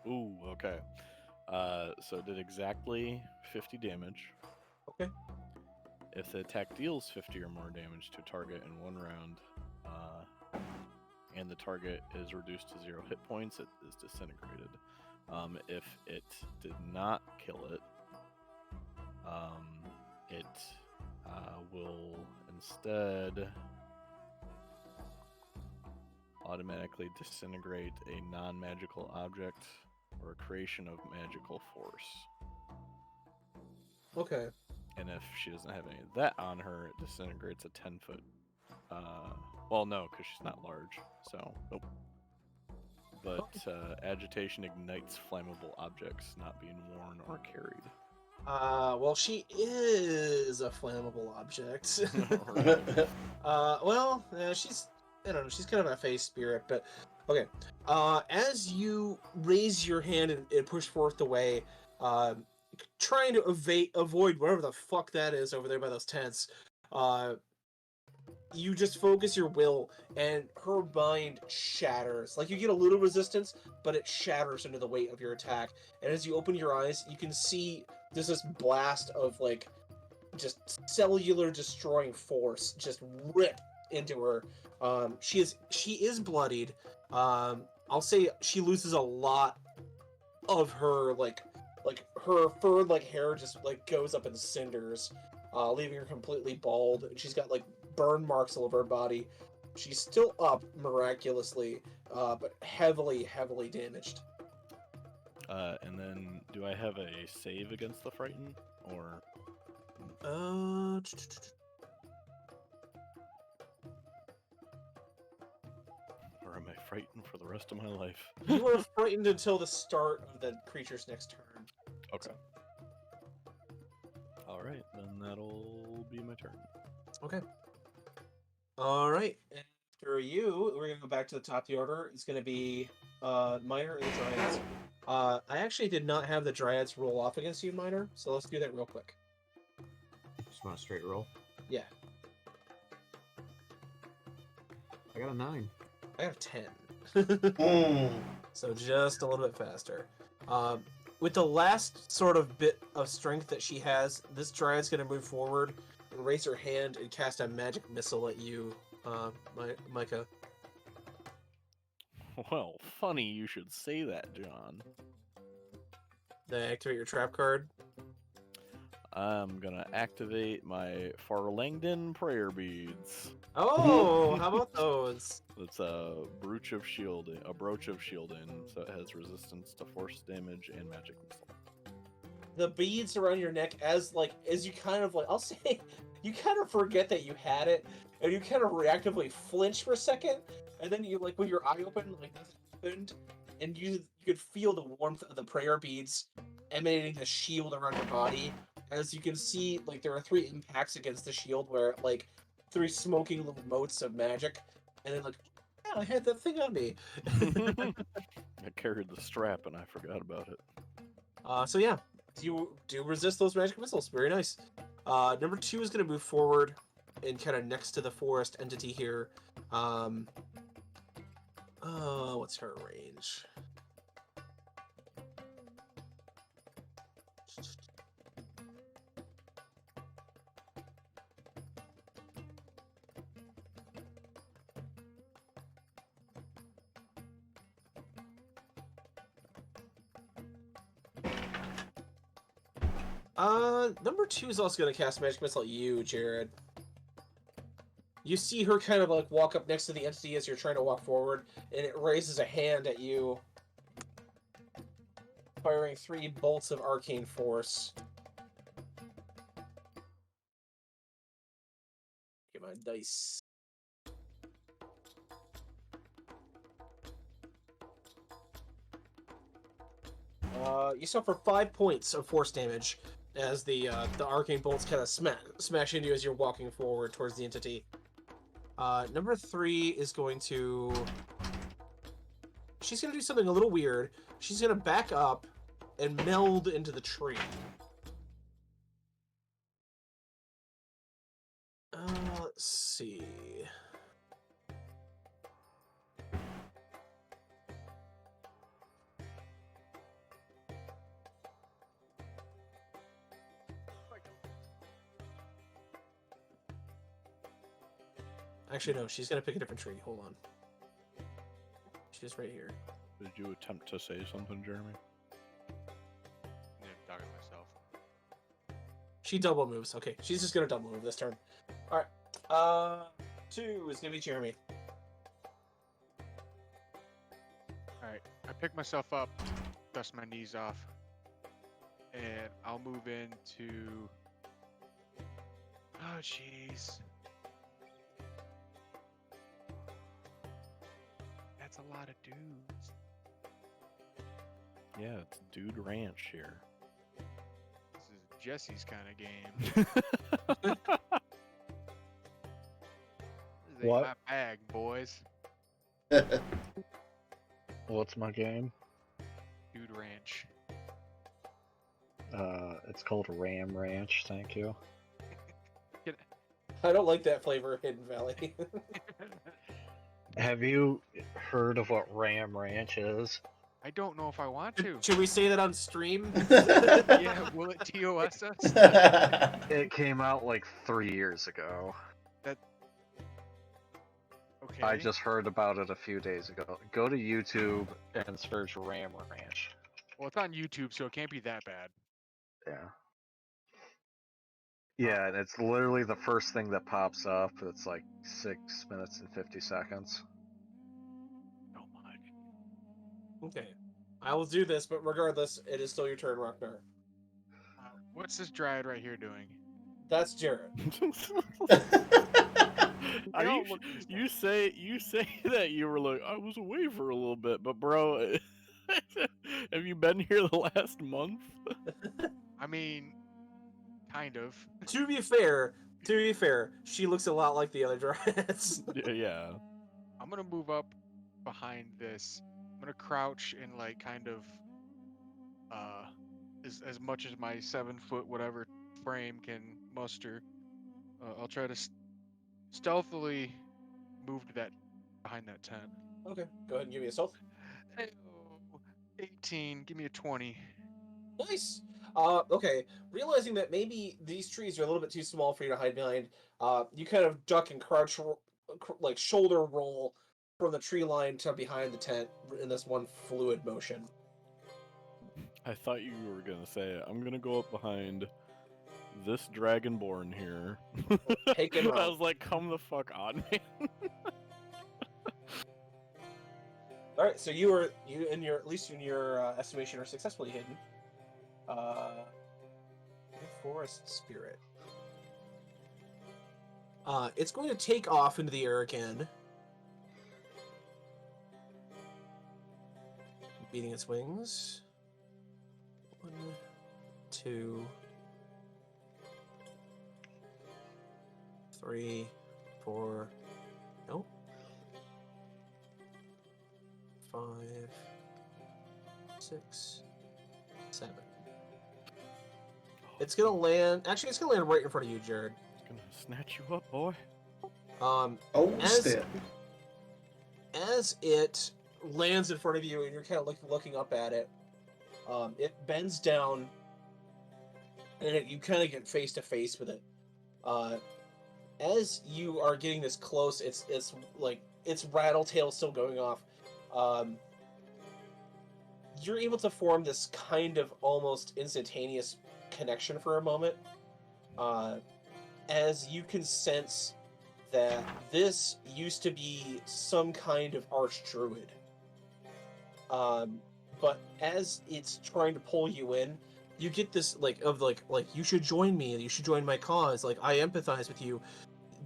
Ooh, okay. So it did exactly 50 damage. Okay. If the attack deals 50 or more damage to a target in one round, and the target is reduced to 0 hit points, it is disintegrated. If it did not kill it, it will instead automatically disintegrate a non-magical object or a creation of magical force. Okay. And if she doesn't have any of that on her, it disintegrates a 10-foot. Well, no, because she's not large, so nope. But agitation ignites flammable objects not being worn or carried. Well, she is a flammable object. Right. Well, she's, I don't know, she's kind of a face spirit, but okay. As you raise your hand and push forth the way, trying to avoid whatever the fuck that is over there by those tents, you just focus your will, and her mind shatters. Like, you get a little resistance, but it shatters under the weight of your attack. And as you open your eyes, you can see there's this blast of, like, just cellular destroying force just rip into her. She is bloodied. I'll say she loses a lot of her like her fur like hair just like goes up in cinders, leaving her completely bald. She's got like burn marks all over her body. She's still up miraculously, but heavily damaged. And then, do I have a save against the frighten, or am I frightened for the rest of my life? You are frightened until the start of the creature's next turn. Okay. All right, then that'll be my turn. Okay. All right. After you, we're gonna go back to the top of the order. It's gonna be Minor and the Dryads. I actually did not have the Dryads roll off against you, Minor, so let's do that real quick. Just want a straight roll. Yeah. I got a 9. I have 10. Mm. So just a little bit faster. With the last sort of bit of strength that she has, this Dryad's going to move forward and raise her hand and cast a magic missile at you, Micah. Well, funny you should say that, John. Then activate your trap card. I'm gonna activate my Farlangdon prayer beads. Oh, how about those? It's a brooch of shielding, so it has resistance to force damage and magic missile. The beads around your neck, as you kind of I'll say, you kind of forget that you had it, and you kind of reactively flinch for a second, and then you with your eye open, nothing happened, and you could feel the warmth of the prayer beads emanating the shield around your body. As you can see, there are 3 impacts against the shield where 3 smoking little motes of magic, and then yeah, I had that thing on me. I carried the strap and I forgot about it. So yeah, you do resist those magic missiles. Very nice. Number 2 is going to move forward and kind of next to the forest entity here. What's her range? Number 2 is also going to cast magic missile at you, Jared. You see her kind of walk up next to the entity as you're trying to walk forward, and it raises a hand at you, firing 3 bolts of arcane force. Get my dice. You suffer 5 points of force damage as the arcane bolts kind of smash into you as you're walking forward towards the entity. Number 3 is going to... She's going to do something a little weird. She's going to back up and meld into the tree. Let's see... Actually, no, she's going to pick a different tree. Hold on. She's right here. Did you attempt to say something, Jeremy? Yeah, I'm talking to myself. She double moves. Okay, she's just going to double move this turn. Alright. 2 is going to be Jeremy. Alright, I pick myself up, dust my knees off, and I'll move into... Oh, jeez. That's a lot of dudes. Yeah, it's Dude Ranch here. This is Jesse's kind of game. This ain't What? my bag, boys. What's my game? Dude Ranch. It's called Ram Ranch, thank you. I don't like that flavor of Hidden Valley. Have you heard of what Ram Ranch is? I don't know if I want to. Should we say that on stream? Yeah, will it TOS us? It came out 3 years ago. Okay. I just heard about it a few days ago. Go to YouTube and search Ram Ranch. Well, it's on YouTube, so it can't be that bad. Yeah. Yeah, and it's literally the first thing that pops up. It's 6 minutes and 50 seconds. So much. Okay. I will do this, but regardless, it is still your turn, Rocknar. What's this dryad right here doing? That's Jared. Are They all you, look the you say that you were I was away for a little bit, but bro, have you been here the last month? I mean, kind of. To be fair, she looks a lot like the other dryads. Yeah. I'm gonna move up behind this. I'm gonna crouch and kind of as much as my 7-foot whatever frame can muster. I'll try to stealthily move to that behind that tent. Okay, go ahead and give me a stealth. Hey, 18. Give me a 20. Nice. Okay. Realizing that maybe these trees are a little bit too small for you to hide behind, you kind of duck and crouch, like shoulder roll from the tree line to behind the tent in this one fluid motion. I thought you were gonna say, I'm gonna go up behind this dragonborn here. Take him I out. was like, come the fuck on me. All right. So you in your at least in your estimation are successfully hidden. The forest spirit. It's going to take off into the air again, beating its wings. 1, 2, 3, 4. Nope. 5, 6, 7. It's gonna land. Actually, it's gonna land right in front of you, Jared. It's gonna snatch you up, boy. Oh, As snap. as it lands in front of you, and you're kind of looking up at it, it bends down, and you kind of get face to face with it. As you are getting this close, it's like its rattle tail still going off. You're able to form this kind of almost instantaneous connection for a moment, as you can sense that this used to be some kind of archdruid. But as it's trying to pull you in, you get this like you should join me, you should join my cause, like I empathize with you.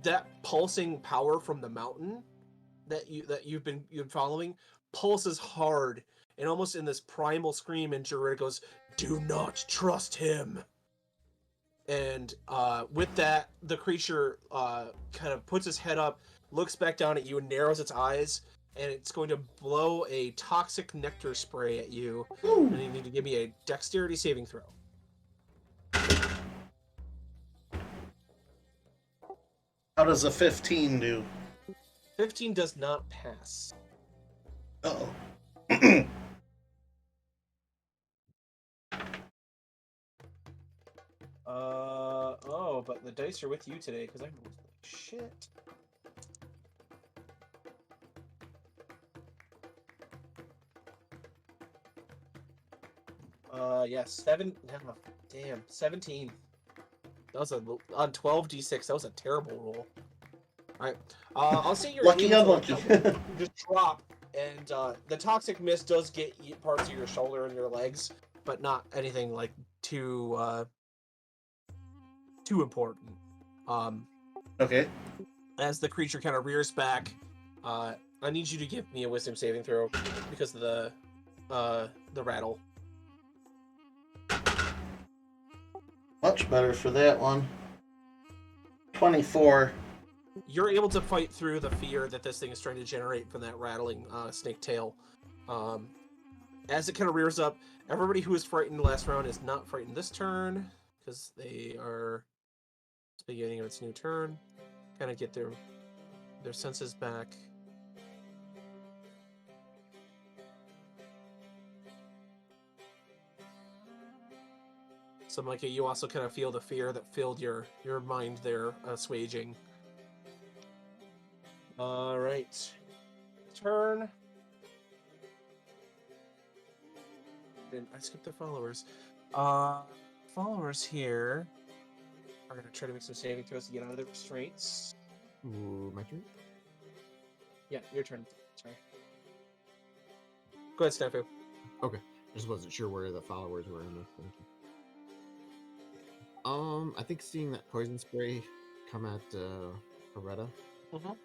That pulsing power from the mountain that you've been following pulses hard and almost in this primal scream, and Jared goes, "Do not trust him." And with that, the creature kind of puts its head up, looks back down at you, and narrows its eyes, and it's going to blow a toxic nectar spray at you. Ooh. And you need to give me a dexterity saving throw. How does a 15 do? 15 does not pass. Uh-oh. Oh, but the dice are with you today because I rolled like shit. Yeah, 17. That was on 12d6. That was a terrible roll. All right, I'll say you're Lucky able unlucky. to just drop, and the toxic mist does get parts of your shoulder and your legs, but not anything like too important. Okay. As the creature kind of rears back, I need you to give me a wisdom saving throw because of the rattle. Much better for that one. 24. You're able to fight through the fear that this thing is trying to generate from that rattling snake tail. As it kind of rears up, everybody who was frightened last round is not frightened this turn because they are it's the beginning of its new turn. Kind of get their senses back. So, Micah, you also kind of feel the fear that filled your mind there, assuaging. All right, turn. And I skipped the followers. Followers here are gonna try to make some saving throws to get out of the restraints. Ooh, my turn? Yeah, your turn. Sorry. Go ahead, Snafu. Okay. I just wasn't sure where the followers were in the thing. I think seeing that poison spray come at Aretta. Mhm.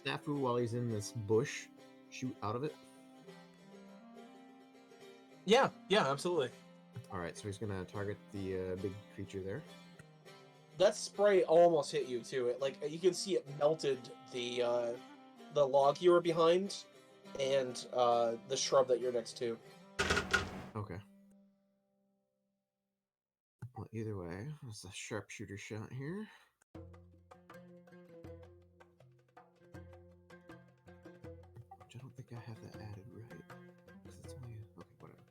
Snafu, while he's in this bush, shoot out of it. Yeah, absolutely. Alright, so he's gonna target the big creature there. That spray almost hit you too. It like you can see it melted the log you were behind, and the shrub that you're next to. Okay. Well, either way, it's a sharpshooter shot here. Which I don't think think I have that added right. 'Cause it's only okay, whatever.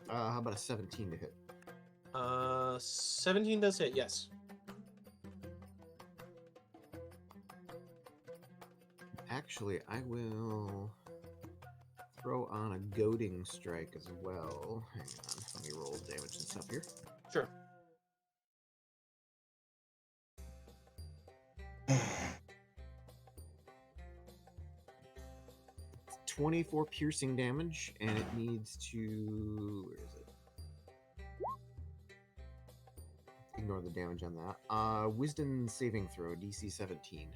How about a 17 to hit? 17 does hit, yes. Actually, I will throw on a goading strike as well. Hang on, let me roll damage and stuff here. Sure. 24 piercing damage, and it needs to. Where is it? Ignore the damage on that. Wisdom saving throw, DC 17.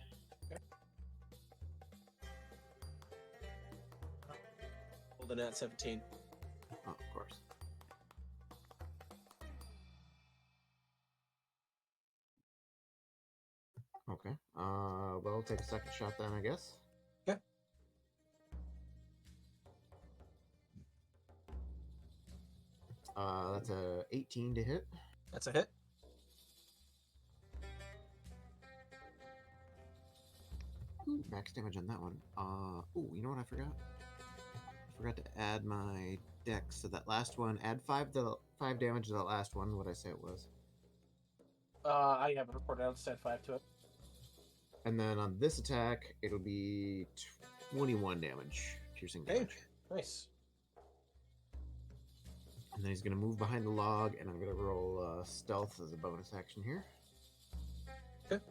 Roll the nat 17. Oh, of course. Okay. Well, I'll take a second shot then, I guess. Okay. That's a 18 to hit. That's a hit. Ooh, max damage on that one. You know what I forgot? I forgot to add my dex to that last one. Add 5 damage to that last one. What I say it was. I have it recorded. I'll just add 5 to it. And then on this attack, it'll be 21 damage, piercing Okay. damage. Nice. And then he's going to move behind the log, and I'm going to roll stealth as a bonus action here. Okay.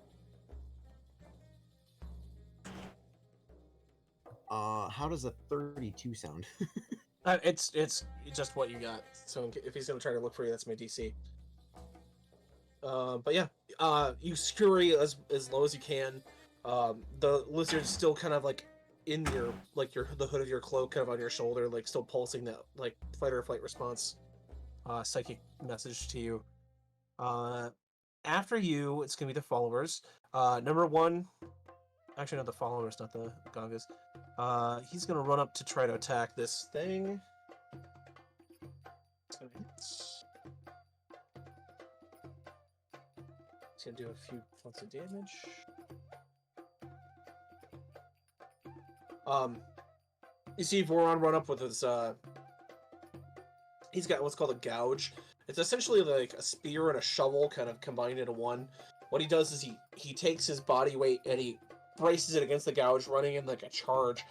How does a 32 sound? It's just what you got. So if he's gonna try to look for you, that's my DC. But yeah, you scurry as low as you can. The lizard's still kind of like in your the hood of your cloak, kind of on your shoulder, like still pulsing that like fight or flight response, psychic message to you. After you, it's gonna be the followers. Number one, actually not the followers, not the Gongas. He's gonna run up to try to attack this thing. It's gonna hit. It's gonna do a few points of damage. You see Voron run up with his he's got what's called a gouge. It's essentially like a spear and a shovel kind of combined into one. What he does is he takes his body weight and he braces it against the gouge, running in like a charge.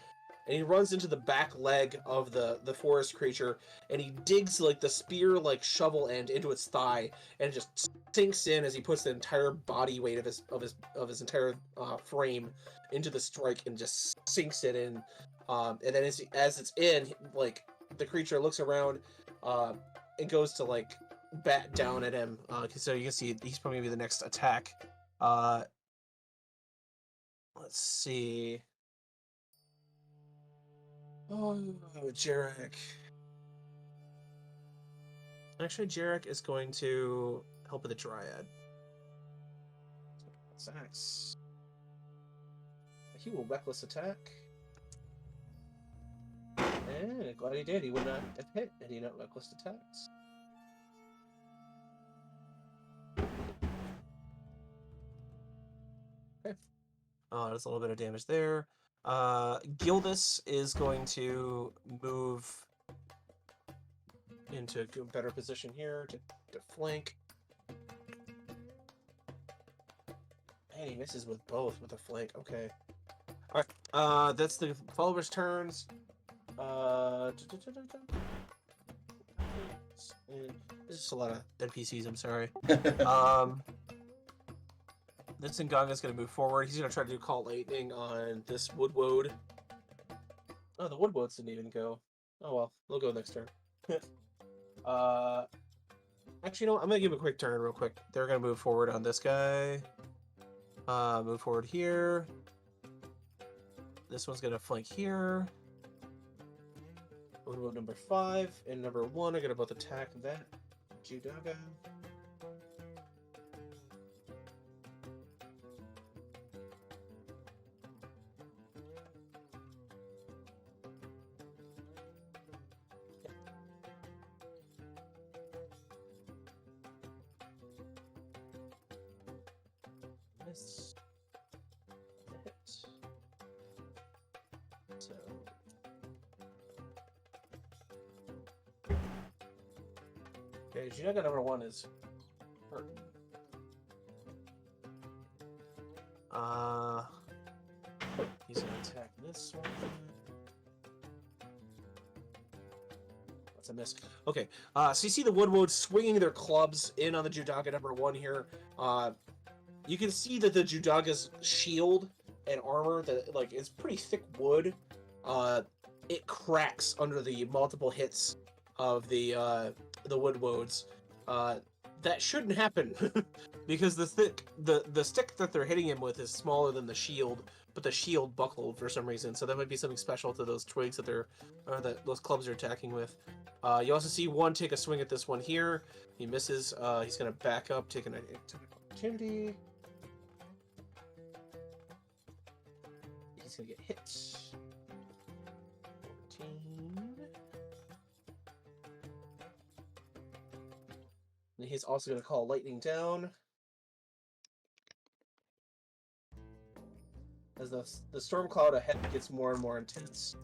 And he runs into the back leg of the forest creature, and he digs like the spear like shovel end into its thigh, and it just sinks in as he puts the entire body weight of his entire frame into the strike, and just sinks it in. And then as it's in, like the creature looks around, and goes to like bat down at him. So you can see he's probably gonna be the next attack. Let's see. Oh, Jarek. Actually, Jarek is going to help with the Dryad. Axe. He will reckless attack. And glad he did. He would not have hit had he not reckless attacks. Okay. There's a little bit of damage there. Gildus is going to move into a better position here to flank. And he misses with both with a flank. Okay. Alright. That's the followers' turns. There's just a lot of NPCs, I'm sorry. This Nganga's going to move forward. He's going to try to do Call Lightning on this Woodwode. Oh, the Woodwodes didn't even go. Oh well, they'll go next turn. Actually, you know what? I'm going to give him a quick turn real quick. They're going to move forward on this guy. Move forward here. This one's going to flank here. Woodwode number 5 and number 1 are going to both attack that Judaga. Miss. Hit. Okay, Junaga number 1 is hurt. He's gonna attack this one. That's a miss. Okay, so you see the Woodwood swinging their clubs in on the Judaga number 1 here. You can see that the Judaga's shield and armor, that like is pretty thick wood. It cracks under the multiple hits of the Woodwoads. That shouldn't happen because the stick that they're hitting him with is smaller than the shield, but the shield buckled for some reason. So that might be something special to those twigs that that those clubs are attacking with. You also see one take a swing at this one here. He misses. He's gonna back up, taking an opportunity. He's gonna get hit. 14. And he's also going to call lightning down. As the storm cloud ahead gets more and more intense.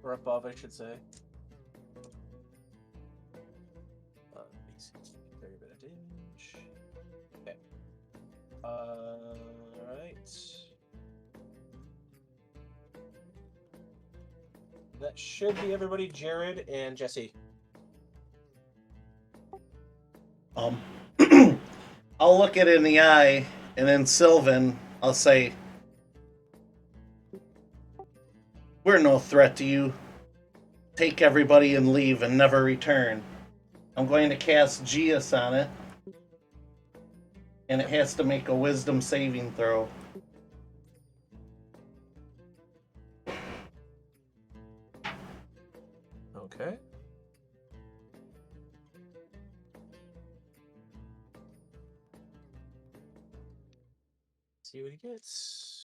Or above, I should say. Very bit of damage. Okay. Alright. That should be everybody. Jared and Jesse. I'll look it in the eye, and then Sylvan, I'll say, "We're no threat to you. Take everybody and leave and never return." I'm going to cast Geas on it, and it has to make a wisdom saving throw. Okay. See what he gets.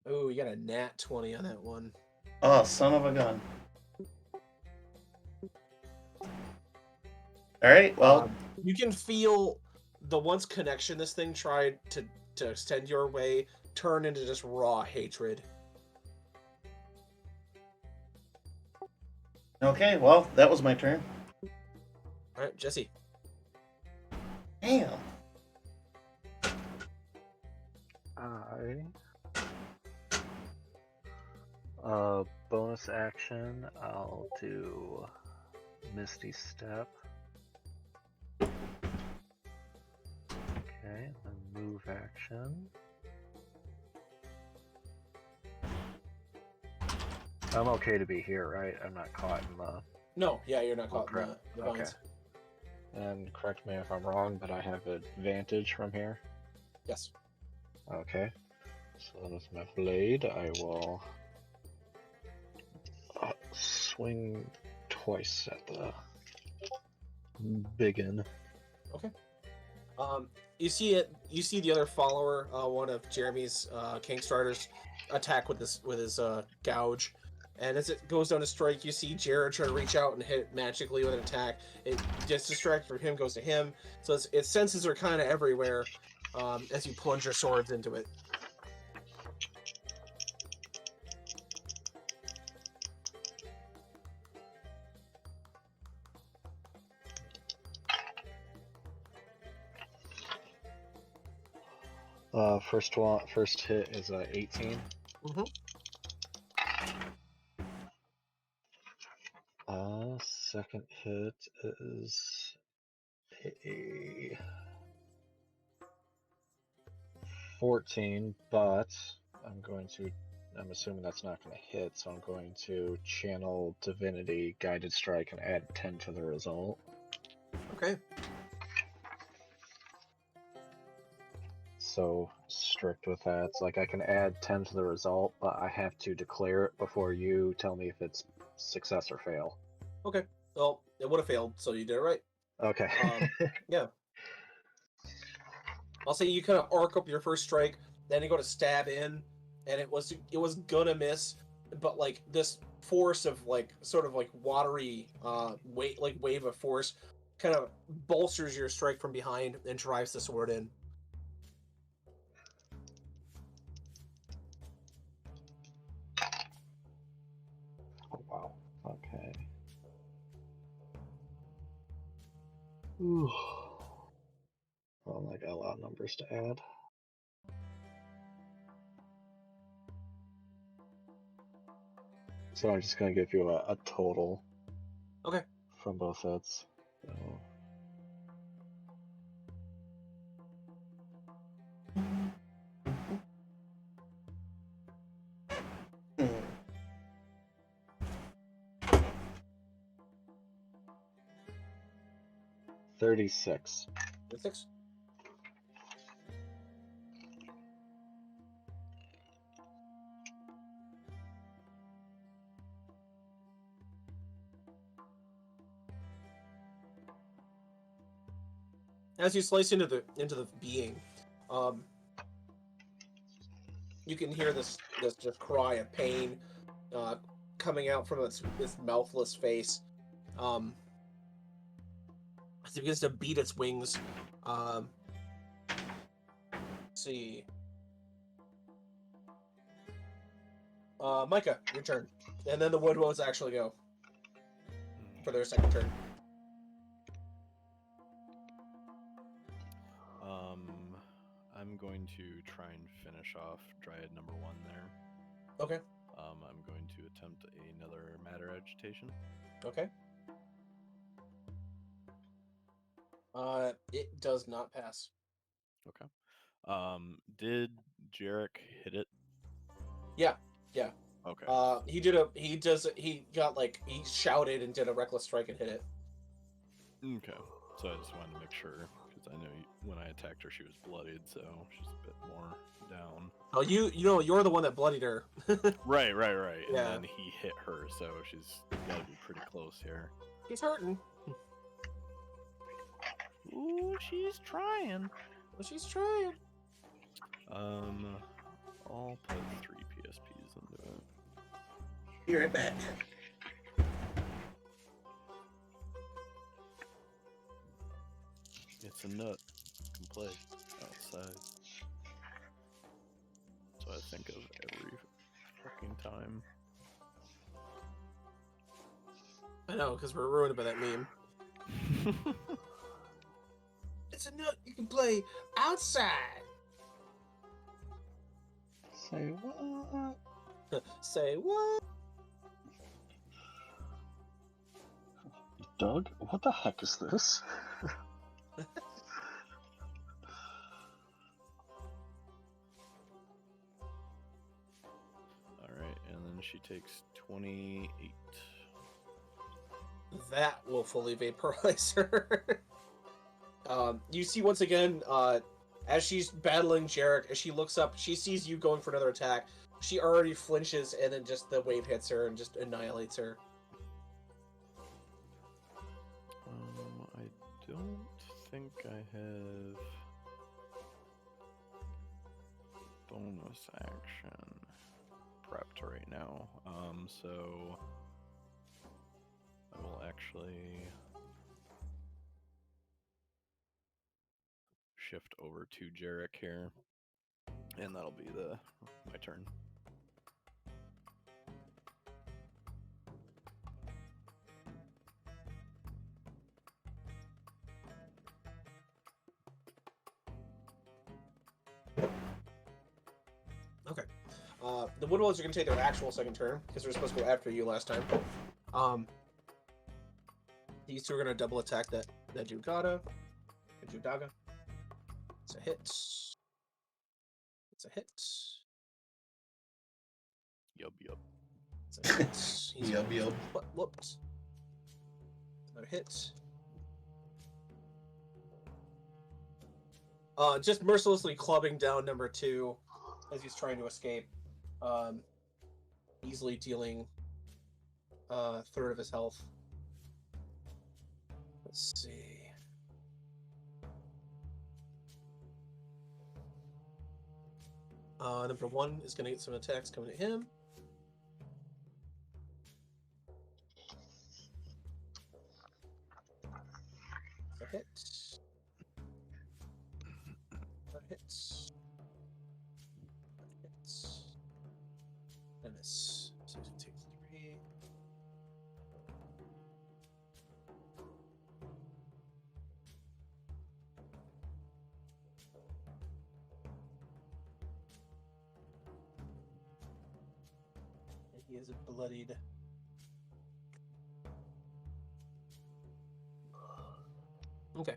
Oh, you got a nat 20 on that one. Oh, son of a gun. Alright, well. You can feel the once connection this thing tried to extend your way turn into just raw hatred. Okay, well, that was my turn. Alright, Jesse. Damn. Bonus action, I'll do Misty Step. Okay, then move action. I'm okay to be here, right? I'm not caught in the... No, yeah, you're not caught in crap. the vines. Okay. And correct me if I'm wrong, but I have advantage from here. Yes. Okay. So with my blade, I will swing twice at the biggin. Okay. You see it. You see the other follower, one of Jeremy's Kingstarters, attack with his gouge, and as it goes down to strike, you see Jared try to reach out and hit magically with an attack. It gets distracted from him, goes to him. So its senses are kind of everywhere as you plunge your swords into it. First hit is 18. Mm-hmm. Second hit is a 14, but I'm assuming that's not going to hit, so I'm going to channel Divinity Guided Strike and add 10 to the result. Okay. So strict with that. It's like I can add 10 to the result, but I have to declare it before you tell me if it's success or fail. Okay. Well, it would have failed, so you did it right. Okay. Yeah. I'll say you kind of arc up your first strike, then you go to stab in, and it was gonna miss, but like this force of like sort of like watery wave of force kind of bolsters your strike from behind and drives the sword in. Oh, wow. Okay. Ooh. Well, I got a lot of numbers to add. So I'm just gonna give you a total. Okay. From both sets. So. Hmm. 36. 6. As you slice into the being, you can hear this just cry of pain coming out from its mouthless face. As it begins to beat its wings. Let's see. Micah, your turn. And then the Woodwos actually go for their second turn. I'm going to try and finish off Dryad number 1 there. Okay. I'm going to attempt another matter agitation. Okay. It does not pass. Okay. Did Jarek hit it? Yeah. Yeah. Okay. He shouted and did a reckless strike and hit it. Okay. So I just wanted to make sure, because I know when I attacked her, she was bloodied, so she's a bit more down. Oh, you're the one that bloodied her. Right. Yeah. And then he hit her, so she's got to be pretty close here. He's hurting. Ooh, she's trying. Well, she's trying. I'll put 3 PSPs into it. Be right back. It's a nut. You can play outside. So I think of every fucking time. I know, because we're ruined by that meme. It's a nut you can play outside. Say what? Say what? Doug, what the heck is this? Alright, and then she takes 28. That will fully vaporize her. You see once again, as she's battling Jarek, as she looks up, she sees you going for another attack. She already flinches, and then just the wave hits her and just annihilates her. I don't think I have bonus action prepped right now. So I will actually shift over to Jarek here, and that'll be my turn. Okay. The Woodwells are going to take their actual second turn, because they're supposed to go after you last time. These two are going to double attack that Judaga. It's a hit. It's a hit. Yup. It's a hit. He's Yup. Whooped. Another hit. Just mercilessly clubbing down number 2 as he's trying to escape. Easily dealing a third of his health. Let's see. Number 1 is going to get some attacks coming at him. A hit. A hit. A hit. And miss. So he's going to take 3. He is bloodied. Okay.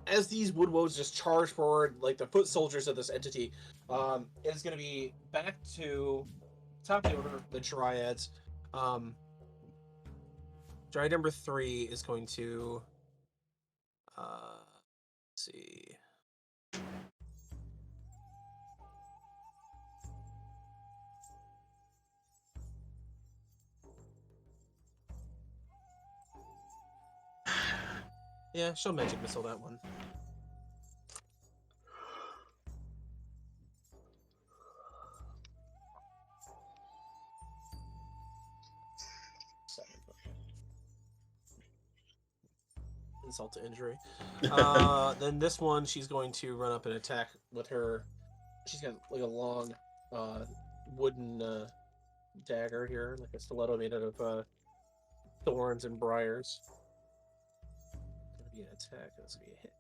As these woodwoes just charge forward, like the foot soldiers of this entity, it's going to be back to top of the order, the Triads. Dryad number 3 is going to, let's see. Yeah, she'll magic missile that one. Seven. Okay. Insult to injury. Then this one, she's going to run up and attack with her. She's got like a long, wooden dagger here, like a stiletto made out of thorns and briars. Gonna be an attack. That's gonna be a hit.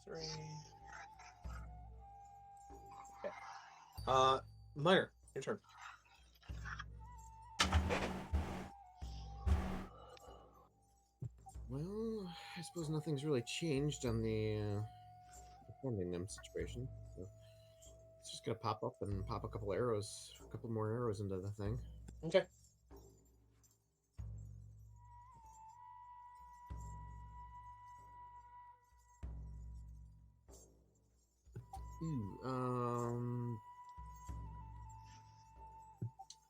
3. Okay. Minor, your turn. Well, I suppose nothing's really changed on the defending them situation. So it's just gonna pop up and pop a couple more arrows into the thing. Okay.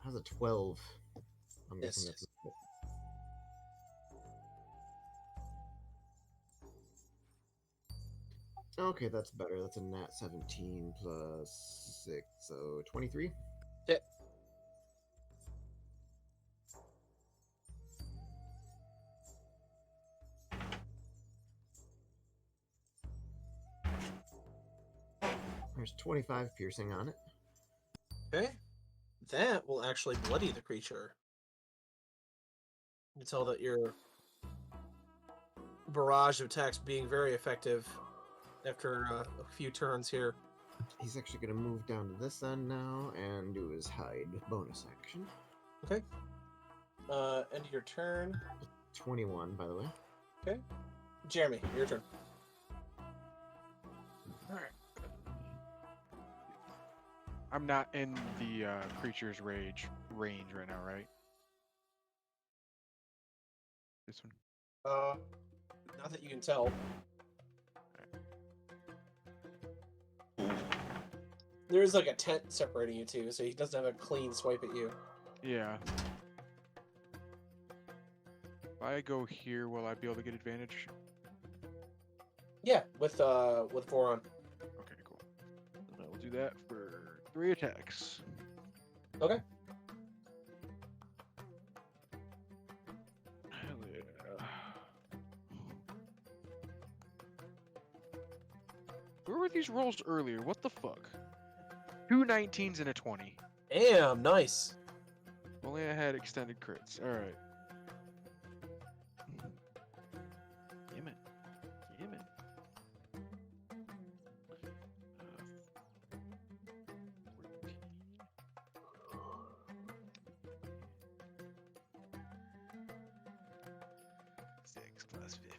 How's a 12? I'm guessing Yes. that's okay. That's better. That's a nat 17 plus 6, so 23. Yeah. There's 25 piercing on it. Okay. That will actually bloody the creature. You can tell that your barrage of attacks being very effective after a few turns here. He's actually going to move down to this end now and do his hide bonus action. Okay. End of your turn. 21, by the way. Okay. Jeremy, your turn. Alright. I'm not in the creature's range right now, right? This one? Not that you can tell. There's like a tent separating you two, so he doesn't have a clean swipe at you. Yeah. If I go here, will I be able to get advantage? Yeah, with Voron. Okay, cool. Then I will do that for 3 attacks. Okay. Hell yeah. Where were these rolls earlier? What the fuck? 2 19s and a 20. Damn, nice. If only I had extended crits. Alright. Damn it. Damn it. 14. 6 plus 15.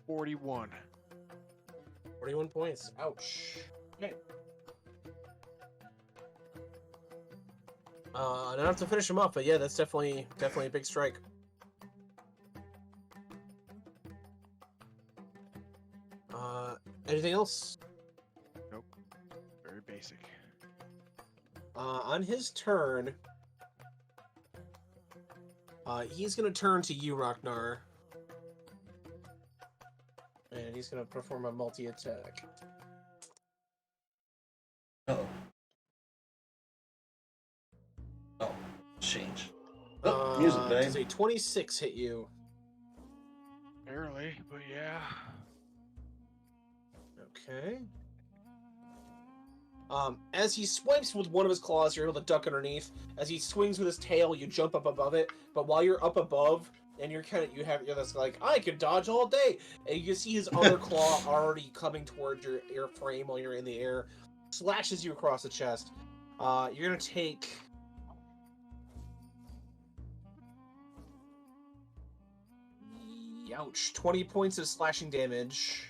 41. 41 points. Ouch. Okay. I don't have to finish him off, but yeah, that's definitely a big strike. Anything else? Nope. Very basic. On his turn, he's gonna turn to you, Ragnar. And he's gonna perform a multi-attack. Oh. Oh, change. Oh, music Does died. a 26 hit you? Barely, but yeah. Okay. As he swipes with one of his claws, you're able to duck underneath. As he swings with his tail, you jump up above it. But while you're up above, and you're this like, I can dodge all day, and you see his other claw already coming towards your airframe while you're in the air, slashes you across the chest. You're gonna take. Ouch! 20 points of slashing damage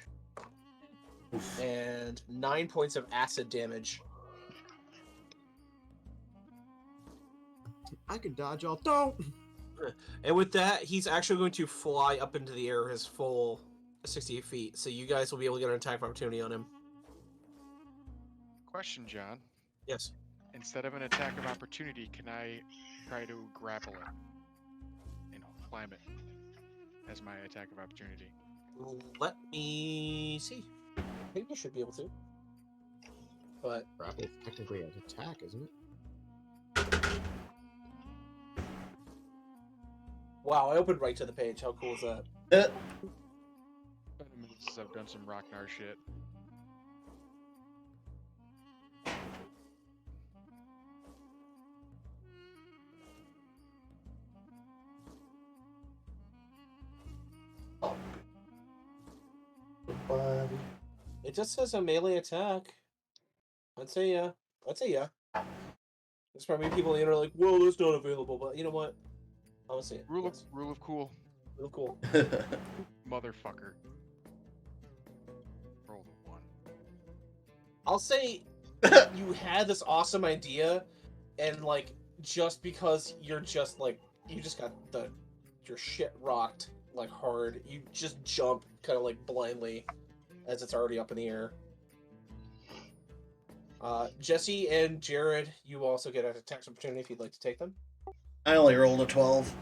and 9 points of acid damage. I can dodge all. Don't. And with that, he's actually going to fly up into the air his full 68 feet. So you guys will be able to get an attack of opportunity on him. Question, John. Yes. Instead of an attack of opportunity, can I try to grapple it? Climb it as my attack of opportunity. Let me see. I think you should be able to. But Grapple is technically an attack, isn't it? wow, I opened right to the page. How cool is that? Uh, Been a minute since I've done some Rocknar shit. It just says a melee attack. I'd say yeah. There's probably people in the internet like, whoa, that's not available. But you know what? I'm gonna say it. Rule Yes. of cool, Real cool. motherfucker. Roll the 1. I'll say you had this awesome idea, and like just because you're just like you just got your shit rocked like hard, you just jump kind of like blindly as it's already up in the air. Jesse and Jared, you also get an attack opportunity if you'd like to take them. I only rolled a 12.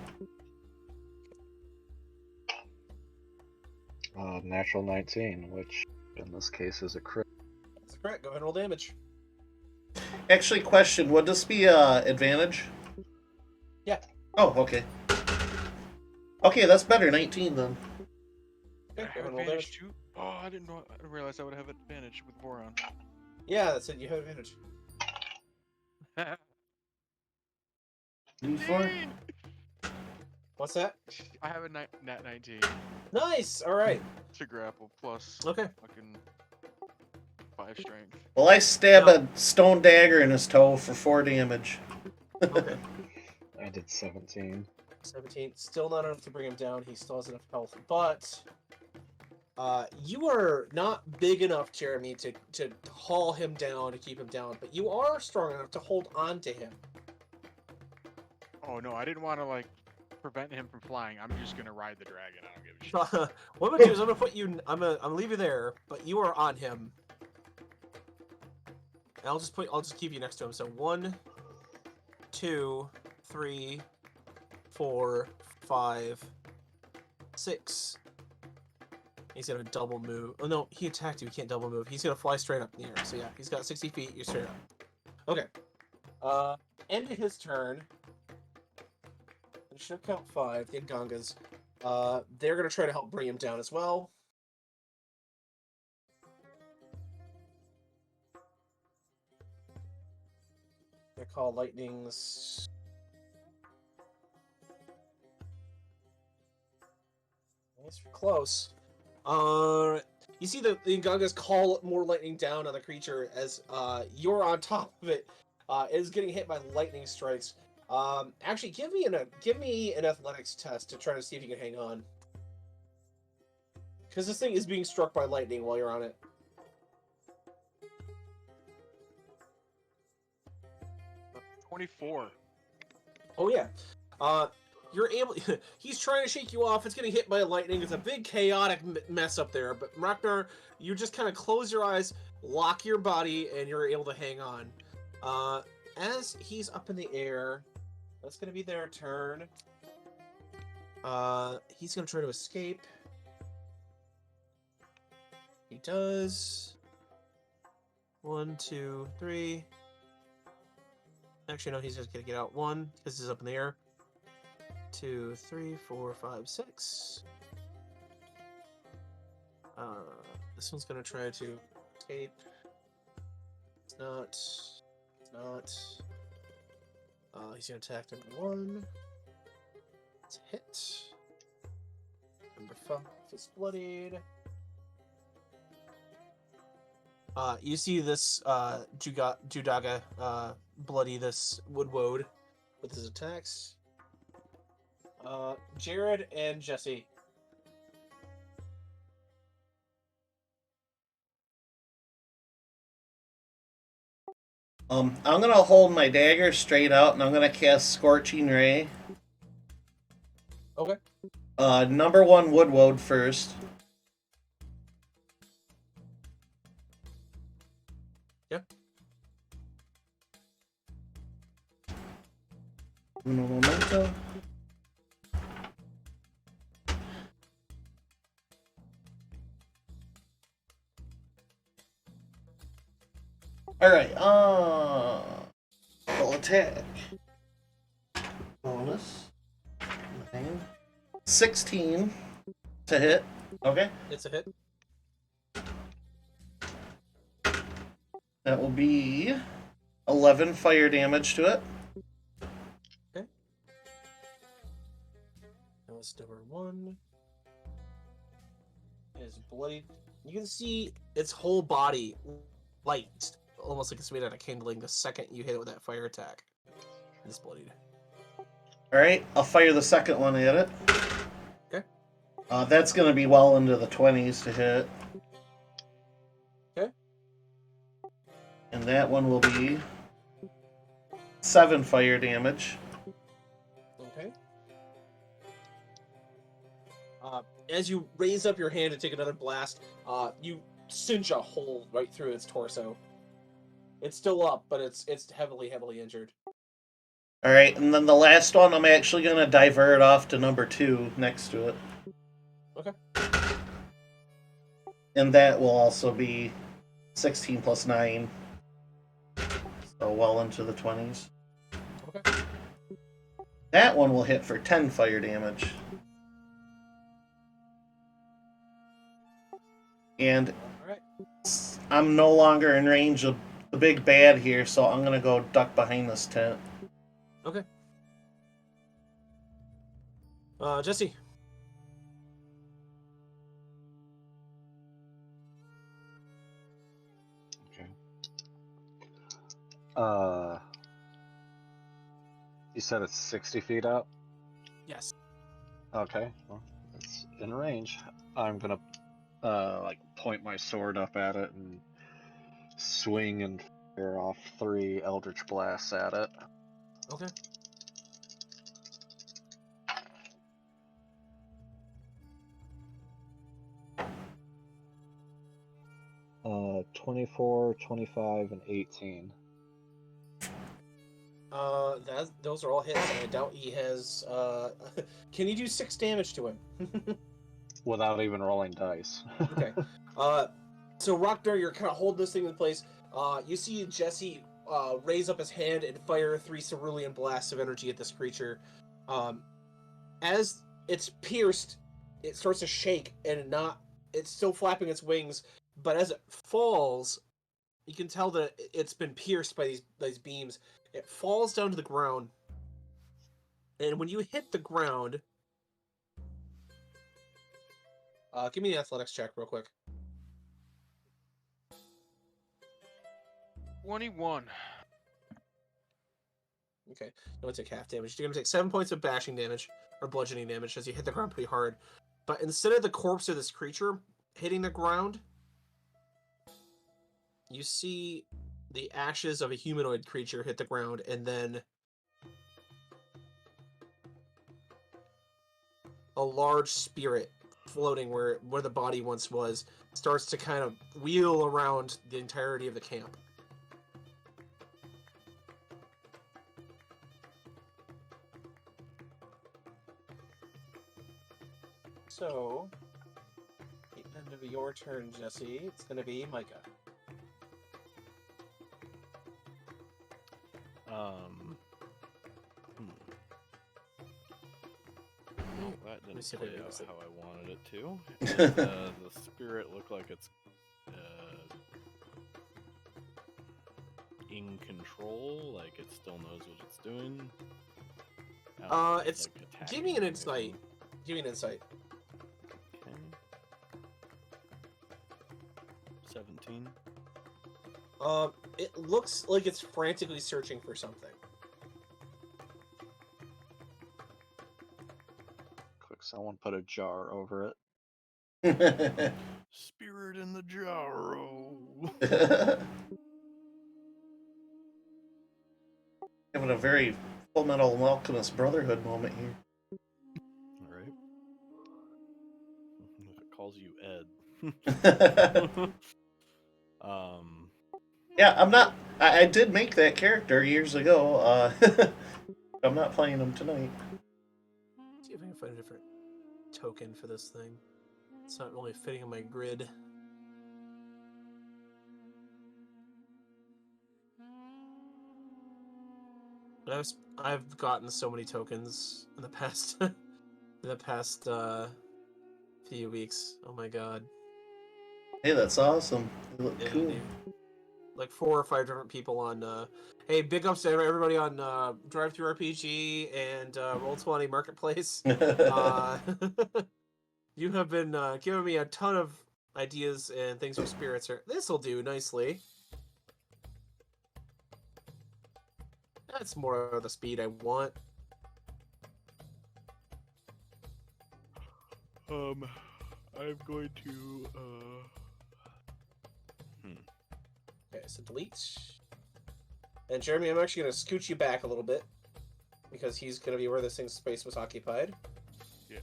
Natural 19, which in this case is a crit. That's correct. Go ahead and roll damage. Actually, question: would this be advantage? Yeah. Oh, okay. Okay, that's better. 19 then. Okay, I go have ahead and roll advantage damage. too. Oh, I didn't realize I would have advantage with Boron. Yeah, that's it. You have advantage. 4. What's that? I have a nat 19 Nice. All right. to grapple plus Okay. fucking 5 strength. Well, I stab No. a stone dagger in his toe for 4 damage. Okay. I did 17. 17. Still not enough to bring him down. He still has enough health, but you are not big enough, Jeremy, to haul him down, to keep him down, but you are strong enough to hold on to him. Oh no, I didn't want to like prevent him from flying. I'm just gonna ride the dragon. I don't give a shit. What I'm gonna do is I'm gonna put you. I'm gonna leave you there, but you are on him. And I'll just keep you next to him. So 1, 2, 3, 4, 5, 6. He's gonna double move. Oh no, he attacked you. He can't double move. He's gonna fly straight up in the air. So yeah, he's got 60 feet. You're straight up. Okay. End of his turn. It should count 5. The Gangas. They're gonna try to help bring him down as well. They call lightnings. Nice, close. You see the Gangas call more lightning down on the creature as you're on top of it. It is getting hit by lightning strikes. Actually, give me an athletics test to try to see if you can hang on. Because this thing is being struck by lightning while you're on it. 24. Oh yeah. You're able. He's trying to shake you off. It's getting hit by lightning. It's a big chaotic mess up there. But Ragnar, you just kind of close your eyes, lock your body, and you're able to hang on. As he's up in the air, that's gonna be their turn. He's gonna try to escape. He does. 1, 2, 3. Actually, no, he's just gonna get out 1 because he's up in the air. 2, 3, 4, 5, 6. This one's gonna try to escape. It's not. He's gonna attack number 1. It's a hit. if it's bloodied. You see this Judaga bloody this Woodwode with his attacks. Jared and Jesse. I'm gonna hold my dagger straight out, and I'm gonna cast Scorching Ray. Okay. Number one Woodwode first. Yep. Uno momento. Alright, full attack. Bonus. 9. 16 to hit. Okay. It's a hit. That will be 11 fire damage to it. Okay. That was number 1. It is bloodied. You can see its whole body light, almost like it's made out of kindling the second you hit it with that fire attack. It's bloodied. Alright, I'll fire the second one at it. Okay. That's going to be well into the 20s to hit. Okay. And that one will be 7 fire damage. Okay. As you raise up your hand to take another blast, you cinch a hole right through its torso. It's still up, but it's heavily injured. Alright, and then the last one, I'm actually going to divert off to number 2 next to it. Okay. And that will also be 16 plus 9. So well into the 20s. Okay. That one will hit for 10 fire damage. And Alright. I'm no longer in range of the big bad here, so I'm going to go duck behind this tent. Okay. Jesse. Okay. You said it's 60 feet up? Yes. Okay, well, it's in range. I'm gonna, like, point my sword up at it and swing and fire off 3 Eldritch Blasts at it. Okay. 24, 25, and 18. Those are all hits, and I doubt he has. Can you do 6 damage to him? Without even rolling dice. Okay. So Rockdar, you're kind of holding this thing in place. You see Jesse raise up his hand and fire 3 cerulean blasts of energy at this creature. As it's pierced, it starts to shake and it's still flapping its wings, but as it falls, you can tell that it's been pierced by these beams. It falls down to the ground, and when you hit the ground, give me an athletics check real quick. 21. Okay, you don't take half damage. You're gonna take 7 points of bashing damage or bludgeoning damage as you hit the ground pretty hard. But instead of the corpse of this creature hitting the ground, you see the ashes of a humanoid creature hit the ground, and then a large spirit floating where the body once was starts to kind of wheel around the entirety of the camp. So, the end of your turn, Jesse, it's going to be Micah. Well, that didn't see if play I can out fix it. how I wanted it to. The spirit looked like it's in control, like it still knows what it's doing. It's like, give me an attacking insight. anything. Give me an insight. 17. It looks like it's frantically searching for something. Quick, someone put a jar over it. Spirit in the jarro. Having a very Full Metal Alchemist Brotherhood moment here. All right. If it calls you Ed. Yeah, I'm not. I did make that character years ago. I'm not playing him tonight. See if I can find a different token for this thing. It's not really fitting on my grid. I've gotten so many tokens in the past few weeks. Oh my god. Hey, that's awesome. They look Yeah, cool. like 4 or 5 different people on hey, big ups to everybody on Drive Through RPG and Roll20 Marketplace. You have been giving me a ton of ideas and things for spirits. This'll do nicely. That's more of the speed I want. I'm going to Okay, so delete. And Jeremy, I'm actually going to scoot you back a little bit because he's going to be where this thing's space was occupied. Yeah.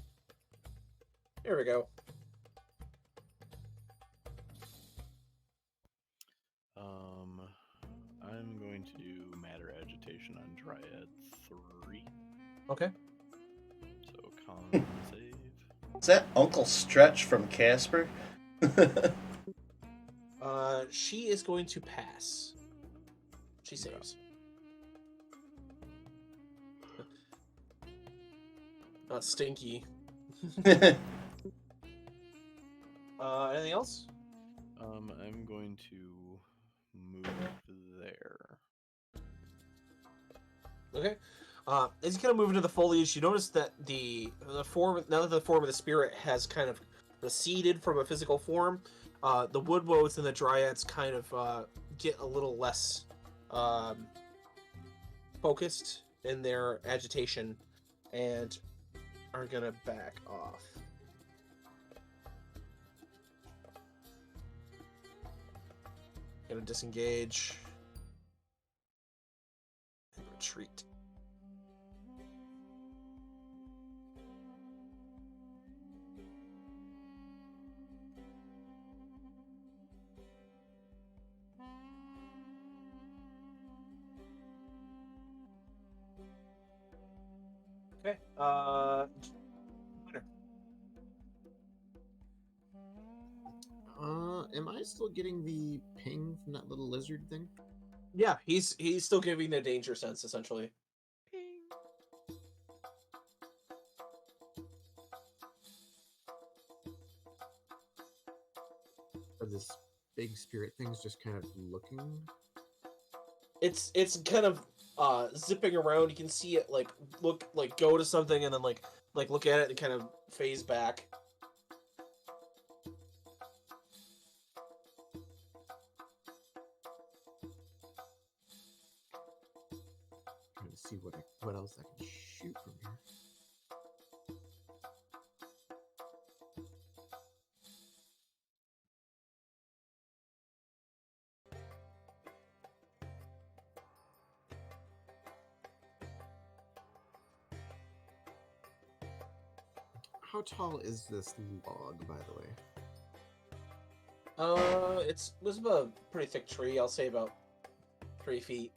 Here we go. I'm going to do matter agitation on Dryad 3. Okay. So con save. Is that Uncle Stretch from Casper? She is going to pass. She saves. Not stinky. Anything else? I'm going to move there. Okay. As you kind of move into the foliage, you notice that the form now that the form of the spirit has kind of receded from a physical form, the woodwoes and the dryads kind of get a little less focused in their agitation and are gonna back off. Gonna disengage and retreat. Okay. Winner. Am I still getting the ping from that little lizard thing? Yeah, he's still giving the danger sense essentially. Or this big spirit thing's just kind of looking? It's kind of zipping around. You can see it go to something and then like look at it and kind of phase back. Trying to see what else I can shoot from here. How tall is this log, by the way? It was about a pretty thick tree. I'll say about 3 feet.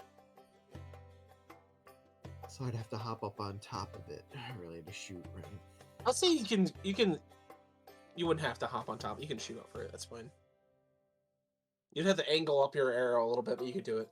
So I'd have to hop up on top of it, really, to shoot, right? I'll say you wouldn't have to hop on top. You can shoot over it. That's fine. You'd have to angle up your arrow a little bit, but you could do it.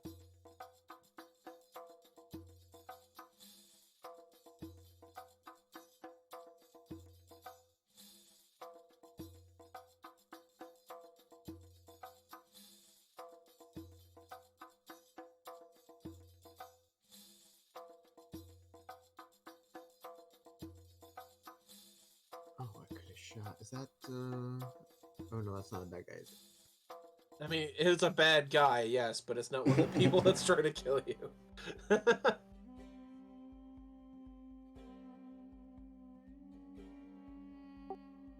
Oh, I could have shot. Is that, Oh no, that's not a bad guy, is it? I mean, it's a bad guy, yes, but it's not one of the people that's trying to kill you.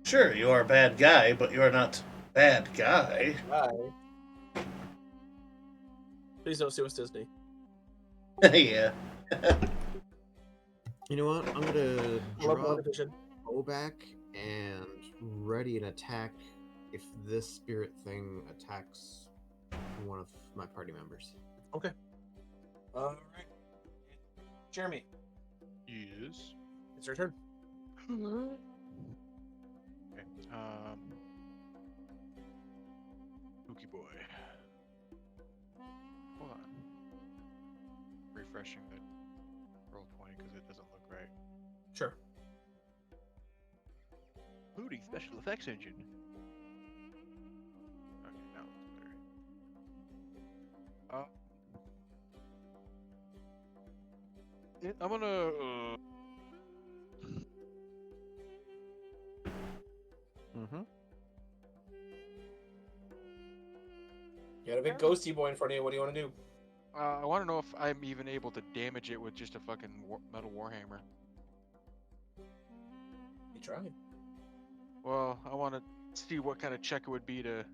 Sure, you are a bad guy, but you are not bad guy. Guy. Please don't sue us, Disney. Yeah. You know what? I'm gonna I love draw WandaVision. bow back and ready an attack if this spirit thing attacks one of my party members. Okay. All right. Jeremy, Yes. it's your turn. Okay. Spooky boy. Hold on. Refreshing the roll 20 because it doesn't look right. Sure. Loading special effects engine. Okay, now it looks better. I'm gonna. Mm-hmm. You got a big ghosty boy in front of you. What do you want to do? I want to know if I'm even able to damage it with just a fucking metal warhammer. You try. Well, I want to see what kind of check it would be to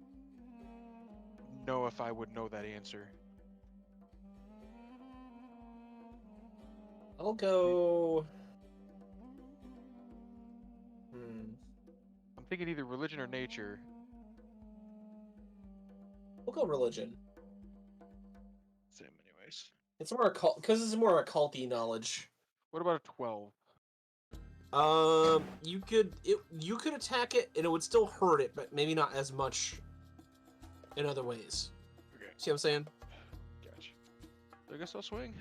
know if I would know that answer. I'll go. I'm thinking either religion or nature. We'll go religion. Same, anyways. It's more occult because it's more occulty knowledge. What about a 12? You could attack it and it would still hurt it, but maybe not as much in other ways. Okay, See what I'm saying? gotcha. So I guess I'll swing.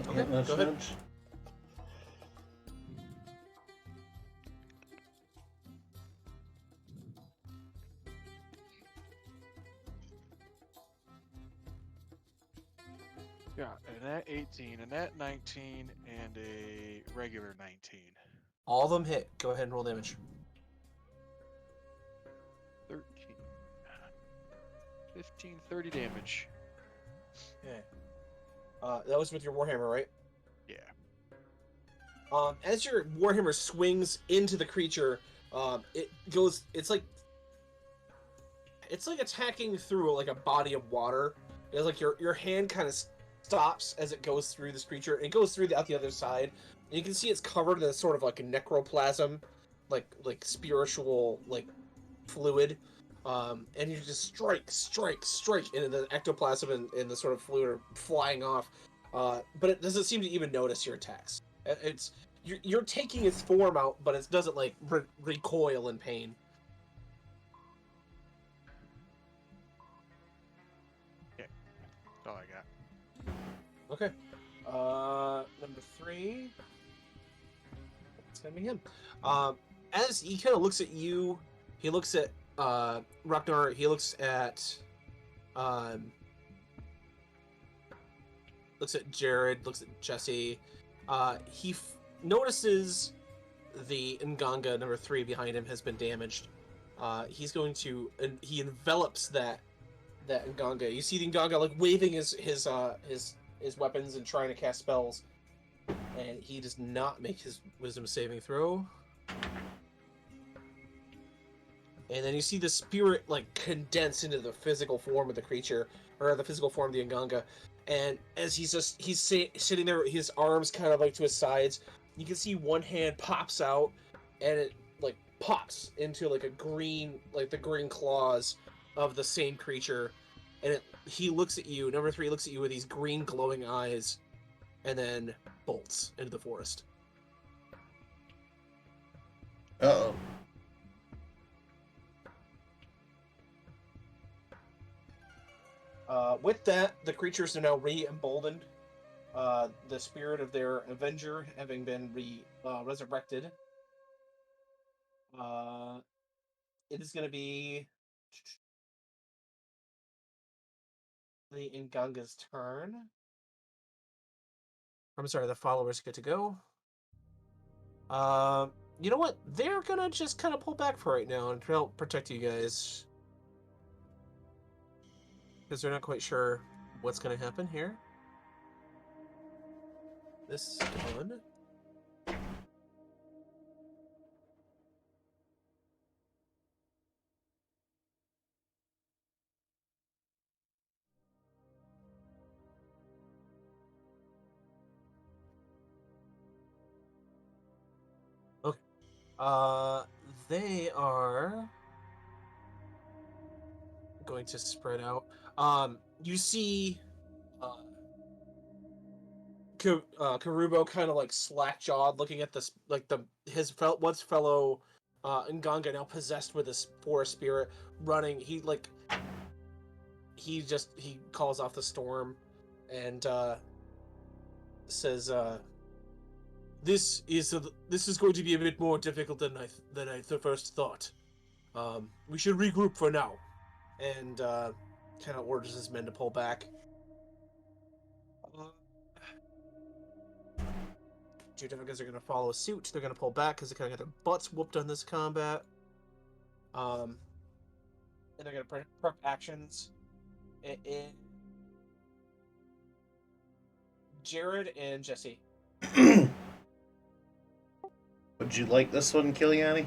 Okay, Nudge, go ahead. nudge. Yeah, and that 18, and that 19, and a regular 19. All of them hit. Go ahead and roll damage. 13. 15, 30 damage. Okay. That was with your warhammer, right? Yeah. As your warhammer swings into the creature, it goes. It's like attacking through like a body of water. It's like your hand kind of stops as it goes through this creature. And it goes through out the other side, and you can see it's covered in sort of like a necroplasm, like spiritual like fluid. And you just strike, and the ectoplasm and the sort of fluid are flying off. But it doesn't seem to even notice your attacks. It's you're taking its form out, but it doesn't like recoil in pain. That's all I got. Okay. Number 3. It's gonna be him. As he kind of looks at you, he looks at Ragnar. He looks at Jared. Looks at Jesse. He notices the Nganga number 3 behind him has been damaged. He's going to he envelops that Nganga. You see the Nganga like waving his weapons and trying to cast spells, and he does not make his wisdom saving throw. And then you see the spirit like condense into the physical form of the creature, or the physical form of the Nganga. And as he's sitting there, his arms kind of like to his sides, you can see one hand pops out, and it like pops into like a green, like the green claws of the same creature, and he looks at you. Number 3 looks at you with these green glowing eyes, and then bolts into the forest. Uh-oh. With that, the creatures are now re-emboldened. The spirit of their avenger having been resurrected. It is going to be the Nganga's turn. I'm sorry, the followers get to go. You know what? They're gonna just kind of pull back for right now and help protect you guys. because they're not quite sure what's going to happen here. This is gone. Okay. They are going to spread out. You see, Karubo kind of like slack jawed, looking at this, like his once fellow, Nganga, now possessed with this forest spirit, running. He calls off the storm, and says, this is going to be a bit more difficult than I first thought. We should regroup for now," and kind of orders his men to pull back. Judagas are going to follow suit. They're going to pull back because they kind of got their butts whooped on this combat. And they're going to prep actions. Jared and Jesse. Would you like this one, Kiliani?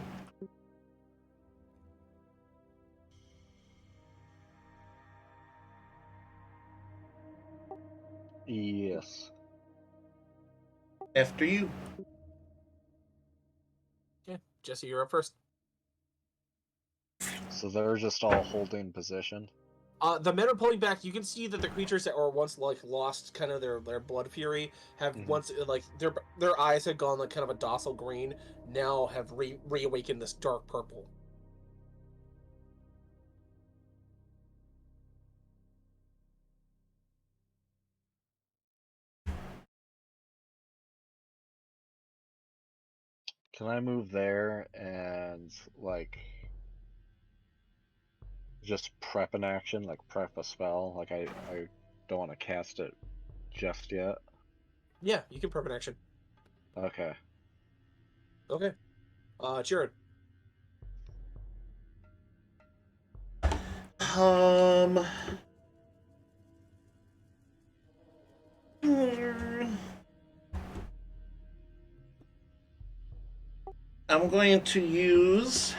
Yes. After you. Okay, Jesse, you're up first. So they're just all holding position. The men are pulling back. You can see that the creatures that were once like lost kind of their blood fury have once like their eyes had gone like kind of a docile green, now have reawakened this dark purple. Can I move there and like just prep an action, like prep a spell? Like I don't want to cast it just yet. Yeah, you can prep an action. Okay. Okay. Jared. Hmm. I'm going to use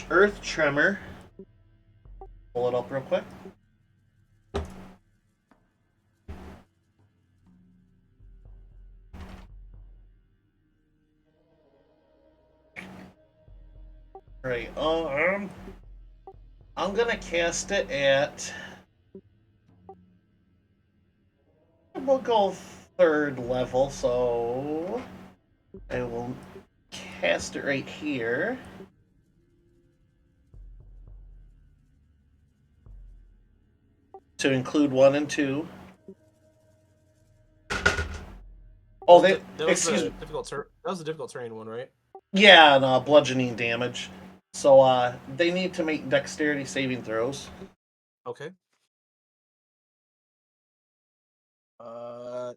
Earth Tremor. Pull it up real quick. Right. I'm gonna cast it at. We'll go 3rd level, so I will cast it right here. To include 1 and 2. Oh, that was excuse the me. that was the difficult terrain one, right? Yeah, and bludgeoning damage. So they need to make dexterity saving throws. Okay.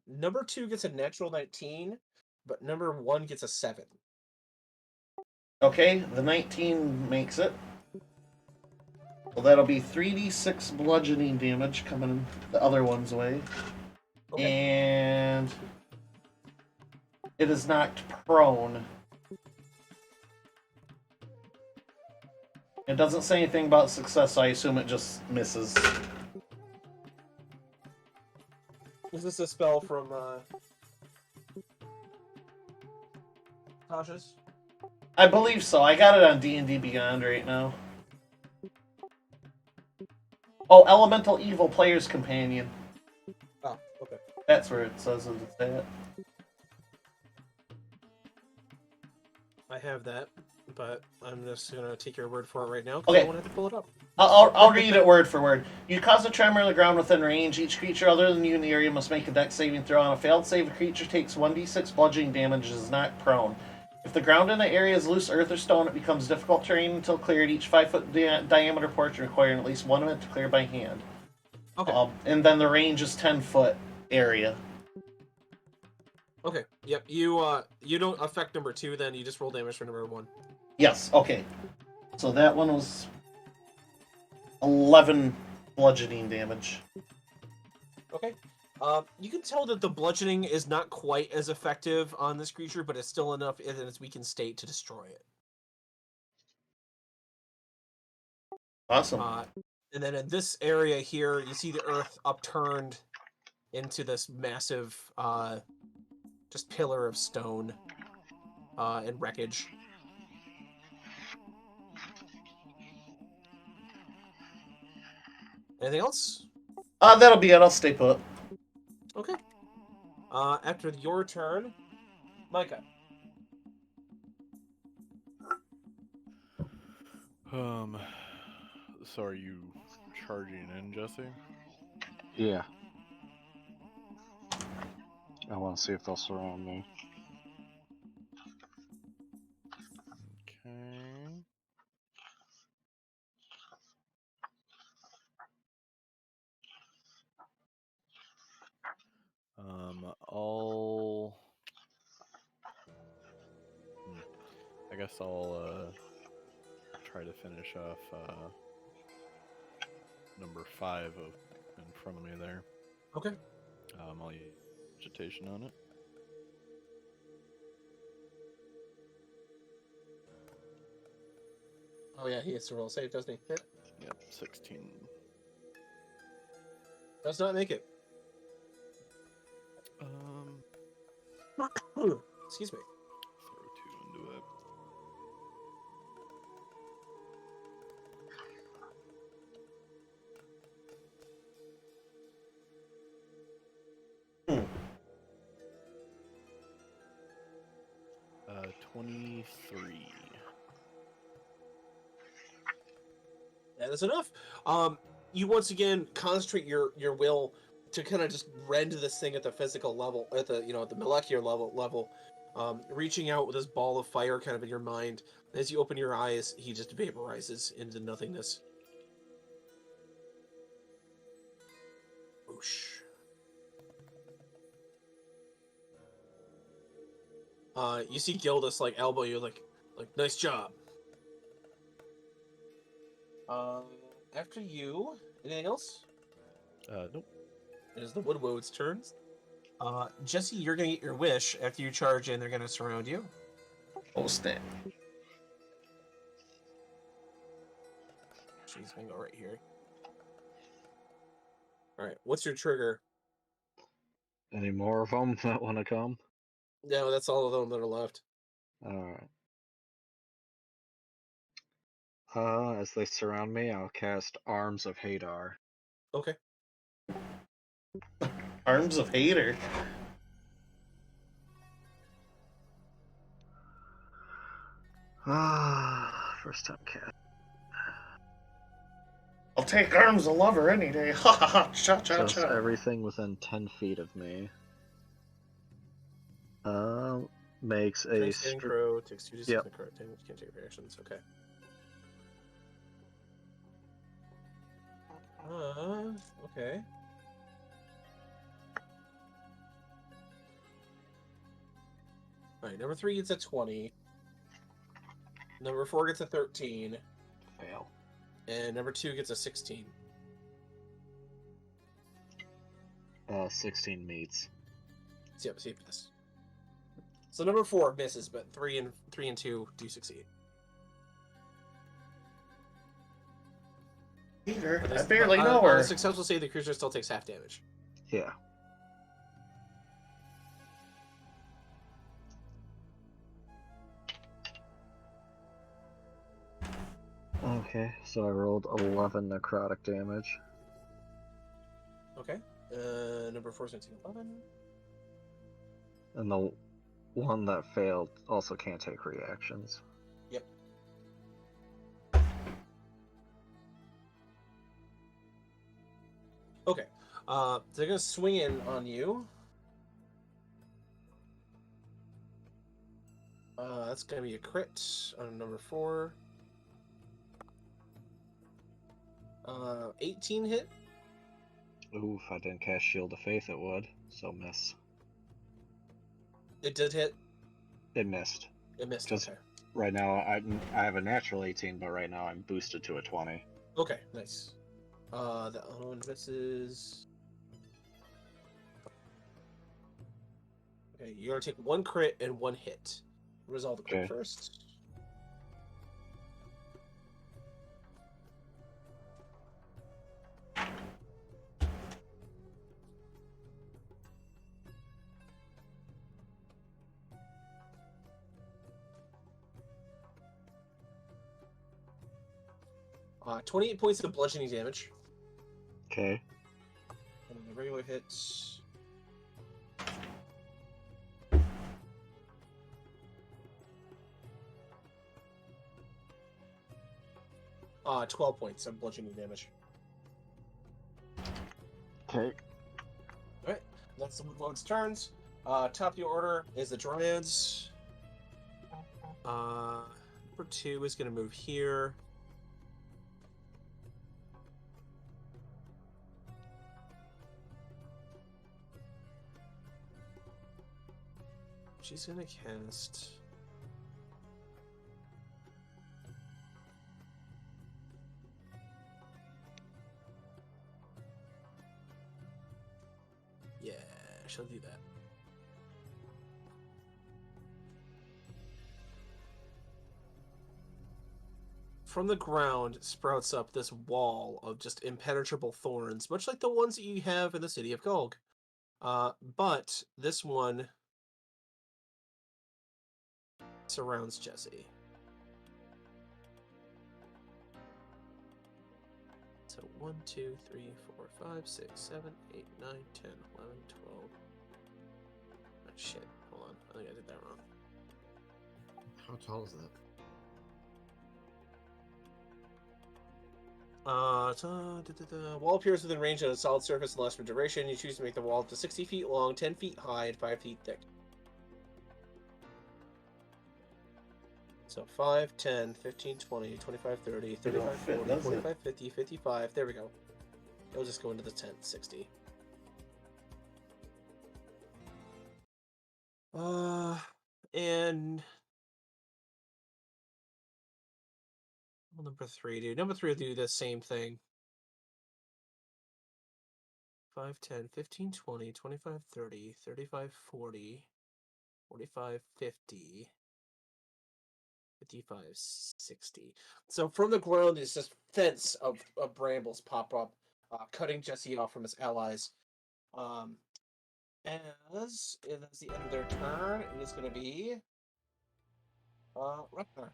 Number 2 gets a natural 19, but number 1 gets a 7. Okay, the 19 makes it. Well, that'll be 3d6 bludgeoning damage coming the other one's way. Okay. And it is knocked prone. It doesn't say anything about success, so I assume it just misses. Is this a spell from Tasha's? I believe so. I got it on D&D Beyond right now. Oh, Elemental Evil Player's Companion. Oh, okay. That's where it says it's at. I have that, but I'm just gonna take your word for it right now because Okay. I won't have to pull it up. I'll read it word for word. You cause a tremor on the ground within range. Each creature other than you in the area must make a dex saving throw. On a failed save, a creature takes 1d6 bludgeoning damage and is knocked prone. If the ground in the area is loose earth or stone, it becomes difficult terrain until cleared. Each 5-foot diameter portion requiring at least 1 minute to clear by hand. Okay. And then the range is 10-foot area. Okay. Yep. You don't affect number 2, then you just roll damage for number 1. Yes. Okay. So that one was 11 bludgeoning damage. Okay. You can tell that the bludgeoning is not quite as effective on this creature, but it's still enough in its weakened state to destroy it. Awesome. And then in this area here, you see the earth upturned into this massive, just pillar of stone and wreckage. Anything else? That'll be it. I'll stay put. Okay. After your turn, Micah. So are you charging in, Jesse? Yeah. I want to see if they'll surround me. Okay. I'll. I guess I'll try to finish off number 5 of in front of me there. Okay. I'll use vegetation on it. Oh yeah, he has to roll a save, doesn't he? Yeah. Yep, 16. Does not make it. Excuse me. Throw 2 into it. Hmm. 23. Yeah, that's enough. You once again concentrate your will to kind of just rend this thing at the physical level, at the at the molecular level, reaching out with this ball of fire kind of in your mind. As you open your eyes, he just vaporizes into nothingness. Whoosh. You see Gildas like elbow you, like nice job. After you, anything else? Nope. It is the Woodwode's turns. Jesse, you're gonna get your wish after you charge in. They're gonna surround you. Oh, snap. She's gonna go right here. All right, what's your trigger? Any more of them that want to come? No, that's all of them that are left. Alright. As they surround me, I'll cast Arms of Hadar. Okay. Arms of Hater. First time cast. I'll take Arms of Lover any day. Ha ha ha. Cha cha Just cha. everything within 10 feet of me. Makes a Saving throw takes 2d6 Yep. necrotic damage. Can't take reactions. Okay. Okay. All right. Number 3 gets a 20. Number 4 gets a 13, fail. and number 2 gets a 16. 16 meets. Yep, see this. So number 4 misses, but 3 and 2 do succeed. Hater. But I barely know on a her. successful save, the creature still takes half damage. Yeah. Okay, so I rolled 11 necrotic damage. Okay. Number 4 is going to take 11. And the one that failed also can't take reactions. Yep. Okay. They're going to swing in on you. That's going to be a crit on number 4. 18 hit. Ooh, if I didn't cast Shield of Faith, it would. So miss. It did hit. It missed. It missed. Just Okay. right now, I have a natural 18, but right now I'm boosted to a 20. Okay, nice. The other one misses. Okay, you're gonna take 1 crit and 1 hit. Resolve the crit Okay. first. 28 points of bludgeoning damage. Okay. And the regular hits. Uh, 12 points of bludgeoning damage. Okay. Alright, that's the Woodlog's turns. Top of your order is the Dryads. Number 2 is going to move here. She's going to cast... Yeah, she'll do that. From the ground sprouts up this wall of just impenetrable thorns, much like the ones that you have in the city of Gulg. But this one surrounds Jesse. So 1, 2, 3, 4, 5, 6, 7, 8, 9, 10, 11, 12. Oh, shit. Hold on. I think I did that wrong. How tall is that? Wall appears within range on a solid surface and lasts for duration. You choose to make the wall up to 60 feet long, 10 feet high, and 5 feet thick. So 5, 10, 15, 20, 25, 30, 35, fit, 40, does it? 45, 50, 55. There we go. It'll just go into the tent, 60. And well, number 3, dude. Number 3 will do the same thing. 5, 10, 15, 20, 25, 30, 35, 40, 45, 50, 55, 60. So from the ground, there's this fence of brambles pop up, cutting Jesse off from his allies. As it is the end of their turn, it is going to be Ragnar.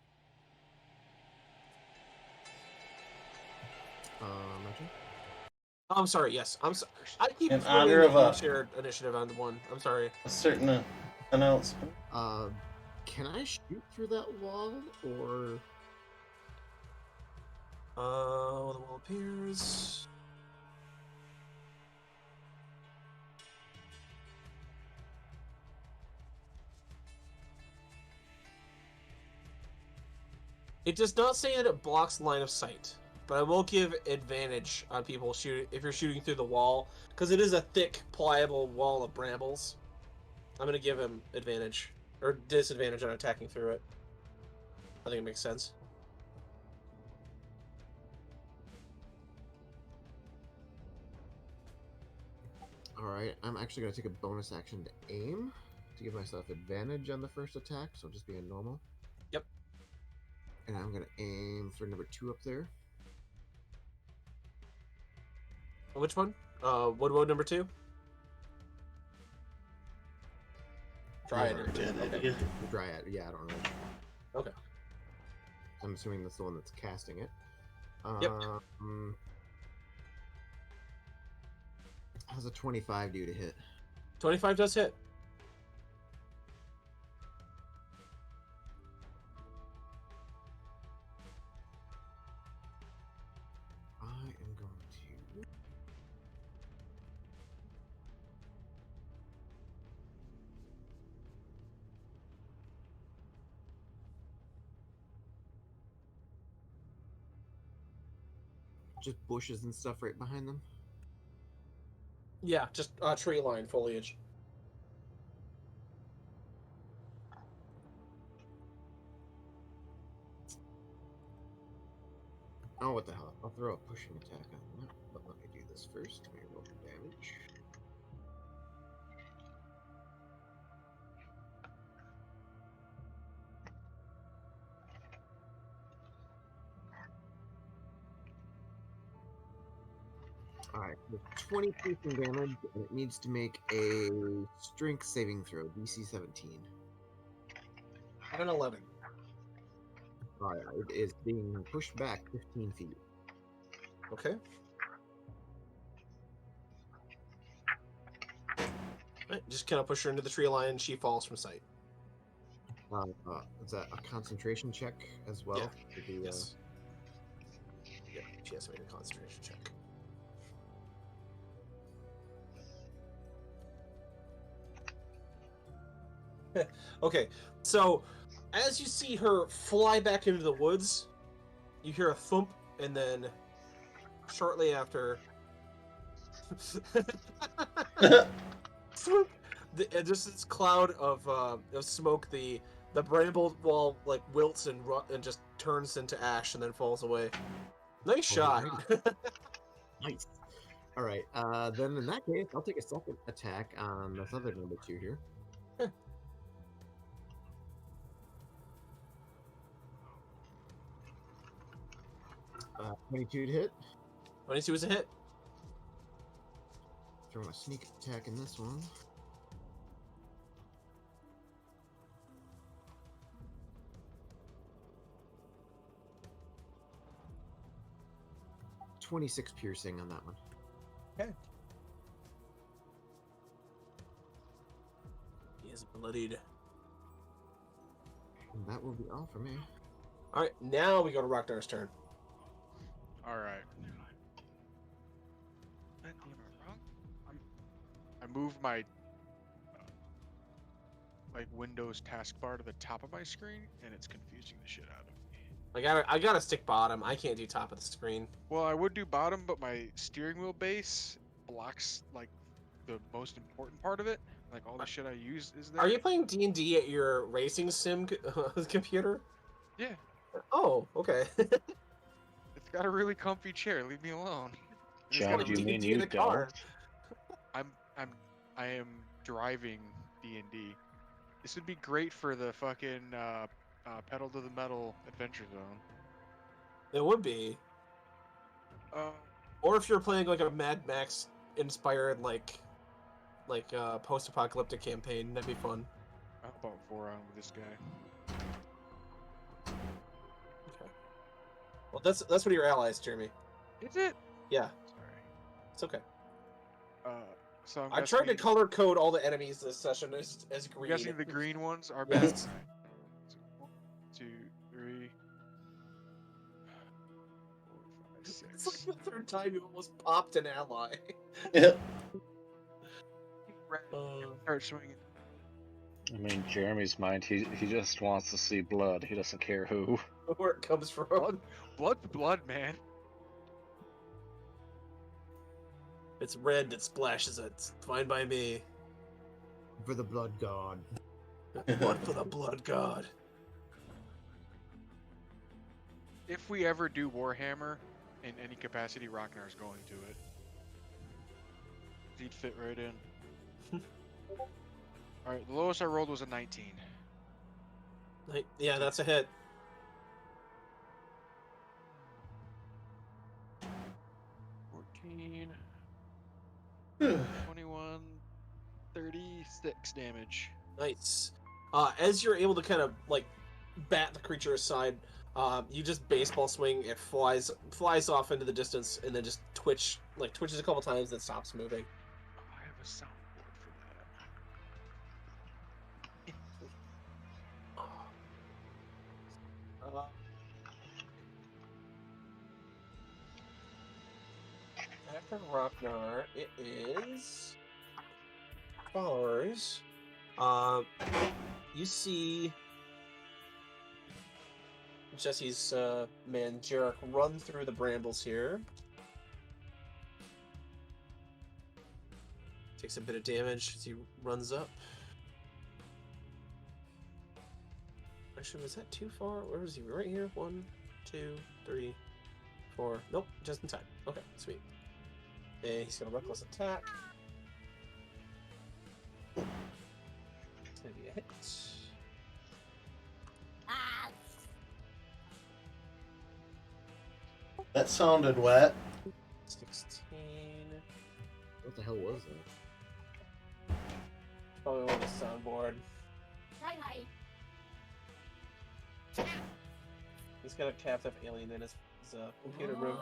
My turn? I'm sorry. Yes, I keep In forgetting honor that of you a shared initiative on one. I'm sorry. certain announcement. Can I shoot through that wall, or When the wall appears. It does not say that it blocks line of sight, but I will give advantage on people if you're shooting through the wall, because it is a thick, pliable wall of brambles. I'm gonna give him advantage or disadvantage on attacking through it. I think it makes sense. Alright, I'm actually going to take a bonus action to aim to give myself advantage on the first attack, so just being normal. Yep. And I'm going to aim for number 2 up there. Which one? Wood number 2? Dryad. Yeah, Okay. the Dryad, yeah, I don't know. Okay. I'm assuming that's the one that's casting it. Yep. How's a 25 do to hit? 25 does hit. I am going to... Just bushes and stuff right behind them? Yeah, just tree line foliage. Oh, what the hell? I'll throw a pushing attack on that, but let me do this first. Let me roll the damage. Alright, with 20 piercing damage, and it needs to make a strength saving throw, DC 17. And an 11. Alright, it is being pushed back 15 feet. Okay. Right, just kind of push her into the tree line, and she falls from sight. Is that a concentration check as well? Yeah. For the, Yes. Yeah, she has to make a concentration check. Okay, so as you see her fly back into the woods, you hear a thump, and then shortly after, just this cloud of smoke, the bramble wall like wilts and just turns into ash and then falls away. Nice shot. Nice. Alright, then in that case, I'll take a second attack on this other number 2 here. 22 to hit. 22 is a hit. Throwing a sneak attack in this one. .26 piercing on that one. Okay. He is bloodied. And that will be all for me. All right, now we go to Rocknar's turn. All right. Am I wrong? I moved my like Windows taskbar to the top of my screen, and it's confusing the shit out of me. I gotta stick bottom. I can't do top of the screen. Well, I would do bottom, but my steering wheel base blocks like the most important part of it. Like all the shit I use is there. Are you playing D&D at your racing sim computer? Yeah. Oh, okay. It's got a really comfy chair. Leave me alone. It's John, got a do you really- mean D&D in you the car. don't? I am driving D&D. This would be great for the fucking pedal to the metal adventure zone. It would be. Or if you're playing like a Mad Max inspired like post-apocalyptic campaign, that'd be fun. How about Voron with this guy? Okay. Well, that's one of your allies, Jeremy. Is it? Yeah, Sorry. it's okay. So I'm I tried to guessing- color code all the enemies this session as I'm green. guessing the green ones are Yes. bad. So 1, 2, 3, 4, 5, 6. It's like the third time you almost popped an ally. Red. Start swinging. I mean, Jeremy's mind, he just wants to see blood. He doesn't care who. Where it comes from. Blood's blood, man. It's red that splashes it. It's fine by me. For the blood god. Blood for the blood god. If we ever do Warhammer in any capacity, Rocknar's going to it. He'd fit right in. Alright, the lowest I rolled was a 19. Yeah, that's a hit. 14, 21, 36 damage. Nice. As you're able to kind of like bat the creature aside, you just baseball swing. It flies off into the distance and then just twitches a couple times, then stops moving. Oh, I have a soundboard for that. After Rocknar, it is Bars. You see Jesse's man Jarek run through the brambles here. Takes a bit of damage as he runs up. Actually, was that too far? Where was he? Right here? 1, 2, 3, Or nope, just in time. Okay, sweet. And he's gonna reckless attack. It's gonna be a hit. That sounded wet. 16. What the hell was that? Probably on the soundboard. He's got a captive alien in his computer room.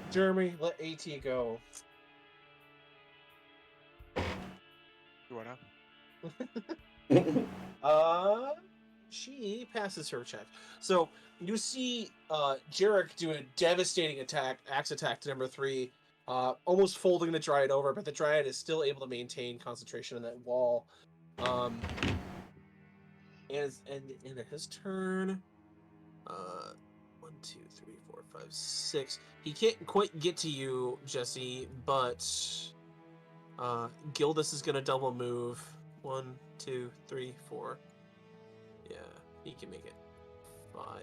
Jeremy, let AT go. Do I now? She passes her check. So you see Jarek do a devastating axe attack to number 3, almost folding the Dryad over, but the Dryad is still able to maintain concentration on that wall. And in his turn, 1, 2, 3, 4, 5, 6. He can't quite get to you, Jesse, but Gildas is gonna double move. 1, 2, 3, 4. Yeah, he can make it 5.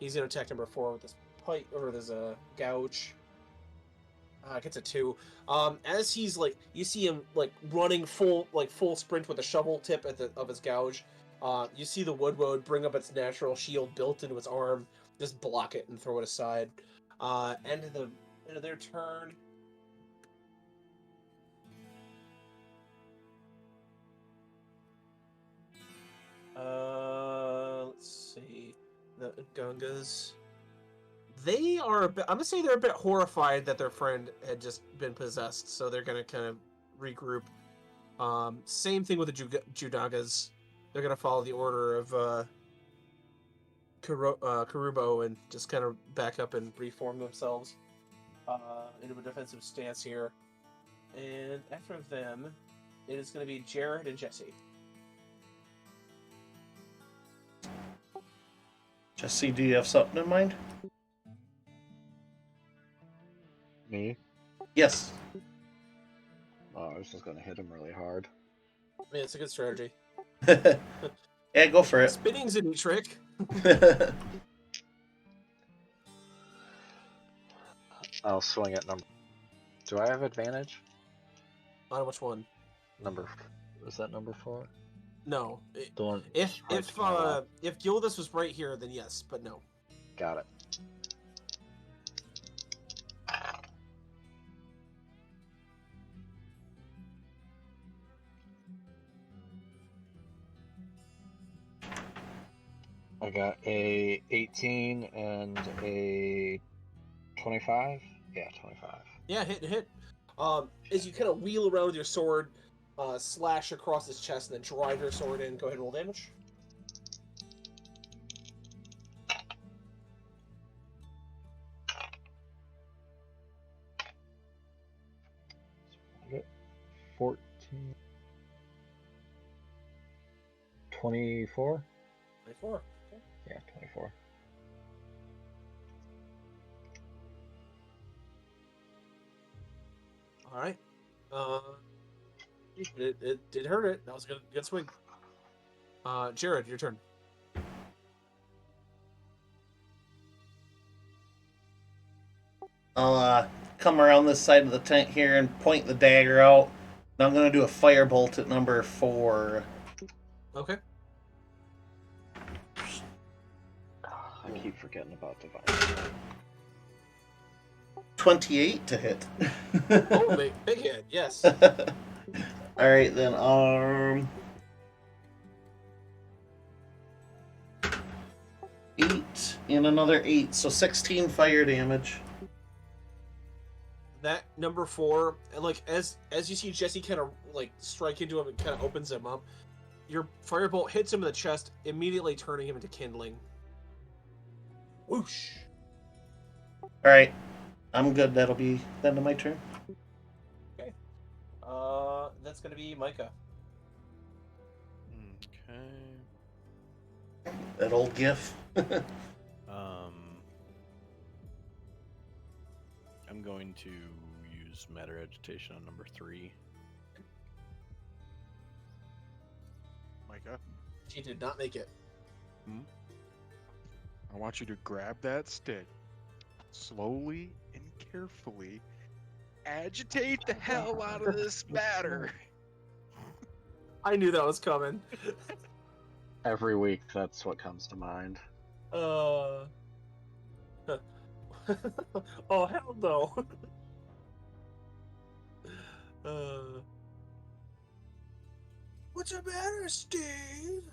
He's gonna attack number 4 with this pipe, or there's a gouge. Gets a 2. As he's like, you see him like running full sprint with a shovel tip of his gouge. You see the wood bring up its natural shield built into its arm, just block it and throw it aside. End of their turn. Let's see. The Gungas. They are a bit, I'm gonna say they're a bit horrified that their friend had just been possessed, so they're gonna kind of regroup. Same thing with the Judagas. They're gonna follow the order of Karubo and just kind of back up and reform themselves into a defensive stance here. And after them, it is going to be Jared and Jesse. Jesse, do you have something in mind? Me? Yes. Oh, I was just gonna hit him really hard. I mean, it's a good strategy. Yeah, go for it. Spinning's a neat trick. I'll swing at number. Do I have advantage? On which one? Is that number 4? No. The one. If right to my left. Gildas was right here, then yes, but no. Got it. I got a 18 and a 25. Yeah, 25. Yeah, hit. As you kind of wheel around with your sword, slash across his chest, and then drive your sword in. Go ahead and roll damage. I got 14. 24? 24. Okay. Yeah, 24. All right. It did hurt it. That was a good swing. Jared, your turn. I'll come around this side of the tent here and point the dagger out. And I'm going to do a firebolt at number 4. Okay. I keep forgetting about Divine. 28 to hit. Oh, big hit. Yes. Alright, then 8 and another 8, so 16 fire damage. That number 4, and like as you see Jesse kind of like strike into him and kind of opens him up, your firebolt hits him in the chest, immediately turning him into kindling. Whoosh. Alright, I'm good. That'll be the end of my turn. Okay. That's gonna be Micah. Okay. That old gif. I'm going to use matter agitation on number 3. Micah. She did not make it. I want you to grab that stick, slowly and carefully agitate the hell out of this matter. I knew that was coming. Every week, that's what comes to mind. Oh hell no. What's the matter, Steve?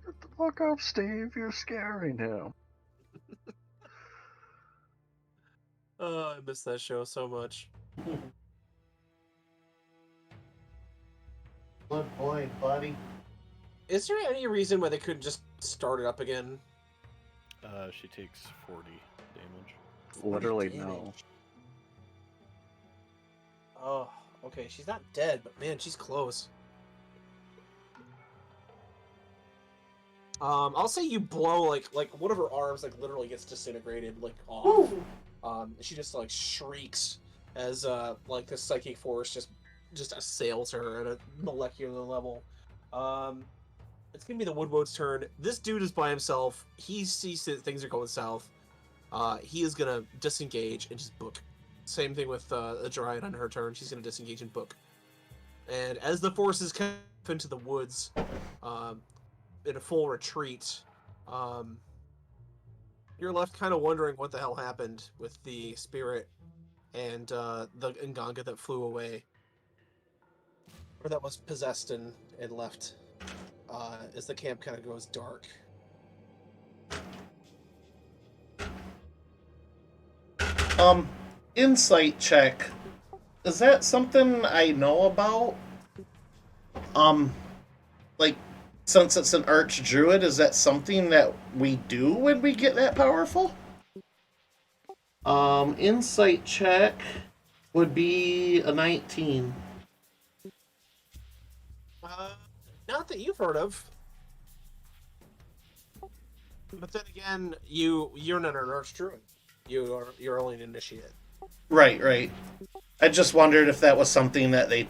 Get the fuck up, Steve. You're scaring him. Oh, I miss that show so much. Good boy, buddy. Is there any reason why they couldn't just start it up again? She takes 40 damage. Literally, Damage. no. Oh, okay. She's not dead, but man, she's close. I'll say you blow like one of her arms like literally gets disintegrated like off. She just like shrieks as like the psychic force just assails her at a molecular level. It's gonna be the Woodwood's turn. This dude is by himself. He sees that things are going south. He is gonna disengage and just book. Same thing with a Dryad on her turn. She's gonna disengage and book. And as the forces come into the woods, in a full retreat, you're left kind of wondering what the hell happened with the spirit and the Nganga that flew away, or that was possessed and left. As the camp kind of goes dark. Insight check. Is that something I know about? Like, since it's an arch druid, is that something that we do when we get that powerful? Insight check would be a 19. Not that you've heard of. But then again, you're not an arch druid. You're only an initiate. Right. I just wondered if that was something that they...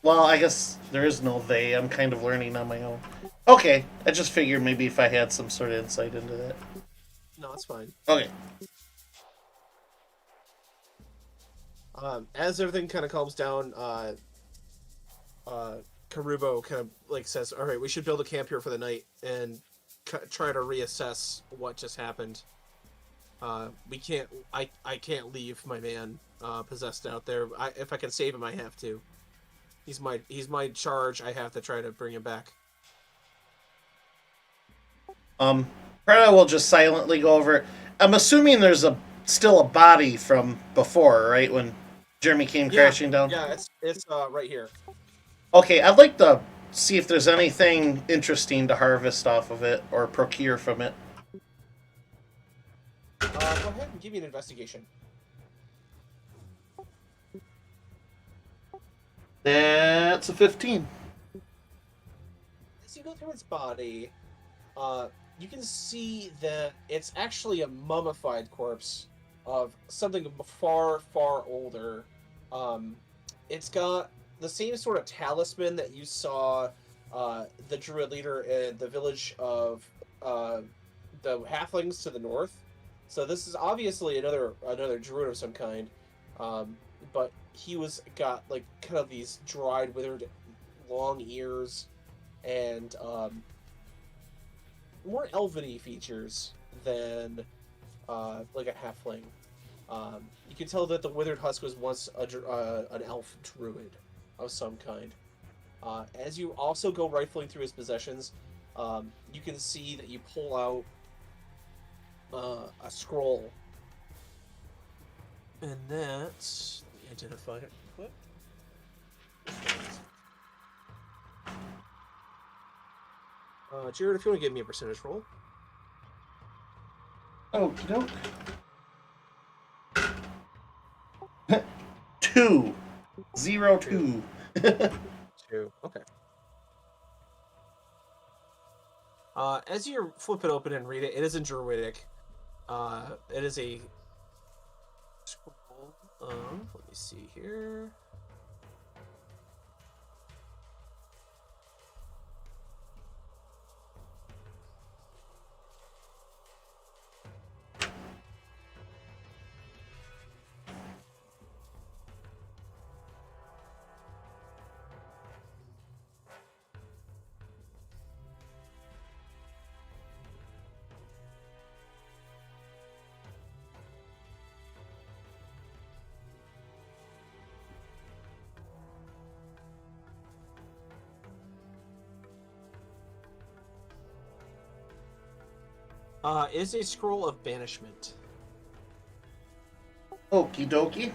Well, I guess there is no they. I'm kind of learning on my own. Okay, I just figured maybe if I had some sort of insight into that. No, it's fine. Okay. As everything kind of calms down, Karubo kind of like says, "All right, we should build a camp here for the night and try to reassess what just happened. We can't. I can't leave my man possessed out there. If I can save him, I have to. He's my charge. I have to try to bring him back." Preda will just silently go over. I'm assuming there's still a body from before, right? When Jeremy came crashing down? Yeah, it's right here. Okay, I'd like to see if there's anything interesting to harvest off of it or procure from it. Go ahead and give me an investigation. That's a 15. As you go through its body, you can see that it's actually a mummified corpse of something far, far older. It's got the same sort of talisman that you saw the druid leader in the village of the halflings to the north. So this is obviously another druid of some kind, but he got like kind of these dried, withered, long ears, and more elven-y features than like a halfling. You can tell that the withered husk was once an elf druid of some kind. As you also go rifling through his possessions, you can see that you pull out a scroll. And that's... Let me identify it quick. Jared, if you want to give me a percentage roll. Okie doke. 2. 0, 2. 2. Okay. As you flip it open and read it, it is in Druidic. It is a scroll. Let me see here. Is a scroll of banishment. Okie dokie.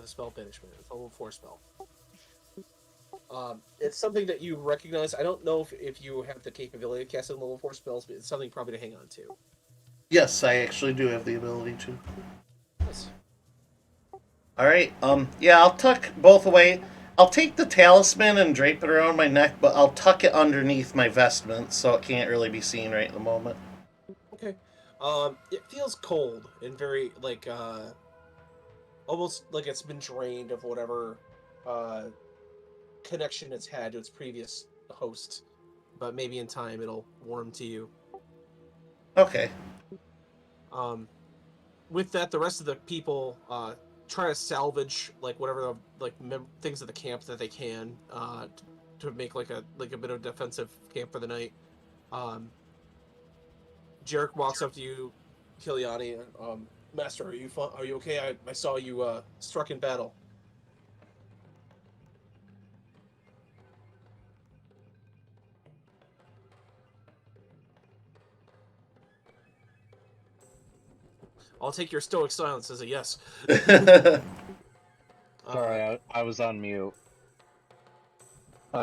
The spell banishment. It's a level 4 spell. It's something that you recognize. I don't know if you have the capability of casting level 4 spells, but it's something probably to hang on to. Yes, I actually do have the ability to. Nice. All right. Yeah, I'll tuck both away. I'll take the talisman and drape it around my neck, but I'll tuck it underneath my vestments so it can't really be seen right at the moment. Okay. It feels cold and very like almost like it's been drained of whatever connection it's had to its previous host. But maybe in time it'll warm to you. Okay. With that, the rest of the people try to salvage like whatever the things at the camp that they can to make like a bit of defensive camp for the night. Jarek walks up to you, Kiliani. Master, are you okay? I saw you struck in battle. I'll take your stoic silence as a yes. Sorry, I was on mute. Be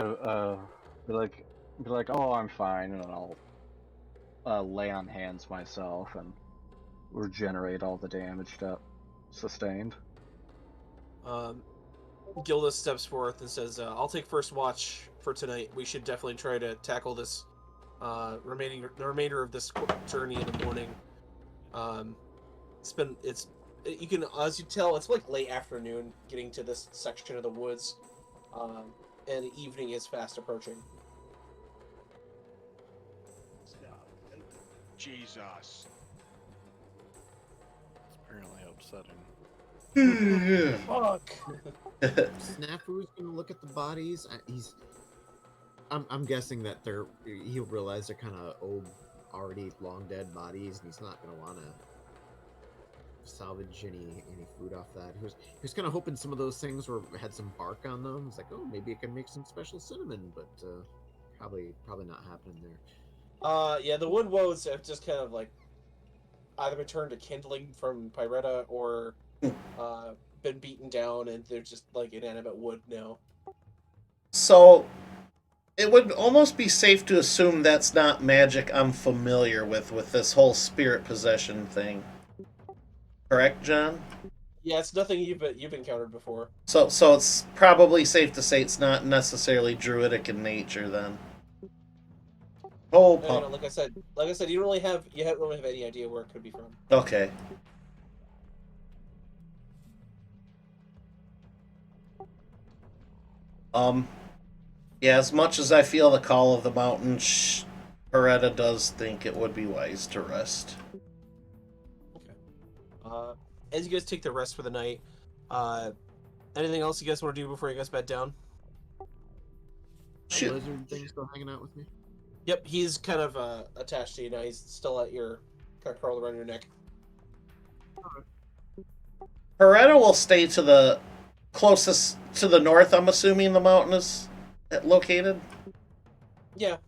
like, oh, I'm fine, and then I'll lay on hands myself and regenerate all the damage that sustained. Gilda steps forth and says, I'll take first watch for tonight. We should definitely try to tackle this the remainder of this journey in the morning. You can, as you tell, it's like late afternoon getting to this section of the woods, and the evening is fast approaching. Jesus. It's apparently upsetting. Fuck. Snafu's gonna look at the bodies. I'm guessing that he'll realize they're kind of old, already long dead bodies, and he's not gonna want to salvage any food off that. He was kind of hoping some of those things had some bark on them. It's like, oh, maybe it can make some special cinnamon, but probably not happening there. Yeah, the wood woes have just kind of like either returned to kindling from Pyretta or been beaten down, and they're just like inanimate wood now. So, it would almost be safe to assume that's not magic I'm familiar with this whole spirit possession thing. Correct, John? Yeah, it's nothing you've encountered before. So it's probably safe to say it's not necessarily druidic in nature then. Oh, Like I said, you don't really have any idea where it could be from. Okay. Yeah, as much as I feel the call of the mountain, Beretta does think it would be wise to rest. Okay. As you guys take the rest for the night, anything else you guys want to do before you guys bed down? That lizard thing still hanging out with me? Yep, he's kind of attached to you now. He's still at your kind of curled around your neck. Beretta will stay to the closest to the north. I'm assuming the mountain is located. Yeah.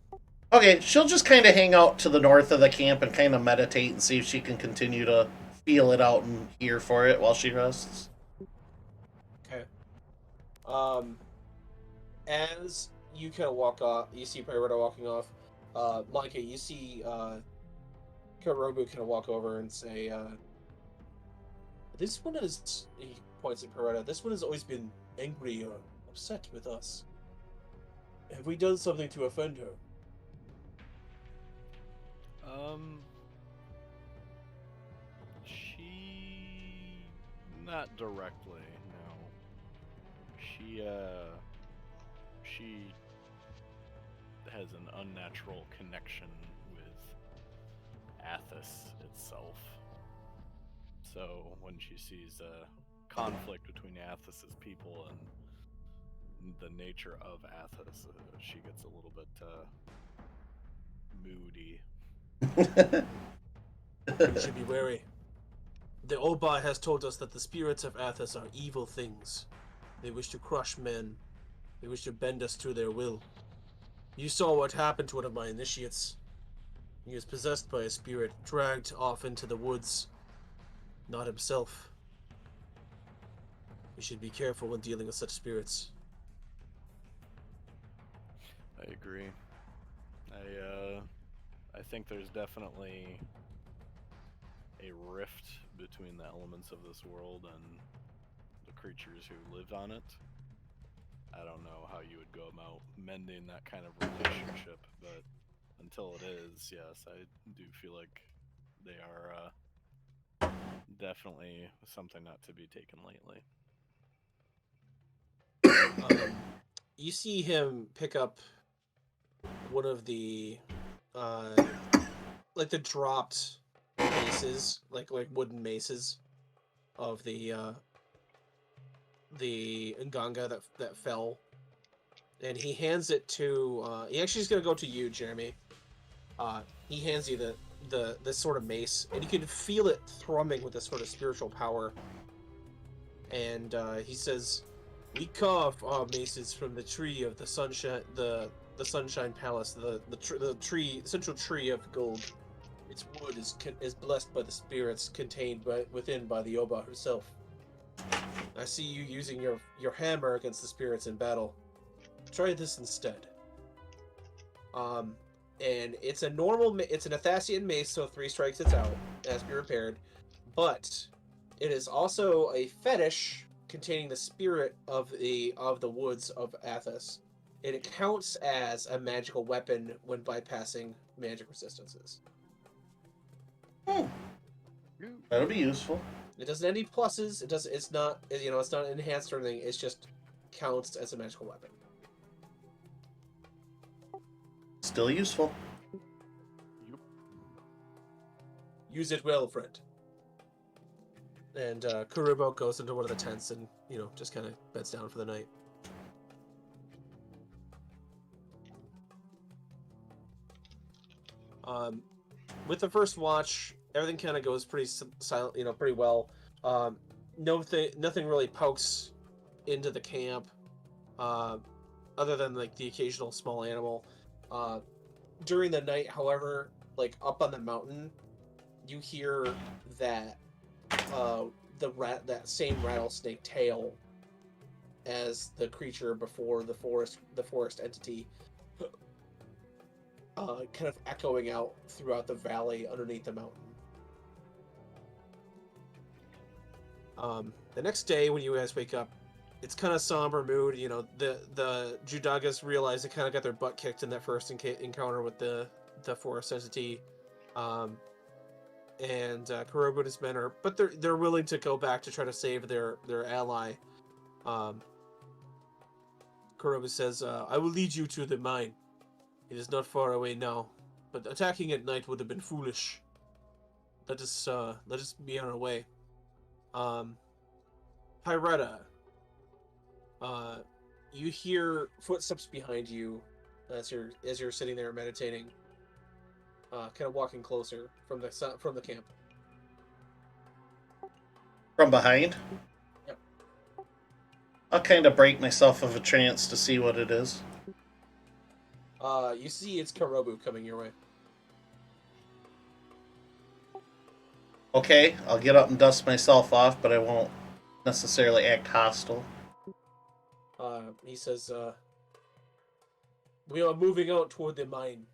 Okay, she'll just kind of hang out to the north of the camp and kind of meditate and see if she can continue to feel it out and hear for it while she rests. Okay. As you kind of walk off, you see Pyretta walking off. Micah, you see Karobu kind of walk over and say, this one is, he points at Pyretta, this one has always been angry or upset with us. Have we done something to offend her? She... Not directly, no. She has an unnatural connection with Athos itself. So when she sees a conflict between Athos's people and the nature of Athos, she gets a little bit moody. You should be wary. The Oba has told us that the spirits of Athos are evil things. They wish to crush men. They wish to bend us to their will. You saw what happened to one of my initiates. He was possessed by a spirit, dragged off into the woods. Not himself. We should be careful when dealing with such spirits. I agree. I think there's definitely a rift between the elements of this world and the creatures who live on it. I don't know how you would go about mending that kind of relationship, but until it is, yes, I do feel like they are definitely something not to be taken lightly. You see him pick up one of the, like the dropped maces, like wooden maces of the Nganga that fell, and he hands it to. He actually is gonna go to you, Jeremy. He hands you the this sort of mace, and you can feel it thrumming with this sort of spiritual power. And he says, "We carve our maces from the tree of the sunshine, the Sunshine Palace, the tree, central tree of gold. Its wood is blessed by the spirits contained within by the Oba herself. I see you using your hammer against the spirits in battle. Try this instead." And it's an Athasian mace, so 3 strikes it's out. It has to be repaired. But it is also a fetish containing the spirit of the woods of Athos. It counts as a magical weapon when bypassing magic resistances. That'll be useful. It doesn't have any pluses. It's not it's not enhanced or anything. It's just counts as a magical weapon. Still useful. Use it well, friend. And Kurubo goes into one of the tents and, just kind of beds down for the night. With the first watch, everything kind of goes pretty silent, pretty well. Nothing really pokes into the camp, other than like the occasional small animal. During the night, however, like up on the mountain, you hear that that same rattlesnake tail as the creature before the forest entity, kind of echoing out throughout the valley underneath the mountain. The next day, when you guys wake up, it's kind of somber mood. The Judagas realize they kind of got their butt kicked in that first encounter with the forest entity. And Kurobu and his men but they're willing to go back to try to save their ally. Kurobu says, "I will lead you to the mine. It is not far away now, but attacking at night would have been foolish. Let us be on our way." Pyretta, you hear footsteps behind you as you're sitting there meditating, kind of walking closer from the camp. From behind? Yep. I'll kind of break myself of a trance to see what it is. You see it's Kurobu coming your way. Okay, I'll get up and dust myself off, but I won't necessarily act hostile. He says, "We are moving out toward the mine.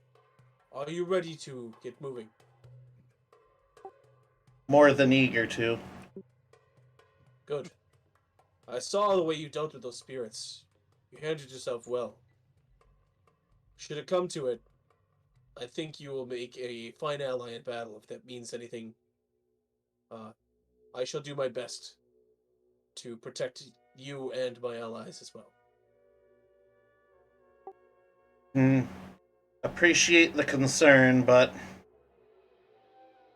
Are you ready to get moving?" More than eager to. Good. I saw the way you dealt with those spirits. You handled yourself well. Should it come to it, I think you will make a fine ally in battle, if that means anything. I shall do my best to protect you and my allies as well. Appreciate the concern, but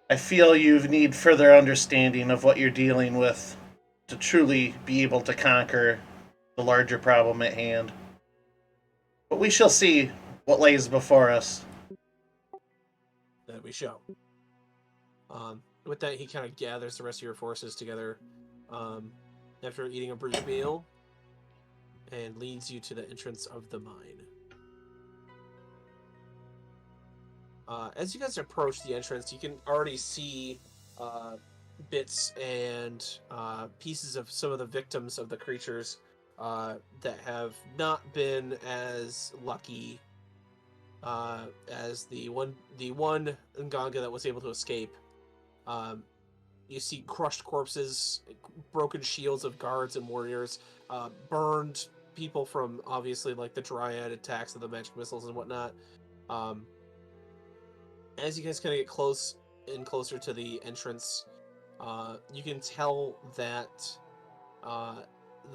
I feel you need further understanding of what you're dealing with to truly be able to conquer the larger problem at hand. But we shall see what lays before us. That we shall. With that, he kind of gathers the rest of your forces together. After eating a brief meal, and leads you to the entrance of the mine. As you guys approach the entrance, you can already see bits and pieces of some of the victims of the creatures that have not been as lucky as the one Nganga that was able to escape. You see crushed corpses, broken shields of guards and warriors, burned people from obviously like the Dryad attacks of the magic missiles and whatnot. As you guys kind of get close and closer to the entrance, you can tell that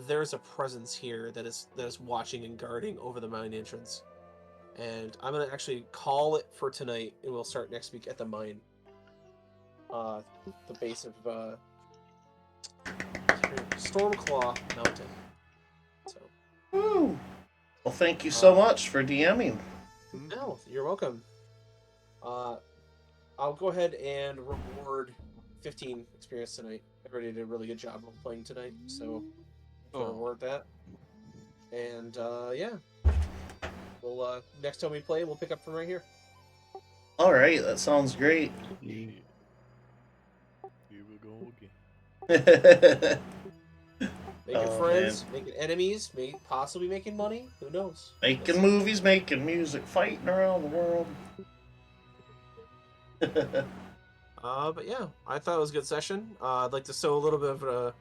there's a presence here that is watching and guarding over the mine entrance. And I'm gonna actually call it for tonight, and we'll start next week at the mine, the base of Stormclaw Mountain. So, Woo. Well, thank you so much for DMing. no, you're welcome. I'll go ahead and reward 15 experience tonight. Everybody did a really good job role playing tonight, so I'll reward that. And yeah, we'll next time we play, we'll pick up from right here. All right, that sounds great. Here we go again. Making friends, making enemies, possibly making money. Who knows? Making movies, making music, fighting around the world. But yeah, I thought it was a good session. I'd like to sow a little bit of a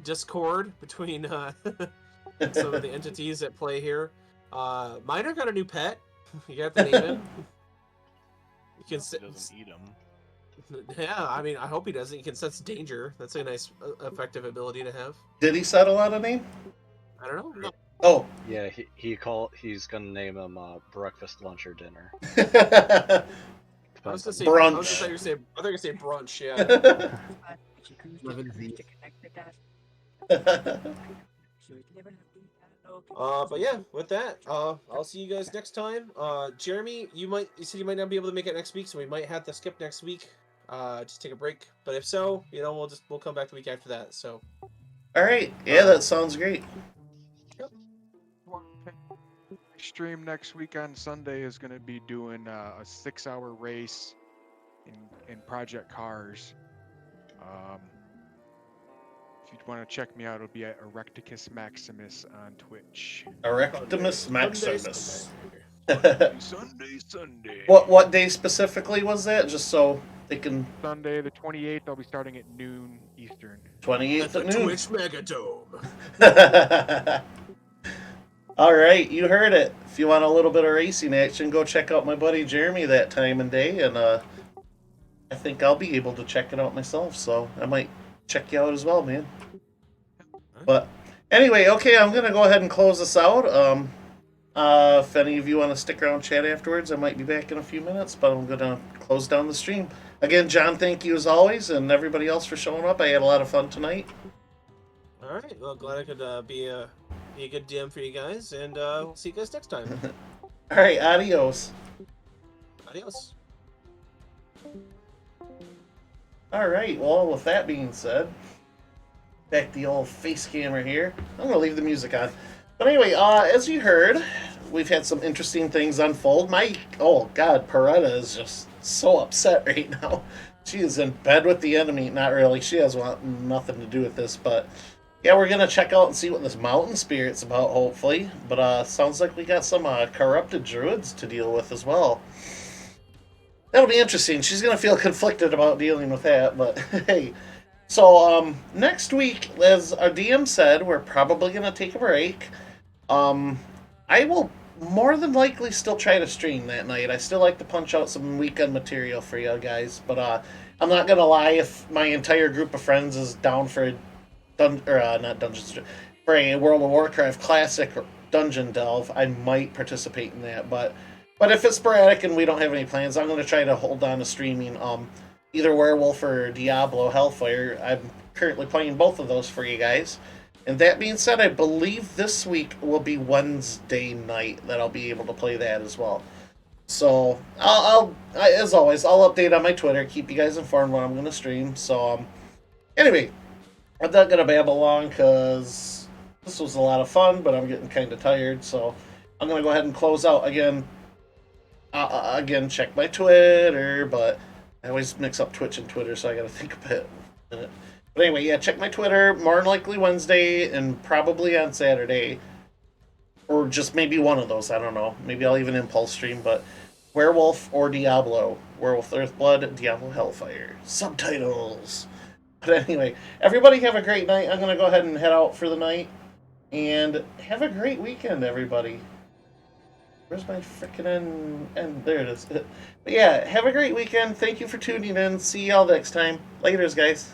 discord between some of the entities at play here. Miner got a new pet. You got to name him. You can He doesn't eat them. Yeah, I mean, I hope he doesn't. He can sense danger. That's a nice, effective ability to have. Did he settle on a name? I don't know. Oh. Yeah, he's gonna name him breakfast, lunch, or dinner. I was gonna say brunch. I thought you were gonna say brunch. Yeah. 11Z. But yeah, with that, I'll see you guys next time. Jeremy, you said you might not be able to make it next week, so we might have to skip next week. Just take a break. But if so, we'll come back the week after that. So. All right. Yeah, that sounds great. Stream next week on Sunday is going to be doing a 6-hour race in Project Cars. If you want to check me out, it'll be at Erecticus Maximus on Twitch. Erectimus Maximus. Sunday. What day specifically was that? Just so they can. Sunday the 28th. I'll be starting at noon Eastern. 28th at noon. Twitch Megadome. All right, you heard it. If you want a little bit of racing action, go check out my buddy Jeremy that time and day, and I think I'll be able to check it out myself. So I might check you out as well, man. But anyway, okay, I'm gonna go ahead and close this out. If any of you want to stick around and chat afterwards, I might be back in a few minutes, but I'm gonna close down the stream. Again, John, thank you as always, and everybody else for showing up. I had a lot of fun tonight. All right. Well, glad I could be a good DM for you guys, and we'll see you guys next time. All right, adios. Adios. All right, well, with that being said, back the old face camera here. I'm going to leave the music on. But anyway, as you heard, we've had some interesting things unfold. Oh God, Peretta is just so upset right now. She is in bed with the enemy. Not really. She has nothing to do with this, but yeah, we're going to check out and see what this mountain spirit's about, hopefully. But sounds like we got some corrupted druids to deal with as well. That'll be interesting. She's going to feel conflicted about dealing with that, but hey. So, next week, as our DM said, we're probably going to take a break. I will more than likely still try to stream that night. I still like to punch out some weekend material for you guys, but I'm not going to lie, if my entire group of friends is down for for a World of Warcraft Classic dungeon delve, I might participate in that, but if it's sporadic and we don't have any plans, I'm going to try to hold on to streaming either Werewolf or Diablo Hellfire. I'm currently playing both of those for you guys. And that being said, I believe this week will be Wednesday night that I'll be able to play that as well. So, as always, I'll update on my Twitter, keep you guys informed when I'm going to stream. So, anyway, I'm not going to babble long because This was a lot of fun, but I'm getting kind of tired, so I'm gonna go ahead and close out again. Again, check my Twitter, but I always mix up Twitch and Twitter, so I gotta think a bit. But anyway, yeah, check my Twitter. More than likely Wednesday and probably on Saturday, or just maybe one of those. I don't know. Maybe I'll even impulse stream, but Werewolf or Diablo. Werewolf Earthblood, Diablo Hellfire. Subtitles. But anyway, everybody have a great night. I'm gonna go ahead and head out for the night. And have a great weekend, everybody. Where's my freaking end? And there it is. But yeah, have a great weekend. Thank you for tuning in. See y'all next time. Laters, guys.